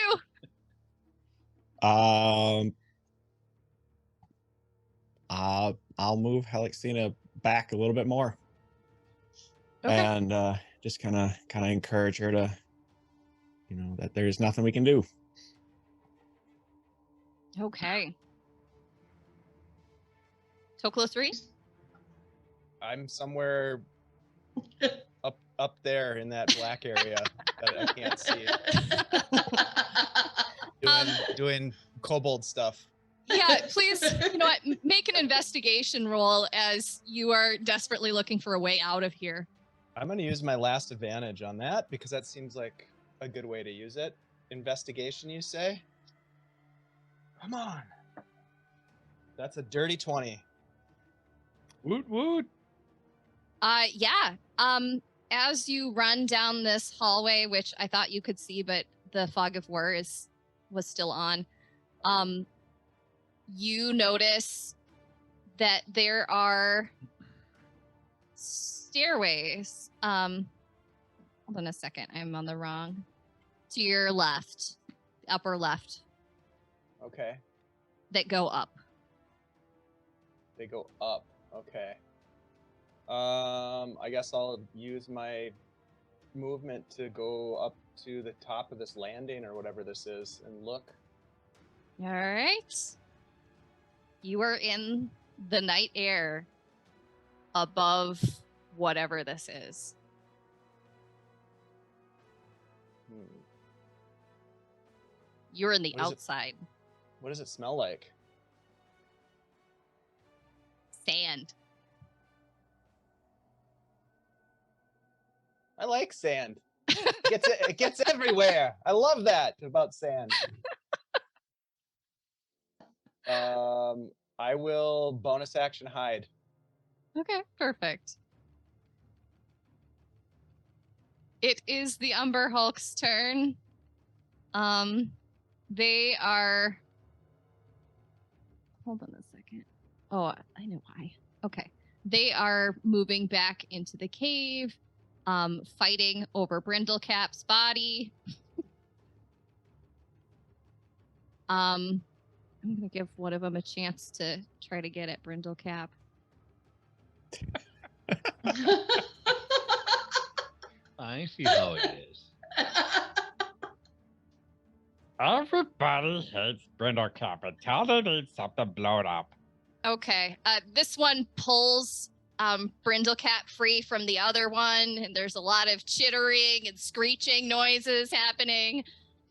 I'll move Helixina back a little bit more. Okay. And just kind of encourage her to, that there's nothing we can do. Okay. Toklo 3? I'm somewhere up there in that black area that I can't see. Doing kobold stuff. Yeah, please, you know what? Make an investigation roll as you are desperately looking for a way out of here. I'm going to use my last advantage on that because that seems like a good way to use it. Investigation, you say? Come on. That's a dirty 20. Woot woot. Yeah. As you run down this hallway, which I thought you could see, but the fog of war was still on, you notice that there are stairways. Hold on a second. I'm on the wrong. To your left, upper left, Okay. that go up. They go up. Okay. I guess I'll use my movement to go up to the top of this landing or whatever this is and look. All right. You are in the night air above whatever this is. You're in the What is it? outside. What does it smell like? Sand. I like sand. It gets everywhere. I love that about sand. I will bonus action hide. Okay, perfect. It is the Umber Hulk's turn. They are... Hold on a second. Oh, I know why. Okay. They are moving back into the cave, fighting over Brindlecap's body. I'm going to give one of them a chance to try to get at Brindlecap. I see how it is. Everybody hates Brindlecap until they need something blown up. Okay. This one pulls Brindlecap free from the other one, and there's a lot of chittering and screeching noises happening.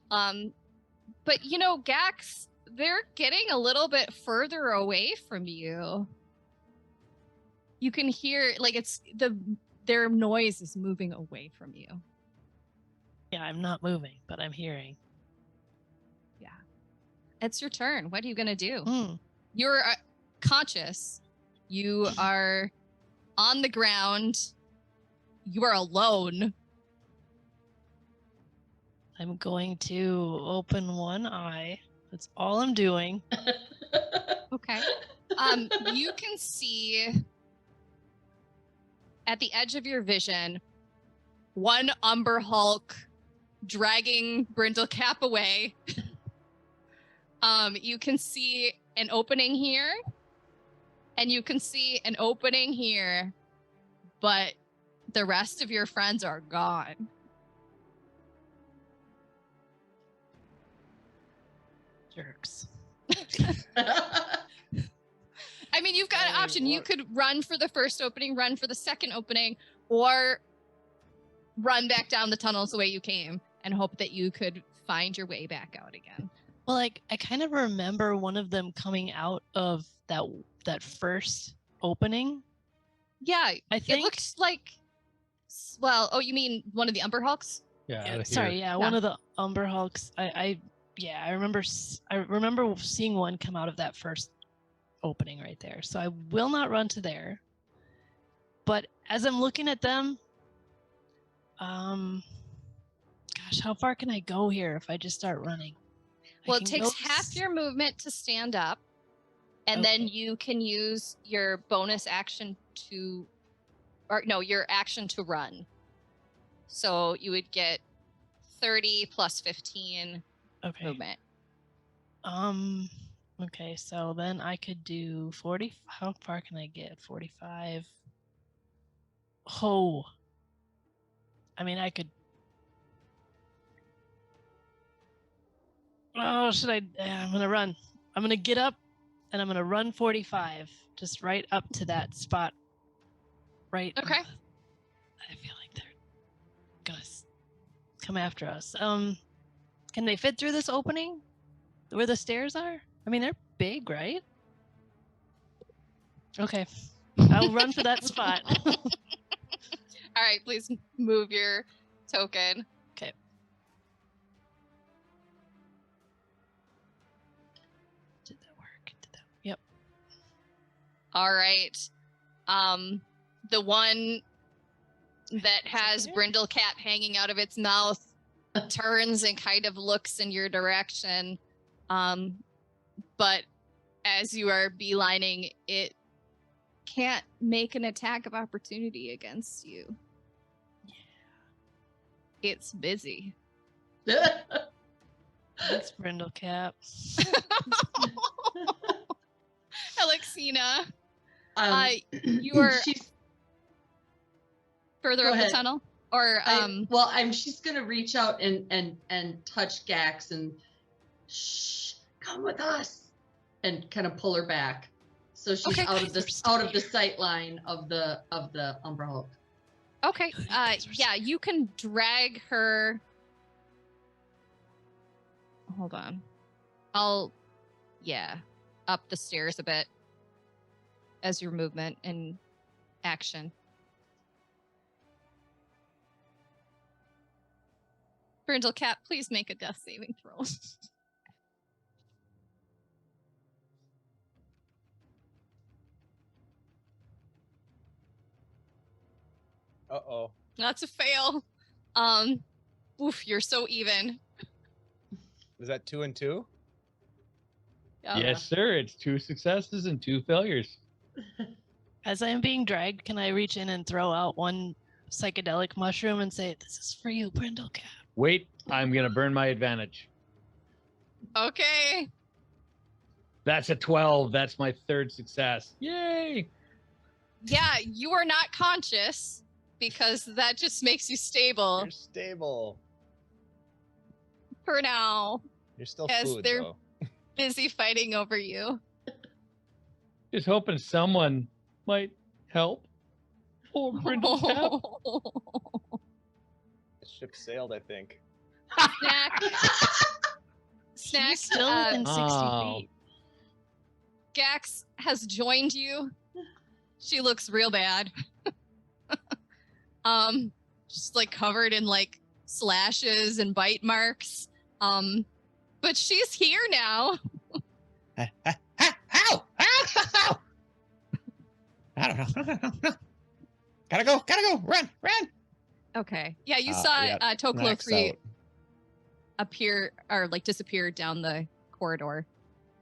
But you know, Gax, they're getting a little bit further away from you. You can hear, like, their noise is moving away from you. Yeah, I'm not moving, but I'm hearing. Yeah. It's your turn. What are you going to do? Hmm. You're conscious. You are on the ground. You are alone. I'm going to open one eye. That's all I'm doing. Okay. You can see at the edge of your vision one Umber Hulk dragging Brindlecap away. You can see an opening here, and you can see an opening here, but the rest of your friends are gone. Jerks. I mean, you've got an option. You could run for the first opening, run for the second opening, or run back down the tunnels the way you came and hope that you could find your way back out again. Well, like, I kind of remember one of them coming out of that first opening. Yeah, I think it looks like. Well, oh, you mean one of the Umber Hulks? Yeah. Sorry, one of the Umber Hulks. I remember seeing one come out of that first opening right there. So I will not run to there. But as I'm looking at them, gosh, how far can I go here if I just start running? Well, it takes half your movement to stand up, and then you can use your bonus action your action to run. So you would get 30 plus 15 movement. Okay, so then I could do 40. How far can I get? 45. Oh. I mean, I could. Oh, should I? I'm going to run. I'm going to get up and I'm going to run 45. Just right up to that spot. Right. Okay. I feel like they're going to come after us. Can they fit through this opening where the stairs are? I mean, they're big, right? Okay. I'll run for that spot. All right, please move your token. Okay. Did that work? Did that? Yep. All right. The one that has there? Brindlecap hanging out of its mouth turns and kind of looks in your direction. But as you are beelining, it can't make an attack of opportunity against you. Yeah. It's busy. Thanks, Brindlecap. Alexina, you you are she's further go up ahead. the tunnel? Or, she's gonna reach out and touch Gax and shh, come with us, and kind of pull her back, so she's Okay. out of the sight line of the Umbra Hulk. okay. Yeah, you can drag her. Hold on. Up the stairs a bit as your movement and action. Brindlecap, please make a death saving throw. Uh-oh. That's a fail. Oof, you're so even. Is that 2 and 2? Yes, sir. It's 2 successes and 2 failures. As I am being dragged, can I reach in and throw out one psychedelic mushroom and say, "This is for you, Brindlecap"? Wait, I'm going to burn my advantage. Okay. That's a 12. That's my 3rd success. Yay! Yeah, you are not conscious because that just makes you stable You're stable. for now. You're still As food, they're- though. Busy fighting over you. Just hoping someone might help. Oh, Brindlecap. The ship sailed, I think. Snack. Snack. She's still within 60 Oh. feet. Gax has joined you. She looks real bad. Just like covered in like slashes and bite marks. But she's here now. Ow! Ow! I don't know. Gotta go. Run. Okay. Yeah, you Uh, saw yeah, Toklo Max 3 out. appear or like disappear down the corridor.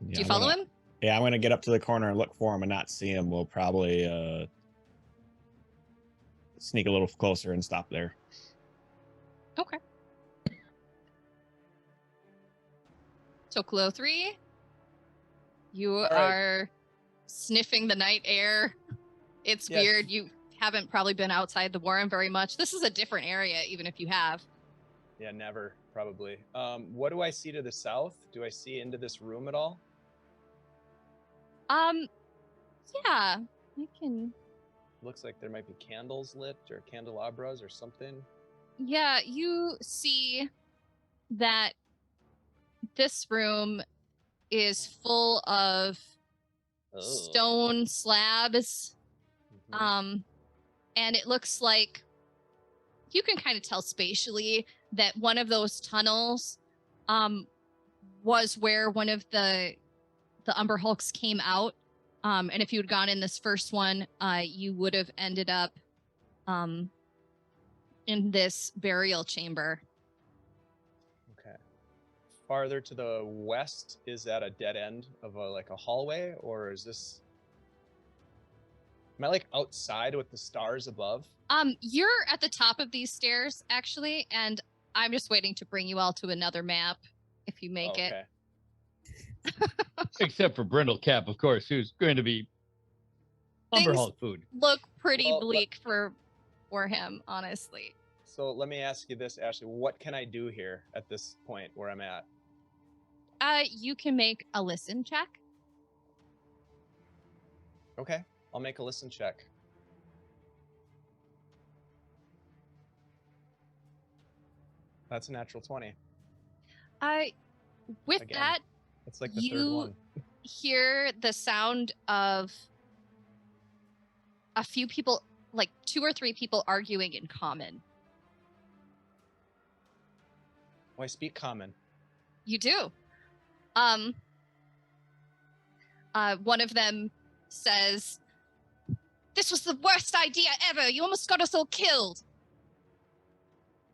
Yeah, Do you I'm follow gonna- him? Yeah, I'm gonna get up to the corner and look for him and not see him. We'll probably sneak a little closer and stop there. Okay. Toklo 3, you right. are sniffing the night air. It's Yes. weird. You haven't probably been outside the Warren very much. This is a different area, even if you have. Yeah, never, probably. What do I see to the south? Do I see into this room at all? Yeah, I can. Looks like there might be candles lit or candelabras or something. Yeah, you see that this room is full of Oh. stone slabs. Mhm. And it looks like you can kind of tell spatially that one of those tunnels was where one of the Umber Hulks came out. And if you had gone in this first one, you would have ended up in this burial chamber. Okay. Farther to the west, is that a dead end of a hallway, or is this? Am I like outside with the stars above? You're at the top of these stairs, actually, and I'm just waiting to bring you all to another map if you make it. Except for Brindle Cap, of course, who's going to be Umber Things Hulk food. look pretty Well, bleak for him, honestly. So let me ask you this, Ashley. What can I do here at this point where I'm at? You can make a listen check. Okay, I'll make a listen check. That's a natural 20. With Again, that, It's like the third you one. hear the sound of a few people, like 2 or 3 people arguing in common. Oh, I speak common. You do. One of them says, "This was the worst idea ever. You almost got us all killed."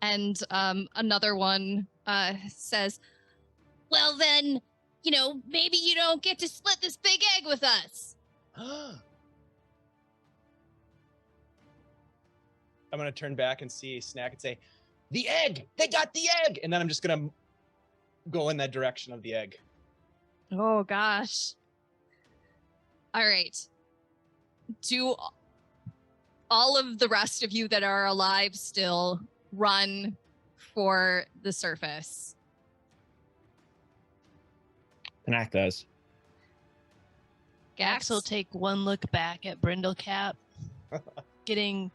And another one says, "Well then, maybe you don't get to split this big egg with us." I'm going to turn back and see Snack and say, "The egg! They got the egg!" And then I'm just going to go in that direction of the egg. Oh gosh. All right. Do all of the rest of you that are alive still run for the surface? Knack does. Gax will take one look back at Brindlecap, getting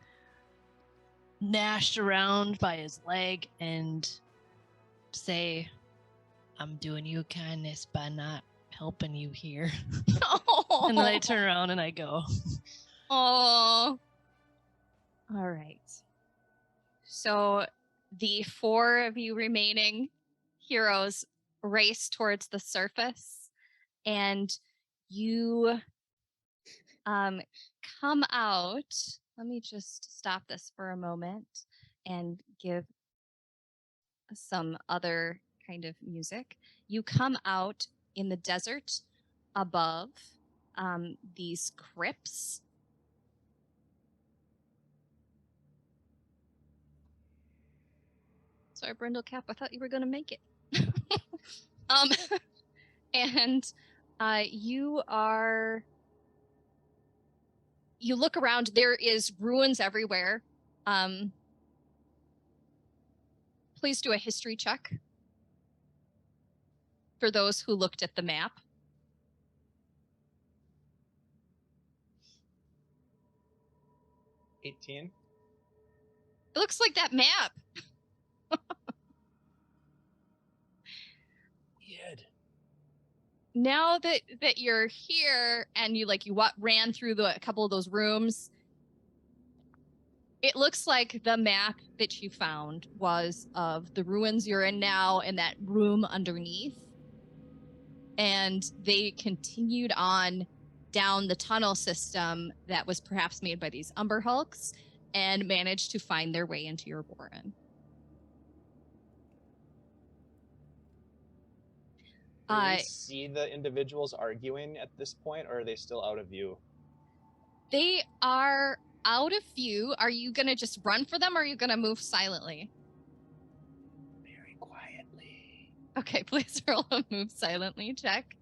gnashed around by his leg, and say, "I'm doing you a kindness by not helping you here." And then I turn around and I go. Oh. All right. So the 4 of you remaining heroes race towards the surface, and you come out. Let me just stop this for a moment and give some other kind of music. You come out in the desert above these crypts. Sorry, Brindlecap, I thought you were going to make it. And you look around, there is ruins everywhere. Please do a history check for those who looked at the map. 18. It looks like that map. Now that you're here and you ran through a couple of those rooms, it looks like the map that you found was of the ruins you're in now and that room underneath. And they continued on down the tunnel system that was perhaps made by these Umber Hulks and managed to find their way into your warren. Do we see the individuals arguing at this point, or are they still out of view? They are out of view. Are you going to just run for them, or are you going to move silently? Very quietly. Okay, please roll a move silently check.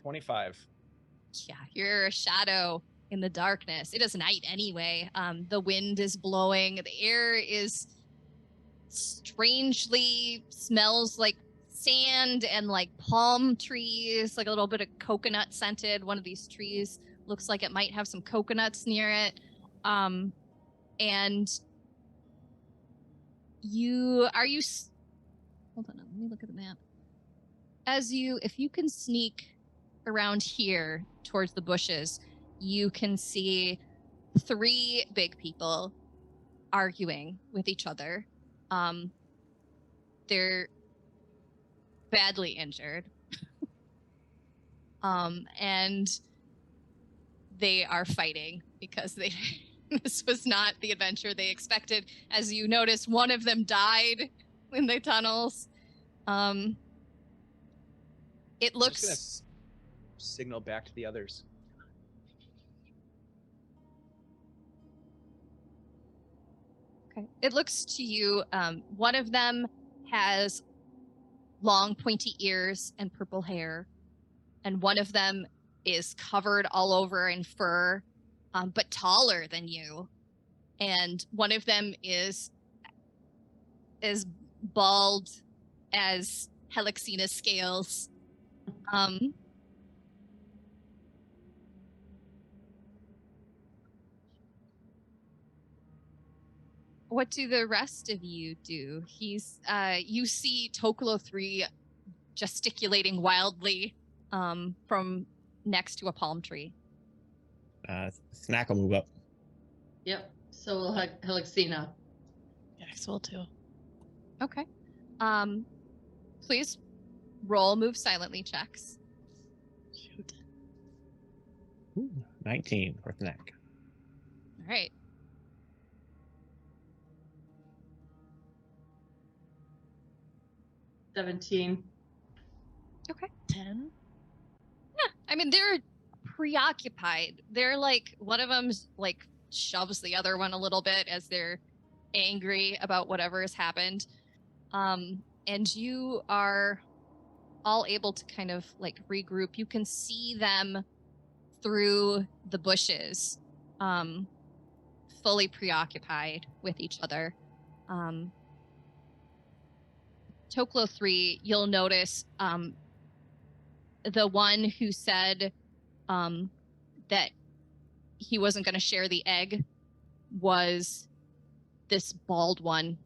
$25. Yeah, you're a shadow in the darkness. It is night anyway. The wind is blowing. The air is strangely smells like sand and like palm trees, like a little bit of coconut scented. One of these trees looks like it might have some coconuts near it. And hold on, let me look at the map. If you can sneak around here towards the bushes, you can see 3 big people arguing with each other. They're badly injured. And they are fighting because this was not the adventure they expected. As you notice, one of them died in the tunnels. It looks... I'm just gonna signal back to the others. Okay. It looks to you, one of them has long pointy ears and purple hair, and one of them is covered all over in fur, but taller than you. And one of them is as bald as Helixina's scales. What do the rest of you do? You see Toklo 3 gesticulating wildly from next to a palm tree. Snack will move up. Yep. So will Helixina. Gax will too. Okay. Please roll move silently checks. Shoot. Ooh, 19 for Snack. All right. $17. Okay. 10. Yeah, I mean, they're preoccupied. They're like, one of them's like shoves the other one a little bit as they're angry about whatever has happened. And you are all able to kind of like regroup. You can see them through the bushes, fully preoccupied with each other. Toklo 3, you'll notice the one who said that he wasn't going to share the egg was this bald one.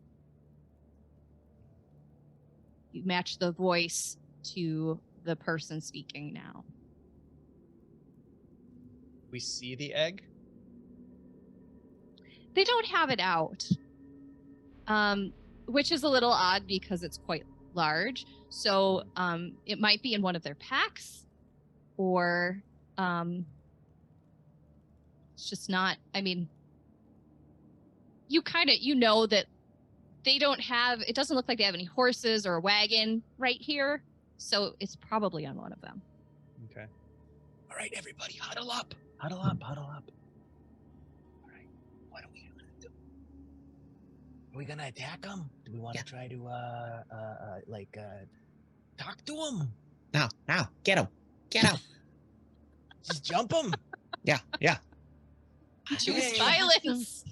You match the voice to the person speaking now. We see the egg. They don't have it out, which is a little odd because it's quite large. So it might be in one of their packs, or it's just not. I mean, you know that they don't have. It doesn't look like they have any horses or a wagon right here, so it's probably on one of them. Okay. All right, everybody, huddle up. Huddle up, huddle up. All right, what are we gonna do? Are we gonna attack them? Do we want to try to, talk to them? Now, get him. Get him. Just jump them? Yeah. Choose violence.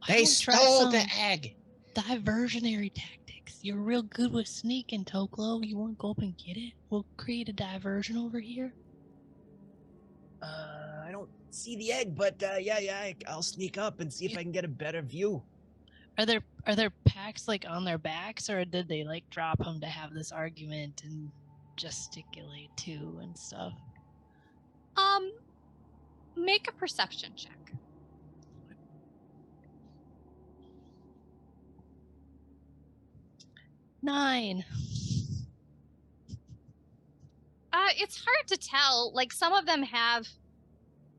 They stole the egg. Diversionary tactics. You're real good with sneaking, Toklo. You want to go up and get it? We'll create a diversion over here. I don't see the egg, but I'll sneak up and see if I can get a better view. Are there packs like on their backs, or did they like drop them to have this argument and gesticulate too and stuff? Make a perception check. Nine. It's hard to tell. Like, some of them have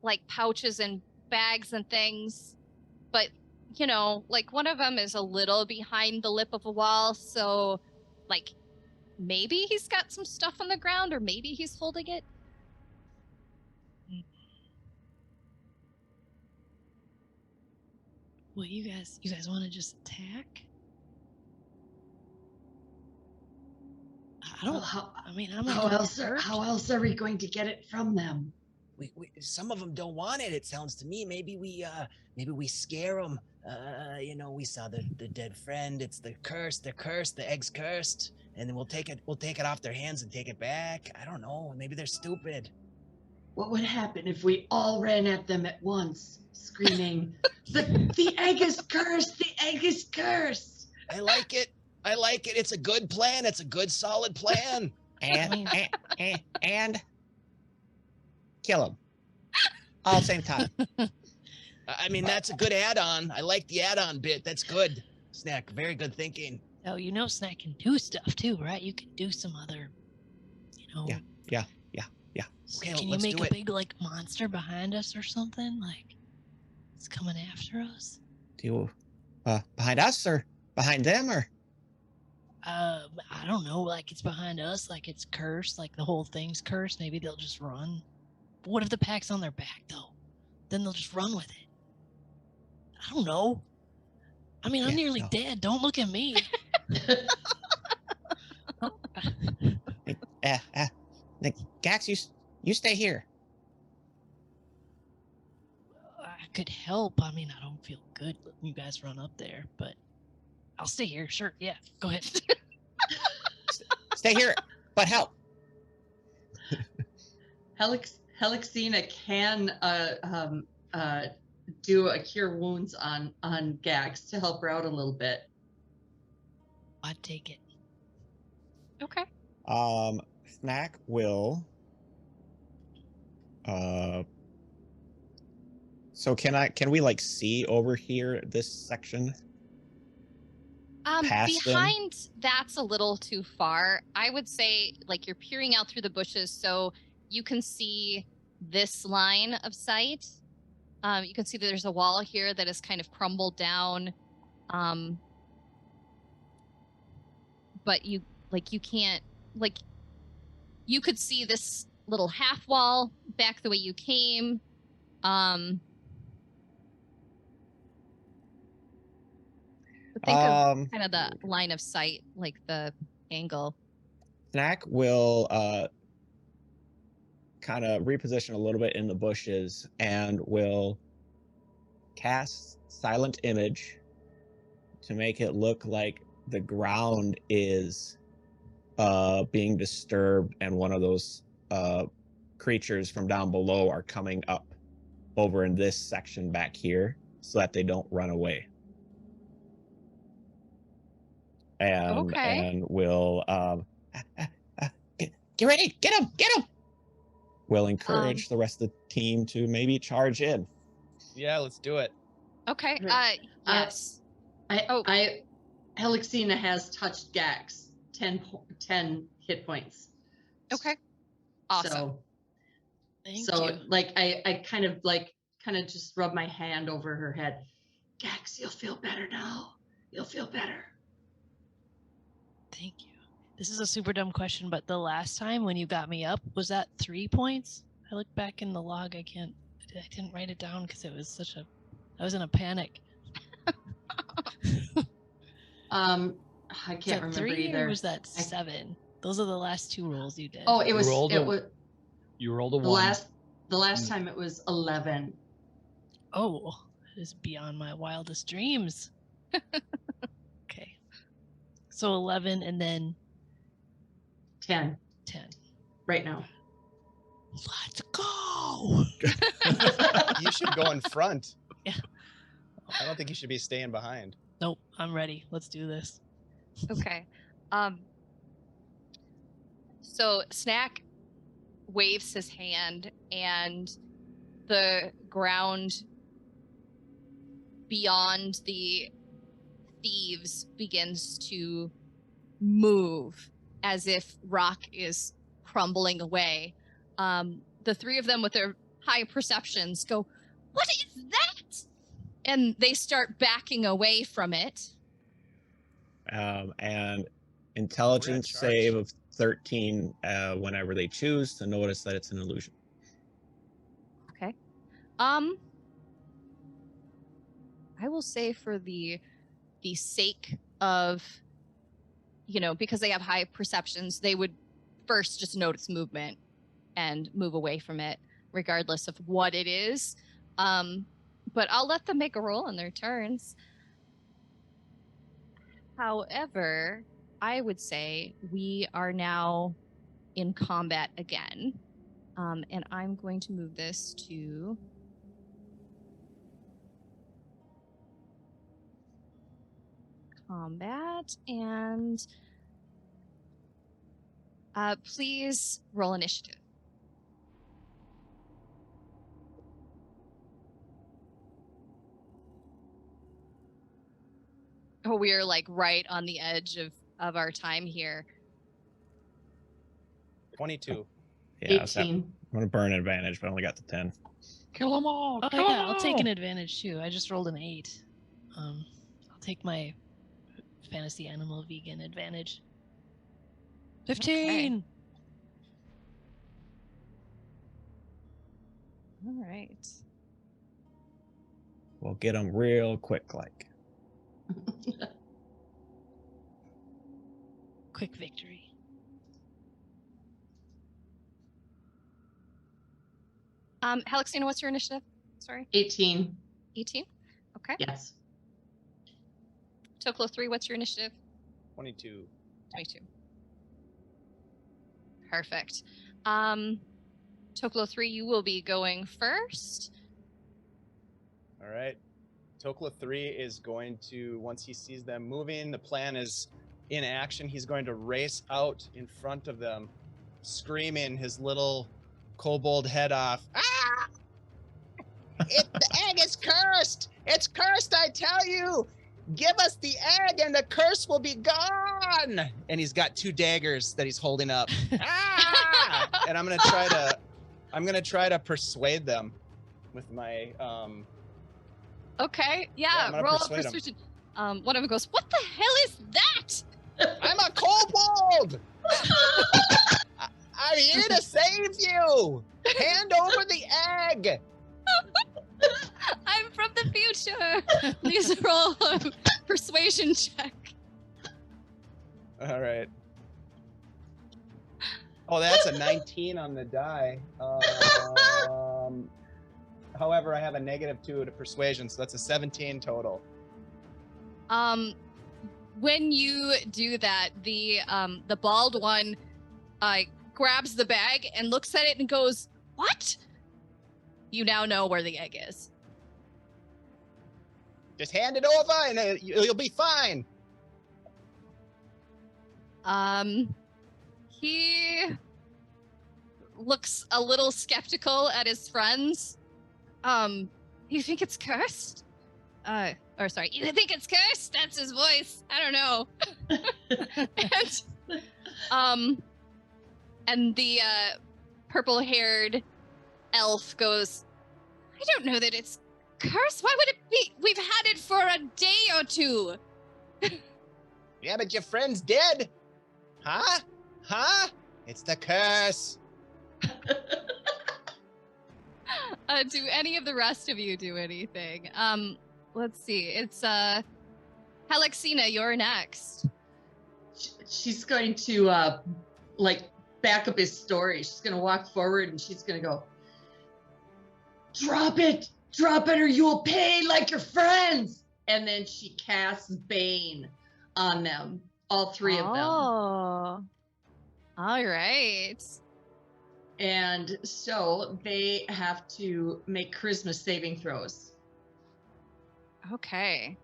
like pouches and bags and things, but you know, like one of them is a little behind the lip of a wall, so like maybe he's got some stuff on the ground, or maybe he's holding it. Well, you guys want to just attack? I don't. How else are we going to get it from them? We some of them don't want it. It sounds to me. Maybe we scare them. We saw the dead friend. It's the curse. They're cursed. The egg's cursed. And then we'll take it off their hands and take it back. I don't know. Maybe they're stupid. What would happen if we all ran at them at once, screaming, the egg is cursed! The egg is cursed! I like it. It's a good plan. It's a good, solid plan. And kill him. All at the same time. I mean, that's a good add-on. I like the add-on bit. That's good. Snack, very good thinking. Oh, Snack can do stuff too, right? You can do some other, Yeah. Okay, can you let's make do a it. big like monster behind us or something? Like it's coming after us? Do you behind us or behind them or? I don't know. Like it's behind us, like it's cursed, like the whole thing's cursed. Maybe they'll just run. But what if the pack's on their back though? Then they'll just run with it. I don't know. I mean, I'm Yeah, nearly no. dead. Don't look at me. Gax, you stay here. I could help. I mean, I don't feel good letting you guys run up there, but I'll stay here. Sure. Yeah. Go ahead. Stay here, but help. Helixina can do a cure wounds on Gax to help her out a little bit. I'd take it. Okay. Snack will. So can we like see over here this section? Past them? Behind that's a little too far. I would say like you're peering out through the bushes so you can see this line of sight. You can see that there's a wall here that is kind of crumbled down. But you can't like you could see this little half wall back the way you came. But think of kind of the line of sight, like the angle. Snack will kind of reposition a little bit in the bushes and will cast Silent Image to make it look like the ground is being disturbed and one of those creatures from down below are coming up over in this section back here so that they don't run away. And will get ready, get him. Will encourage the rest of the team to maybe charge in. Yeah, let's do it. Okay. Yes. Helixina has touched Gax 10 hit points. Okay. Awesome. So, Thank you. like I kind of just rub my hand over her head. Gax, you'll feel better now. You'll feel better. Thank you. This is a super dumb question, but the last time when you got me up, was that 3 points? I looked back in the log. I didn't write it down because it was I was in a panic. I can't remember 3 either. or was that 7? Those are the last 2 rolls you did. Oh, it was. You rolled a 1. The last time it was 11. Oh, that is beyond my wildest dreams. Okay. So 11 and then 10 right now. Let's go. You should go in front. Yeah. I don't think you should be staying behind. Nope, I'm ready. Let's do this. Okay. So Snack waves his hand and the ground beyond the thieves begins to move as if rock is crumbling away. The 3 of them with their high perceptions go, "What is that?" And they start backing away from it. And intelligence charge. save of 13 whenever they choose to notice that it's an illusion. Okay. I will say for the sake of, because they have high perceptions, they would first just notice movement and move away from it, regardless of what it is. But I'll let them make a roll on their turns. However, I would say we are now in combat again. And I'm going to move this to combat and please roll initiative. Oh, we are like right on the edge of our time here. 22. Yeah, 18. I'm gonna burn advantage, but I only got to 10. Kill them all. Oh Kill 'em yeah, I'll take an all. advantage too. I just rolled an 8. I'll take my fantasy animal vegan advantage. 15. All right. We'll get them real quick, like. Quick victory. Halexina, what's your initiative? Sorry. 18. 18. Okay. Yes. Toklo 3, what's your initiative? 22. 22. Perfect. Toklo 3, you will be going first. All right. Tokla 3 is going to, once he sees them moving, the plan is in action. He's going to race out in front of them, screaming his little kobold head off. Ah! The egg is cursed! It's cursed, I tell you! Give us the egg and the curse will be gone! And he's got 2 daggers that he's holding up. Ah! And I'm gonna try to persuade them with my Okay, Yeah, yeah, I'm gonna roll a persuade 'em. persuasion. One of them goes, "What the hell is that?" I'm a kobold! I'm here to save you! Hand over the egg! I'm from the future. Please roll a persuasion check. All right. Oh, that's a 19 on the die. However, I have a -2 to persuasion, so that's a 17 total. When you do that, the bald one grabs the bag and looks at it and goes, "What?" You now know where the egg is. Just hand it over and you'll be fine. He looks a little skeptical at his friends. You think it's cursed? Or sorry, you think it's cursed? That's his voice. I don't know. and the purple-haired elf goes, "I don't know that it's cursed. Why would it be? We've had it for a day or two." Yeah, but your friend's dead. Huh? Huh? It's the curse. Do any of the rest of you do anything? Let's see. It's Halexina, you're next. She's going to like back up his story. She's going to walk forward and she's going to go, drop it, or you will pay like your friends. And then she casts Bane on them, all 3 of them. Oh, all right. And so they have to make charisma saving throws. Okay.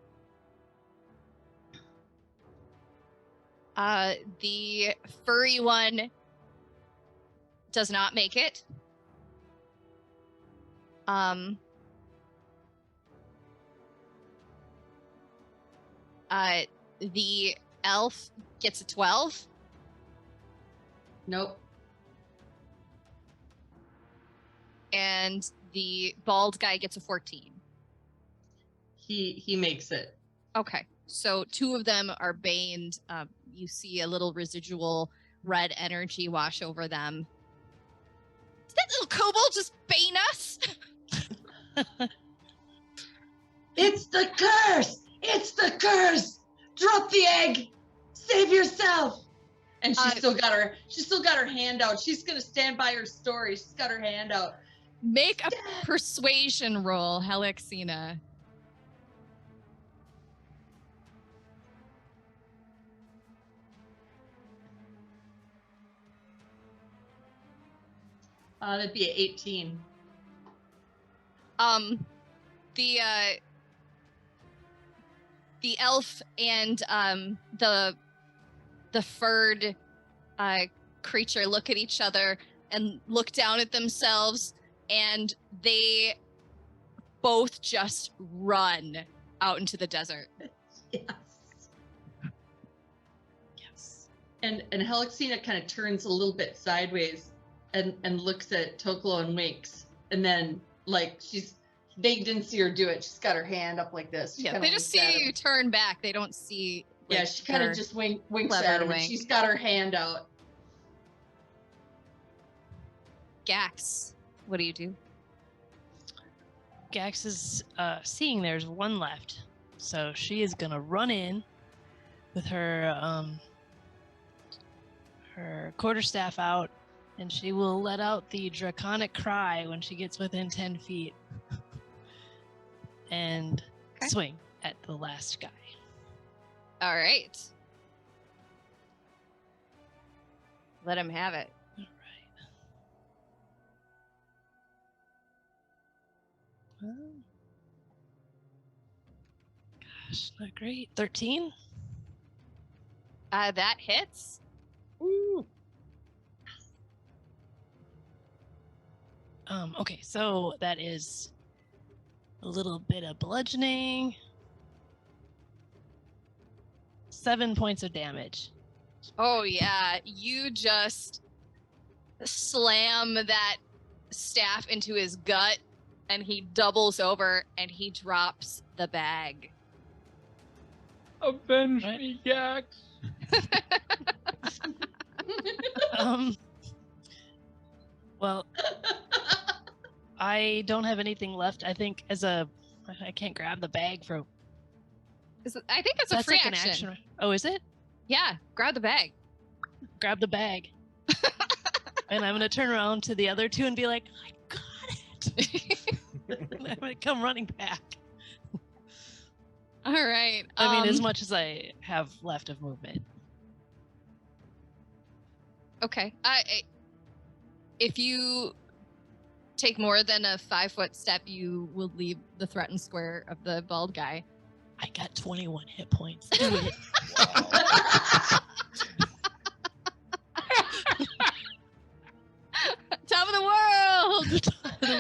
The furry one does not make it. The elf gets a 12. Nope. And the bald guy gets a 14. He makes it. Okay, so 2 of them are baned. You see a little residual red energy wash over them. Did that little kobold just bane us? It's the curse! It's the curse! Drop the egg! Save yourself! And she's still got her hand out. She's gonna stand by her story. She's got her hand out. Make a persuasion roll, Halexina. That'd be an 18. The elf and the furred creature look at each other and look down at themselves, and they both just run out into the desert. Yes. Yes. And Halexina kind of turns a little bit sideways and looks at Toklo and winks, and then they didn't see her do it. She's got her hand up like this. She Yeah, kinda they just winks at see him. you turn back. They don't see. Yeah, she kind of just winks clever at him. And wink. she's got her hand out. Gax, what do you do? Gax is seeing there's one left. So she is gonna run in with her quarterstaff out, and she will let out the draconic cry when she gets within 10 feet and swing at the last guy. All right. Let him have it. All right. Well, gosh, not great. 13? That hits. Woo. Okay, so that is a little bit of bludgeoning. 7 points of damage. Oh yeah, you just slam that staff into his gut and he doubles over and he drops the bag. Avenge Right. me, Gax. Well, I don't have anything left. I think I can't grab the bag for. I think it's a That's free like an action. action. Right? Oh, is it? Yeah, grab the bag. Grab the bag. And I'm gonna turn around to the other two and be like, I got it. And I'm gonna come running back. All right. I mean, as much as I have left of movement. Okay. If you take more than a 5-foot step, you will leave the threatened square of the bald guy. I got 21 hit points. Do it. Top of the world. Top of the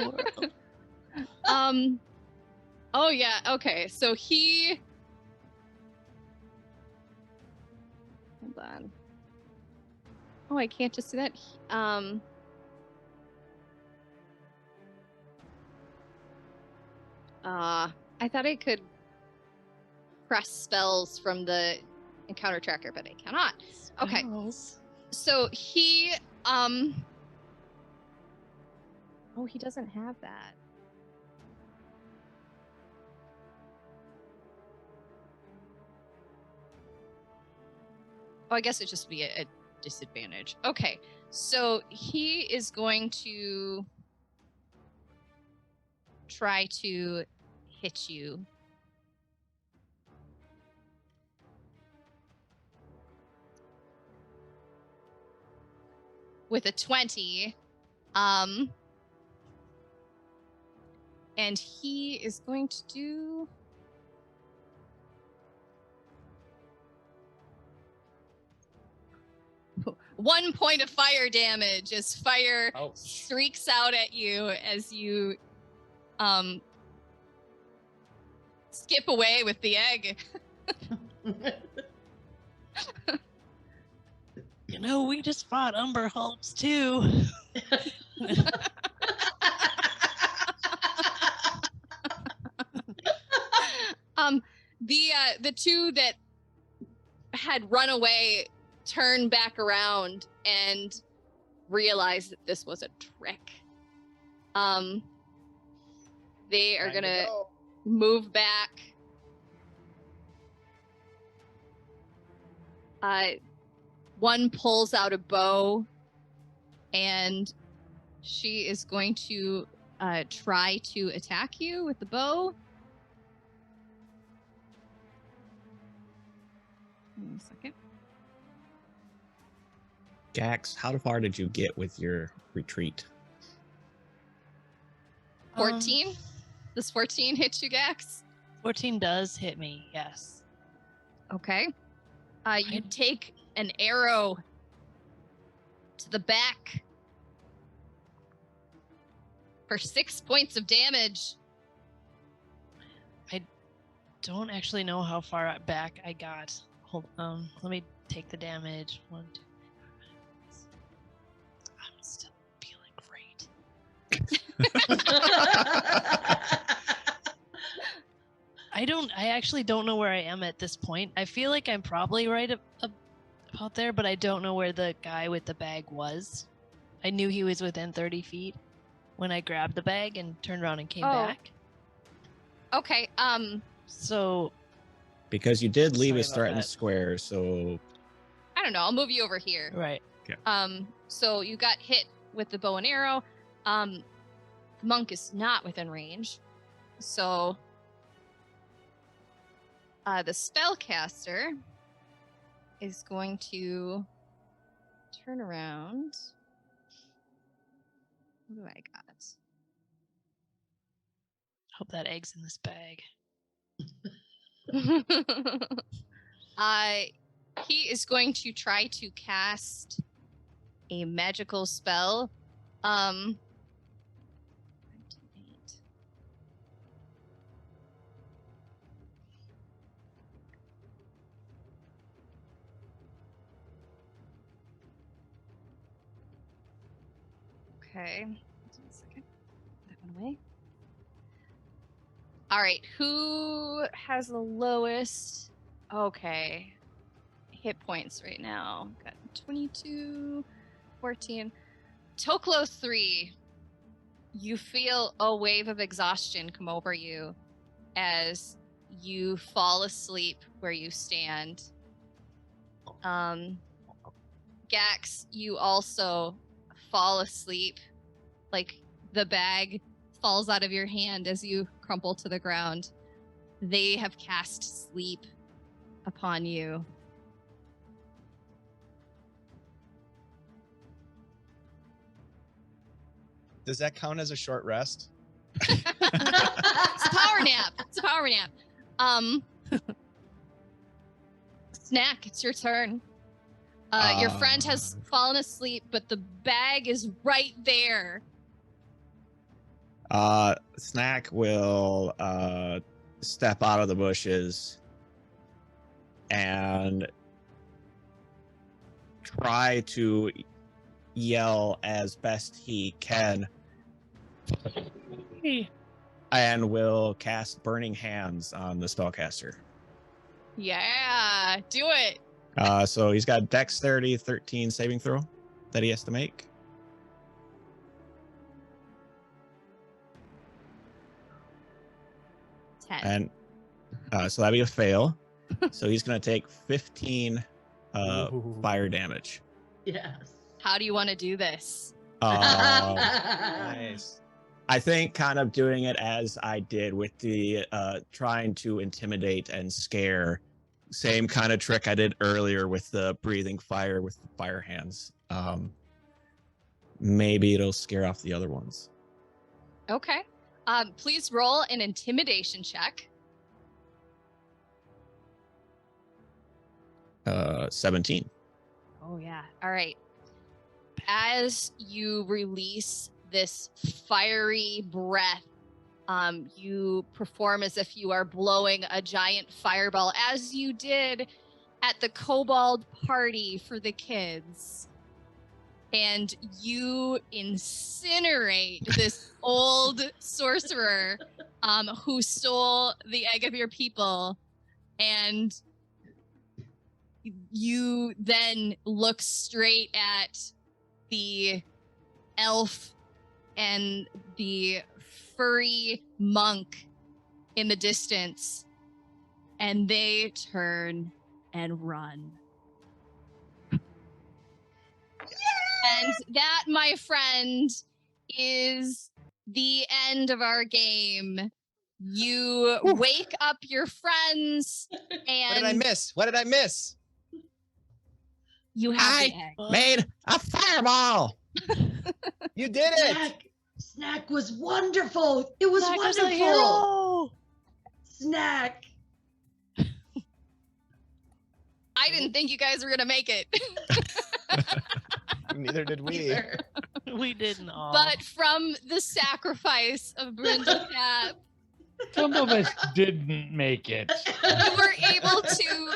world. Oh yeah. Okay. So he. Hold on. Oh, I can't just do that. I thought I could press spells from the encounter tracker, but I cannot. Okay. Spells. So he oh, he doesn't have that. Oh, I guess it'd just be a disadvantage. Okay. So he is going to try to hit you. With a 20. And he is going to do 1 point of fire damage as fire streaks out at you as you skip away with the egg. You know, we just fought Umber Hulks too. The two that had run away turn back around and realize that this was a trick. They are gonna move back. One pulls out a bow, and she is going to try to attack you with the bow. Give me a second. Gax, how far did you get with your retreat? 14? Does 14 hit you, Gax? 14 does hit me, yes. Okay. You take an arrow to the back for 6 points of damage. I don't actually know how far back I got. Hold let me take the damage. 1, 2, 3, 4, 5. I'm still feeling great. I actually don't know where I am at this point. I feel like I'm probably right about there, but I don't know where the guy with the bag was. I knew he was within 30 feet when I grabbed the bag and turned around and came back. Okay. So Because you did leave Sorry us about threatened that. square, so I don't know. I'll move you over here. Right. So you got hit with the bow and arrow. The monk is not within range. So the spellcaster is going to turn around. What do I got? Hope that egg's in this bag. He is going to try to cast a magical spell. 8. Okay. Hold on a second. Put that one away. All right. Who has the lowest? Okay. Hit points right now. Got 22, 14. Toklo 3. You feel a wave of exhaustion come over you as you fall asleep where you stand. Gax, you also fall asleep. Like the bag falls out of your hand as you crumple to the ground. They have cast sleep upon you. Does that count as a short rest? It's a power nap. It's a power nap. Snack, it's your turn. Your friend has fallen asleep, but the bag is right there. Snack will step out of the bushes and try to yell as best he can and will cast Burning Hands on the spellcaster. Yeah, do it. So he's got Dexterity 13 saving throw that he has to make. 10. And so that'd be a fail. So he's going to take 15 fire damage. Yes. How do you want to do this? Nice. I think kind of doing it as I did with the trying to intimidate and scare. Same kind of trick I did earlier with the breathing fire with the fire hands. Maybe it'll scare off the other ones. Okay. Please roll an intimidation check. 17. Oh, yeah. All right. As you release this fiery breath, you perform as if you are blowing a giant fireball, as you did at the Kobold party for the kids. And you incinerate this old sorcerer who stole the egg of your people. And you then look straight at the elf and the furry monk in the distance, and they turn and run. And that, my friend, is the end of our game. You wake up your friends, and What did I miss? What did I miss? you have the I egg. made a fireball. You did it. Snack was wonderful. It was Snack was a wonderful. hero. Snack. I didn't think you guys were going to make it. Neither did we. Either. We didn't all. But from the sacrifice of Brindle Cap, Some of us didn't make it.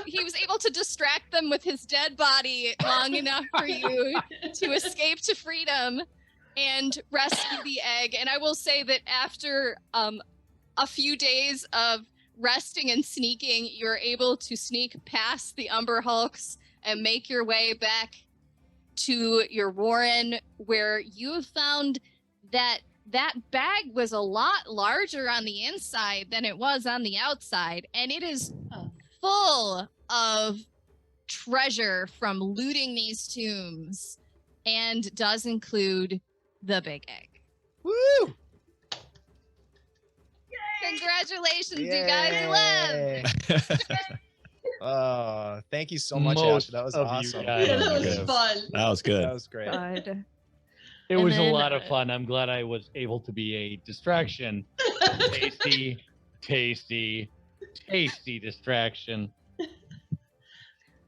he was able to distract them with his dead body long enough for you to escape to freedom and rescue the egg. And I will say that after a few days of resting and sneaking, you're able to sneak past the Umber Hulks and make your way back to your warren, where you found that bag was a lot larger on the inside than it was on the outside, and it is full of treasure from looting these tombs and does include the big egg. Woo! Congratulations, you guys live. Oh, thank you so much, Most Ash. That was of you awesome. guys Yeah, that was Yes. fun. That was good. That was great. God. It And was a then, lot of fun. I'm glad I was able to be a distraction. Tasty, tasty, tasty distraction.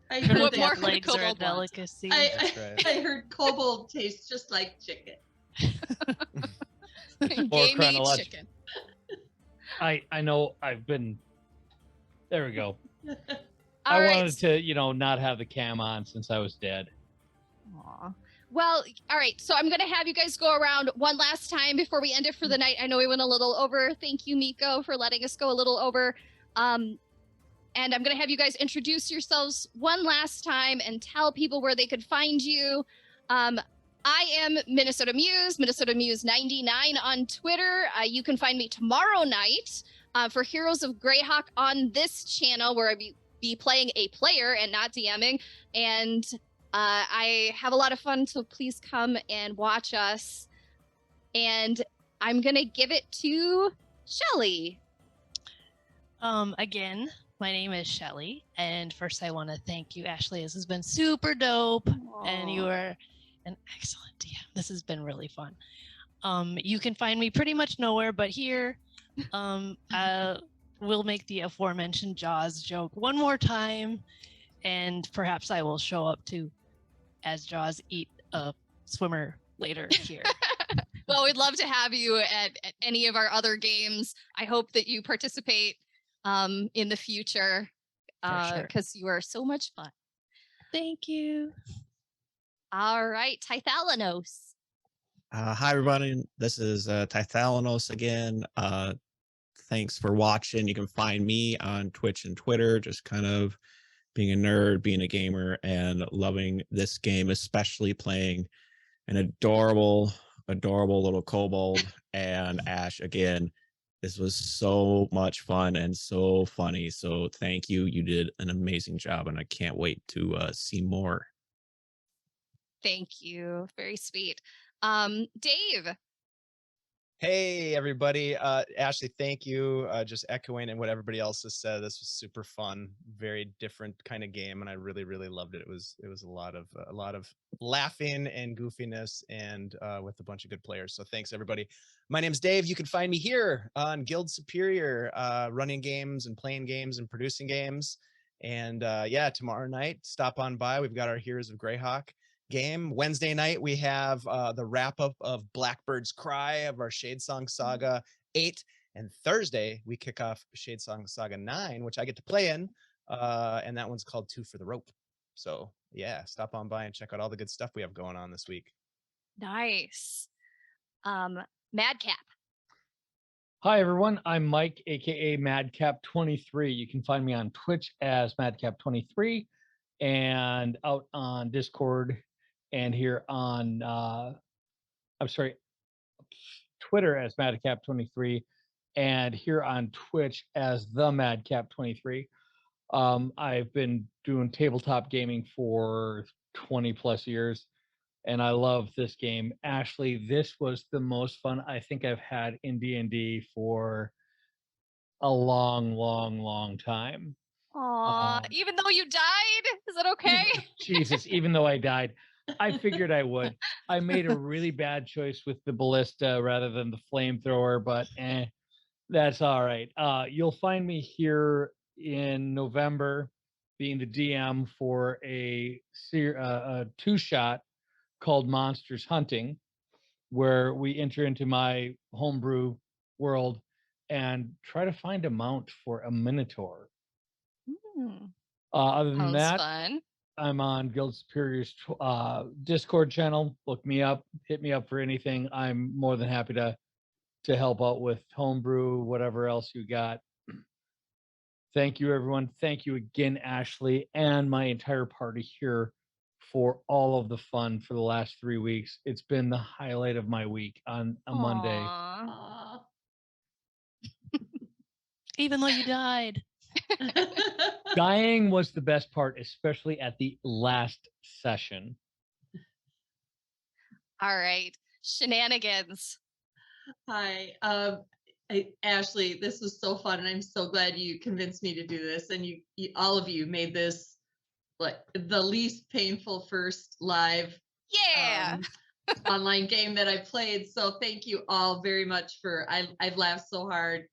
I Turtle heard, What that- more cat could a legs are a kobold want? delicacy. That's right. I heard kobold tastes just like chicken. Game Or meat chronological. chicken. I know I've been. There we go. All I right. wanted to, not have the cam on since I was dead. Aw. Well, all right. So I'm going to have you guys go around one last time before we end it for the night. I know we went a little over. Thank you, Miko, for letting us go a little over. And I'm going to have you guys introduce yourselves one last time and tell people where they could find you. I am Minnesota Muse 99 on Twitter. You can find me tomorrow night for Heroes of Greyhawk on this channel, where I be playing a player and not DMing. And I have a lot of fun, so please come and watch us. And I'm gonna give it to Shelly. Again, my name is Shelly, and first I want to thank you, Ashley. This has been super dope, and you are an excellent DM. This has been really fun. You can find me pretty much nowhere but here. We'll make the aforementioned Jaws joke one more time, and perhaps I will show up too, as Jaws eat a swimmer later here. Well, we'd love to have you at any of our other games. I hope that you participate in the future sure. because you are so much fun. Thank you. All right, Tithalanos. Hi, everybody. This is Tithalanos again. Thanks for watching. You can find me on Twitch and Twitter, just kind of being a nerd, being a gamer, and loving this game, especially playing an adorable little kobold and Ash again. This was so much fun and so funny. So thank you. You did an amazing job, and I can't wait to see more. Thank you. Very sweet. Dave. Hey, everybody. Ashley, thank you. Just echoing and what everybody else has said. This was super fun. Very different kind of game, and I really, really loved it. It was a lot of laughing and goofiness, and with a bunch of good players. So thanks, everybody. My name's Dave. You can find me here on Guild Superior, running games and playing games and producing games. And yeah, tomorrow night, stop on by. We've got our Heroes of Greyhawk game. Wednesday night we have the wrap-up of Blackbird's Cry of our Shadesong Saga 8, and Thursday we kick off Shadesong Saga 9, which I get to play in, and that one's called Two for the Rope. So yeah, stop on by and check out all the good stuff we have going on this week. Nice. Madcap. Hi, everyone. I'm Mike, aka Madcap23. You can find me on Twitch as Madcap23 and out on Discord and here on Twitter as Madcap23 and here on Twitch as the Madcap23. I've been doing tabletop gaming for 20 plus years, and I love this game. Ashley, this was the most fun I think I've had in D&D for a long time. Aw, even though you died? Is that okay? Jesus, even though I died, I figured I would. I made a really bad choice with the ballista rather than the flamethrower, but that's all right. You'll find me here in November being the DM for a two-shot called Monsters Hunting, where we enter into my homebrew world and try to find a mount for a Minotaur. Other than Sounds that, fun. I'm on Guild Superior's Discord channel. Look me up, hit me up for anything. I'm more than happy to help out with homebrew, whatever else you got. Thank you, everyone. Thank you again, Ashley, and my entire party here for all of the fun for the last 3 weeks. It's been the highlight of my week on a Monday. Aw. Aw. Even though you died. Dying was the best part, especially at the last session. All right. Shenanigans. Hi, Ashley, this was so fun, and I'm so glad you convinced me to do this. And you all of you made this like the least painful first live Yeah. online game that I played. So thank you all very much for. I've laughed so hard,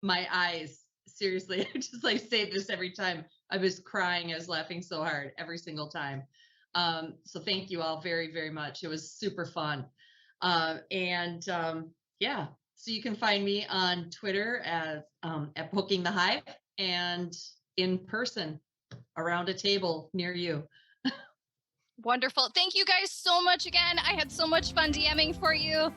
my eyes. Seriously, I just like say this every time. I was crying. I was laughing so hard every single time. So thank you all very, very much. It was super fun. Yeah, so you can find me on Twitter at Poking the Hive and in person around a table near you. Wonderful. Thank you guys so much again. I had so much fun DMing for you.